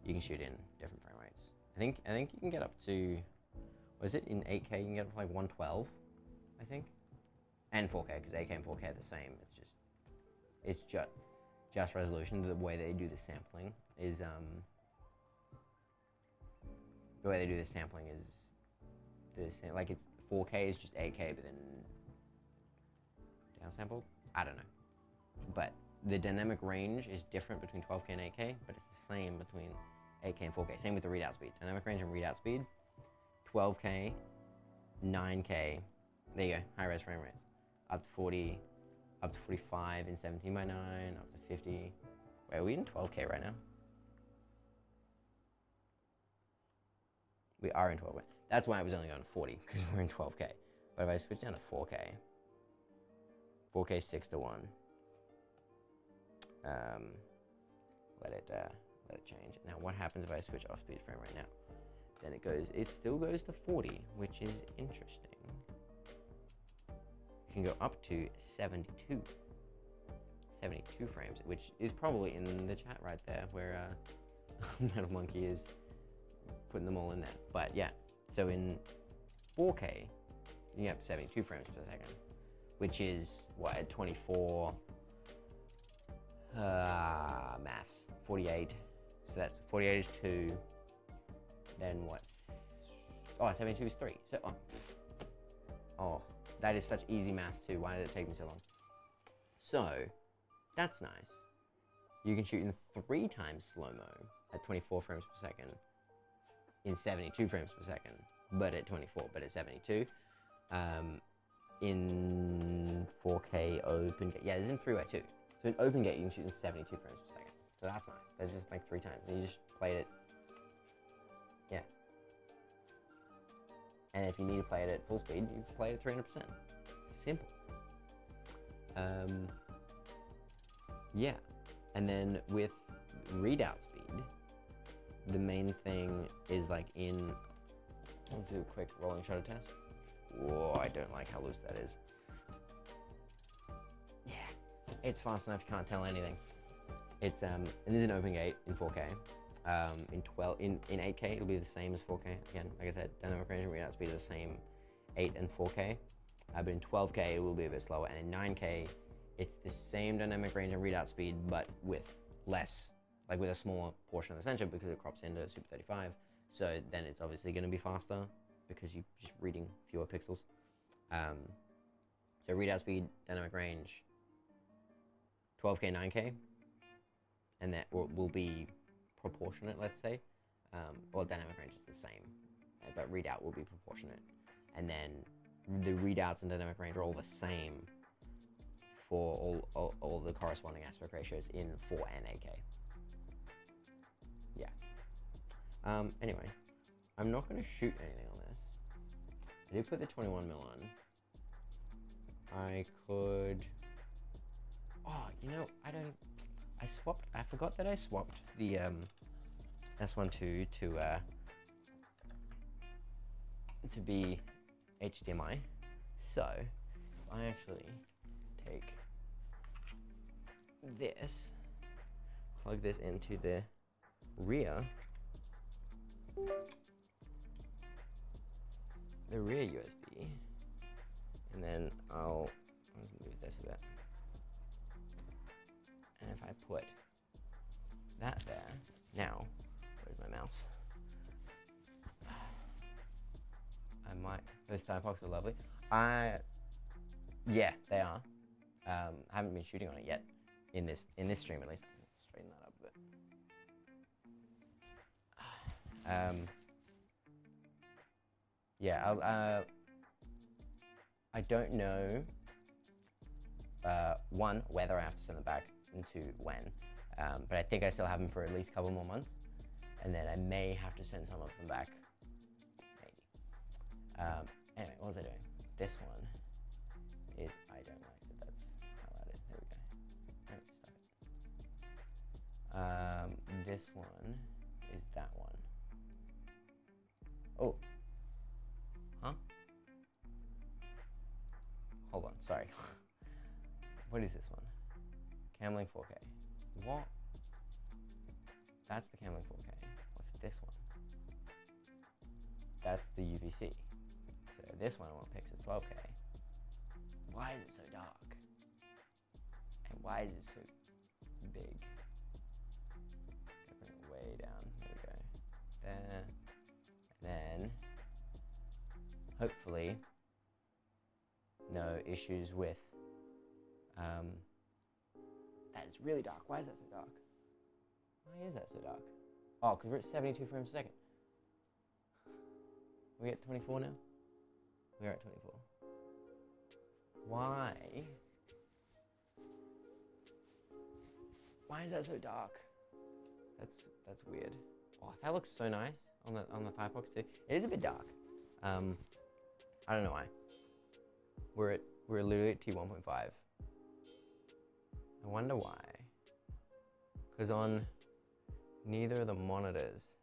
you can shoot in different frame rates. I think you can get up to, was it in 8K? You can get up to like 112, I think, and 4K, because 8K and 4K are the same. It's just resolution. The way they do the sampling is the same. Like it's 4K is just 8K, but then downsampled. I don't know, but the dynamic range is different between 12K and 8K, but it's the same between 8K and 4K. Same with the readout speed. Dynamic range and readout speed, 12K, 9K. There you go. High res frame rates, up to 40, up to 45 in 17 by 9, up to 50. Wait, are we in 12K right now? We are in 12K. That's why I was only going to 40, because we're in 12K. But if I switch down to 4K, 4K 6 to 1. Let it change. Now, what happens if I switch off speed frame right now? Then it still goes to 40, which is interesting. You can go up to 72 frames, which is probably in the chat right there, where Metal Monkey is putting them all in there. But yeah, so in 4K, you get up to 72 frames per second, which is what, at 24, maths, 48. So that's 48 is 2. Then what's, 72 is 3. So, oh, that is such easy maths too. Why did it take me so long? So, that's nice. You can shoot in 3 times slow-mo at 24 frames per second in 72 frames per second, but at 24, but at 72. In 4K open gate, yeah, it's in 3x2. So in open gate, you can shoot in 72 frames per second. So that's nice. That's just like 3 times. And you just played it, yeah. And if you need to play it at full speed, you play it at 300%. Simple. Yeah. And then with readout speed, the main thing is like I'll do a quick rolling shutter test. Whoa, I don't like how loose that is. It's fast enough, you can't tell anything. It's and there's an open gate in 4K. In 8K it'll be the same as 4K. Again, like I said, dynamic range and readout speed are the same 8 and 4K. But in 12K it will be a bit slower, and in 9K it's the same dynamic range and readout speed, but with less, like with a smaller portion of the sensor because it crops into Super 35. So then it's obviously going to be faster because you're just reading fewer pixels. So readout speed, dynamic range, 12K, 9K, and that will be proportionate, let's say. Well, dynamic range is the same, but readout will be proportionate. And then the readouts and dynamic range are all the same for all the corresponding aspect ratios in 4 and 8K. Yeah. Anyway, I'm not going to shoot anything on this. I did put the 21mm on. I could... Oh, you know, I forgot that I swapped the S12 to be HDMI. So, if I actually take this, plug this into the rear USB, and then I'll move this a bit. And if I put that there, now, where's my mouse? I might, those Typox are lovely. Yeah, they are. I haven't been shooting on it yet, in this stream at least. Straighten that up a bit. Yeah, I don't know, one, whether I have to send them back, and two, when. But I think I still have them for at least a couple more months, and then I may have to send some of them back, maybe. Anyway, what was I doing? This one is, I don't like that that's highlighted. There we go. Stop it. This one is that one. Oh. Huh? Hold on, sorry. What is this one? Camlink 4K. What? That's the Camlink 4K. What's this one? That's the UVC. So this one I want Pyxis 12K. Why is it so dark? And why is it so big? Bring it way down. There we go. There. And then hopefully no issues with that is really dark. Why is that so dark? Why is that so dark? Oh, because we're at 72 frames a second. Are we at 24 now? We're at 24. Why? Why is that so dark? That's weird. Oh, that looks so nice on the Typox too. It is a bit dark. I don't know why. We're literally at T1.5. I wonder why. Because on neither of the monitors.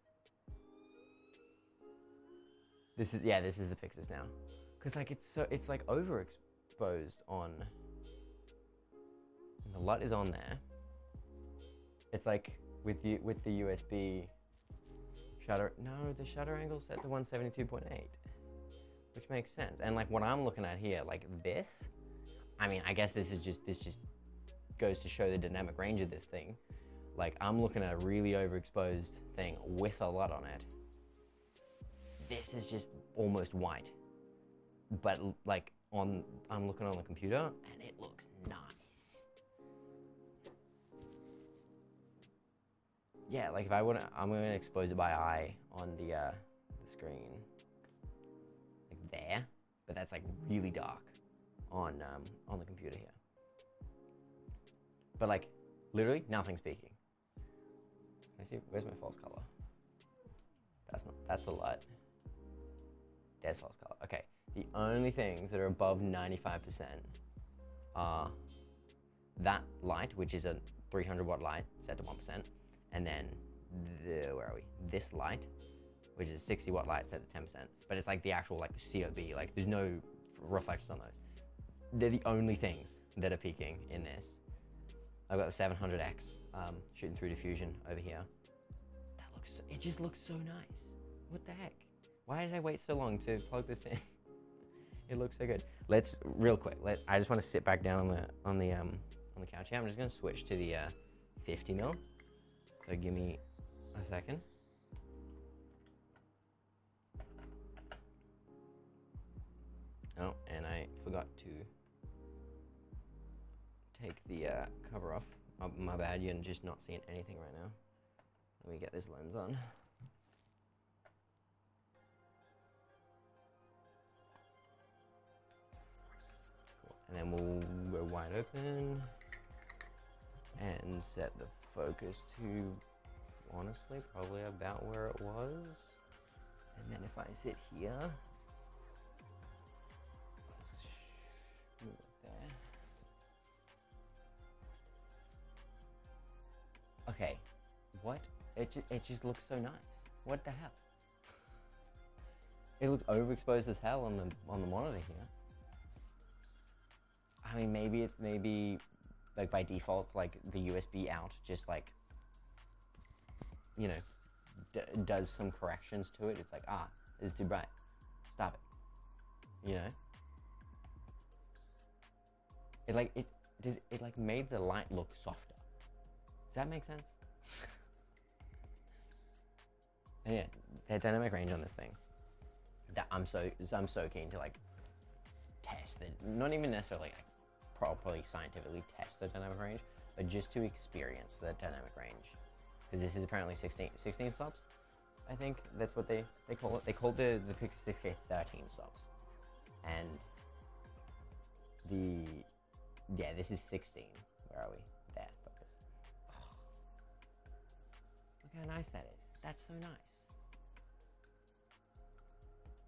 This is the Pyxis now. Because like it's like overexposed on. And the LUT is on there. It's like with the USB shutter. No, the shutter angle's set to 172.8, which makes sense. And like what I'm looking at here, like this. I mean, I guess this just goes to show the dynamic range of this thing. Like I'm looking at a really overexposed thing with a LUT on it. This is just almost white, but like I'm looking on the computer and it looks nice. Yeah, like if I'm gonna expose it by eye on the screen, like there, but that's like really dark on the computer here. But like literally nothing's peaking. Can I see? Where's my false color? That's the LUT. There's false color. Okay. The only things that are above 95% are that light, which is a 300 watt light set to 1%, and then where are we? This light, which is a 60 watt light set to 10%. But it's like the actual like COB. Like there's no reflections on those. They're the only things that are peaking in this. I've got the 700X shooting through diffusion over here. That looks, it just looks so nice. What the heck? Why did I wait so long to plug this in? It looks so good. Let's real quick. I just want to sit back down on the couch here. I'm just gonna switch to the 50 mil. So give me a second. Oh, and I forgot to take the cover off. Oh, my bad, you're just not seeing anything right now. Let me get this lens on. Cool. And then we'll go wide open and set the focus to, honestly, probably about where it was. And then if I sit here, let's move it there. Okay, what? It just looks so nice. What the hell? It looks overexposed as hell on the monitor here. I mean, maybe it's like by default, like the USB out just like, you know, does some corrections to it. It's like, it's too bright. Stop it. You know? It like made the light look softer. Does that make sense? And yeah, the dynamic range on this thing, that I'm so keen to like test it. Not even necessarily like properly scientifically test the dynamic range, but just to experience the dynamic range. Because this is apparently 16 stops. I think that's what they call it. They called the Pyxis 6K 13 stops. And this is 16. Where are we? There, focus. Oh, look how nice that is. That's so nice.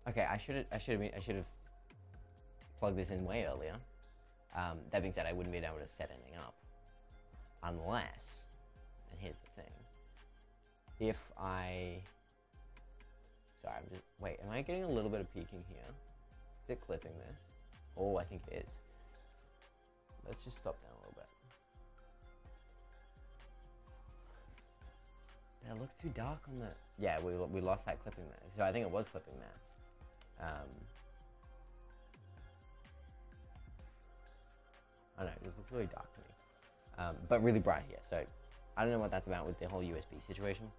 Okay, I should have plugged this in way earlier. That being said, I wouldn't be able to set anything up unless, and here's the thing, if I, sorry, wait, am I getting a little bit of peaking here? Is it clipping this? Oh, I think it is. Let's just stop down a little bit. Yeah, it looks too dark on the, yeah, we lost that clipping there. So I think it was clipping there. I don't know, it just looks really dark to me. But really bright here. So I don't know what that's about with the whole USB situation.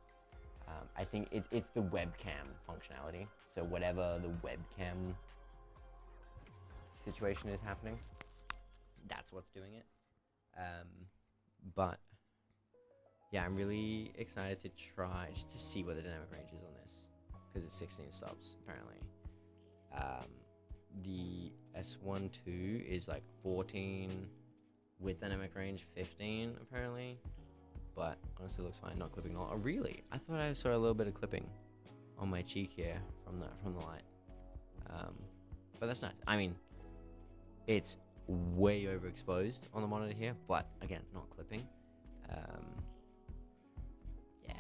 I think it's the webcam functionality. So whatever the webcam situation is happening, that's what's doing it. But yeah, I'm really excited to try just to see what the dynamic range is on this, because it's 16 stops apparently. The S1 II is like 14 with dynamic range 15 apparently, but honestly looks fine, not clipping at all. Oh really? I thought I saw a little bit of clipping on my cheek here from the light. But that's nice. I mean, it's way overexposed on the monitor here, but again, not clipping. Yeah,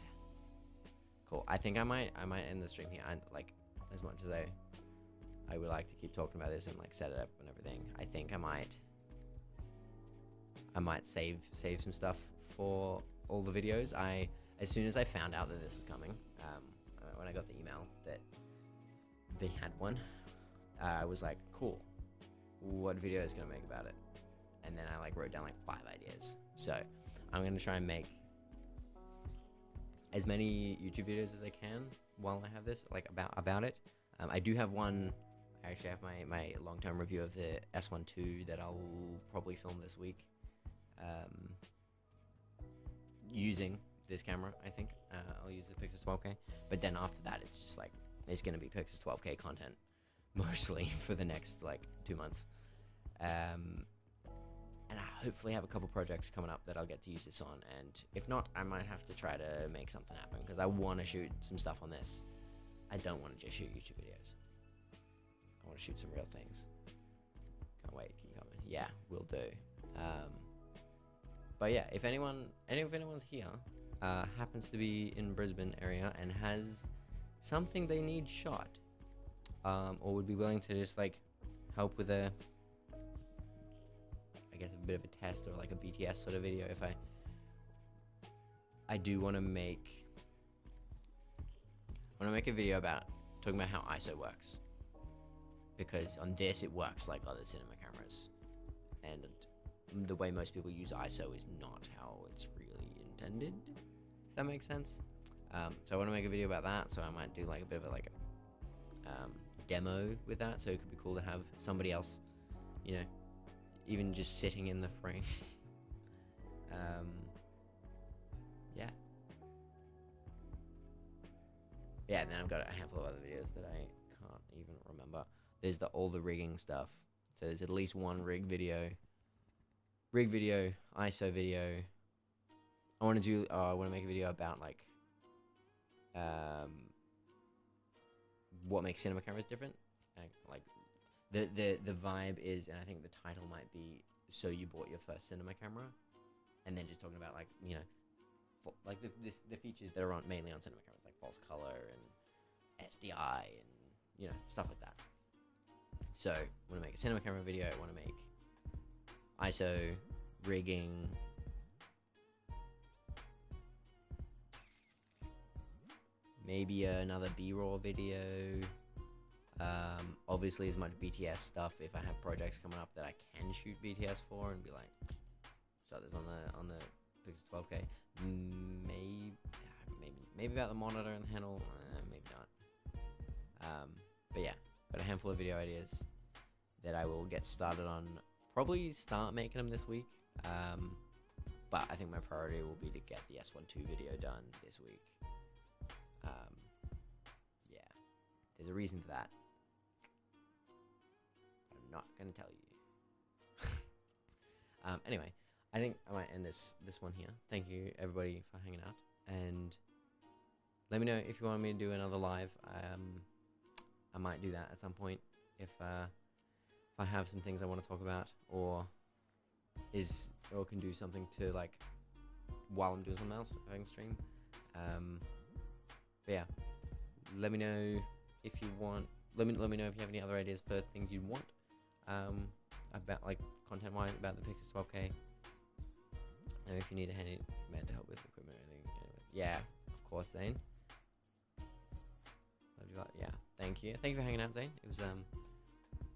cool. I think I might end the stream here. Like, as much as I would like to keep talking about this and like set it up and everything, I think I might save some stuff for all the videos. As soon as I found out that this was coming, when I got the email that they had one, I was like, cool, what video is gonna make about it? And then I like wrote down like 5 ideas. So I'm gonna try and make as many YouTube videos as I can while I have this, like about it. I do have one. I actually have my long-term review of the S1 II that I'll probably film this week, using this camera. I think I'll use the Pyxis 12K, but then after that, it's just like it's gonna be Pyxis 12K content mostly for the next like 2 months, and I hopefully have a couple projects coming up that I'll get to use this on. And if not, I might have to try to make something happen, because I want to shoot some stuff on this. I don't want to just shoot YouTube videos. I want to shoot some real things. Can't wait. Can you come in? Yeah, will do. But yeah, if anyone's here, happens to be in Brisbane area and has something they need shot, or would be willing to just like help with a guess, a bit of a test or like a BTS sort of video. If I do want to make a video about talking about how ISO works, because on this it works like other cinema cameras, and the way most people use ISO is not how it's really intended, if that makes sense. So I want to make a video about that, so I might do like a bit of a demo with that, so it could be cool to have somebody else, you know, even just sitting in the frame. Yeah. Yeah, and then I've got a handful of other videos that I can't even remember. There's all the rigging stuff. So there's at least one rig video, ISO video. I want to make a video about like what makes cinema cameras different. And, like the vibe is, and I think the title might be, so you bought your first cinema camera, and then just talking about like, you know, like the features that are mainly on cinema cameras, like false color and SDI and, you know, stuff like that. So I want to make a cinema camera video. I want to make ISO, rigging, maybe another B-roll video. Obviously as much BTS stuff if I have projects coming up that I can shoot BTS for, and be like, so there's on the Pyxis 12K. Maybe about the monitor and the handle, maybe not. But yeah, got a handful of video ideas that I will get started on. Probably start making them this week. But I think my priority will be to get the S12 video done this week. Yeah, there's a reason for that. I'm not gonna tell you. Anyway, I think I might end this one here. Thank you everybody for hanging out, and let me know if you want me to do another live. I might do that at some point if I have some things I want to talk about, or can do something to, like, while I'm doing something else, if I can stream. But yeah, let me know if you want. Let me know if you have any other ideas for things you want, about, like, content-wise about the Pyxis 12K. And if you need a handy man to help with equipment or anything. Anyway, yeah, of course, Zane. Love you. Yeah, thank you. Thank you for hanging out, Zane. It was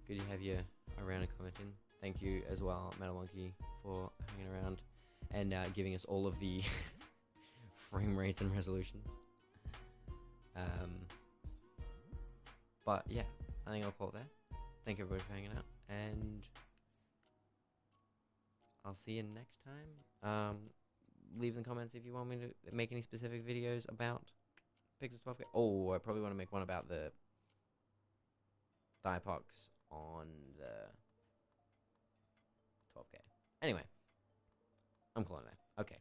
good to have you around and commenting. Thank you as well, Metal Monkey, for hanging around and giving us all of the frame rates and resolutions. But yeah, I think I'll call it there. Thank you everybody for hanging out, and I'll see you next time. Leave in the comments if you want me to make any specific videos about Pyxis 12K. Oh, I probably want to make one about the Diapox on the 12K. Anyway, I'm calling it there. Okay.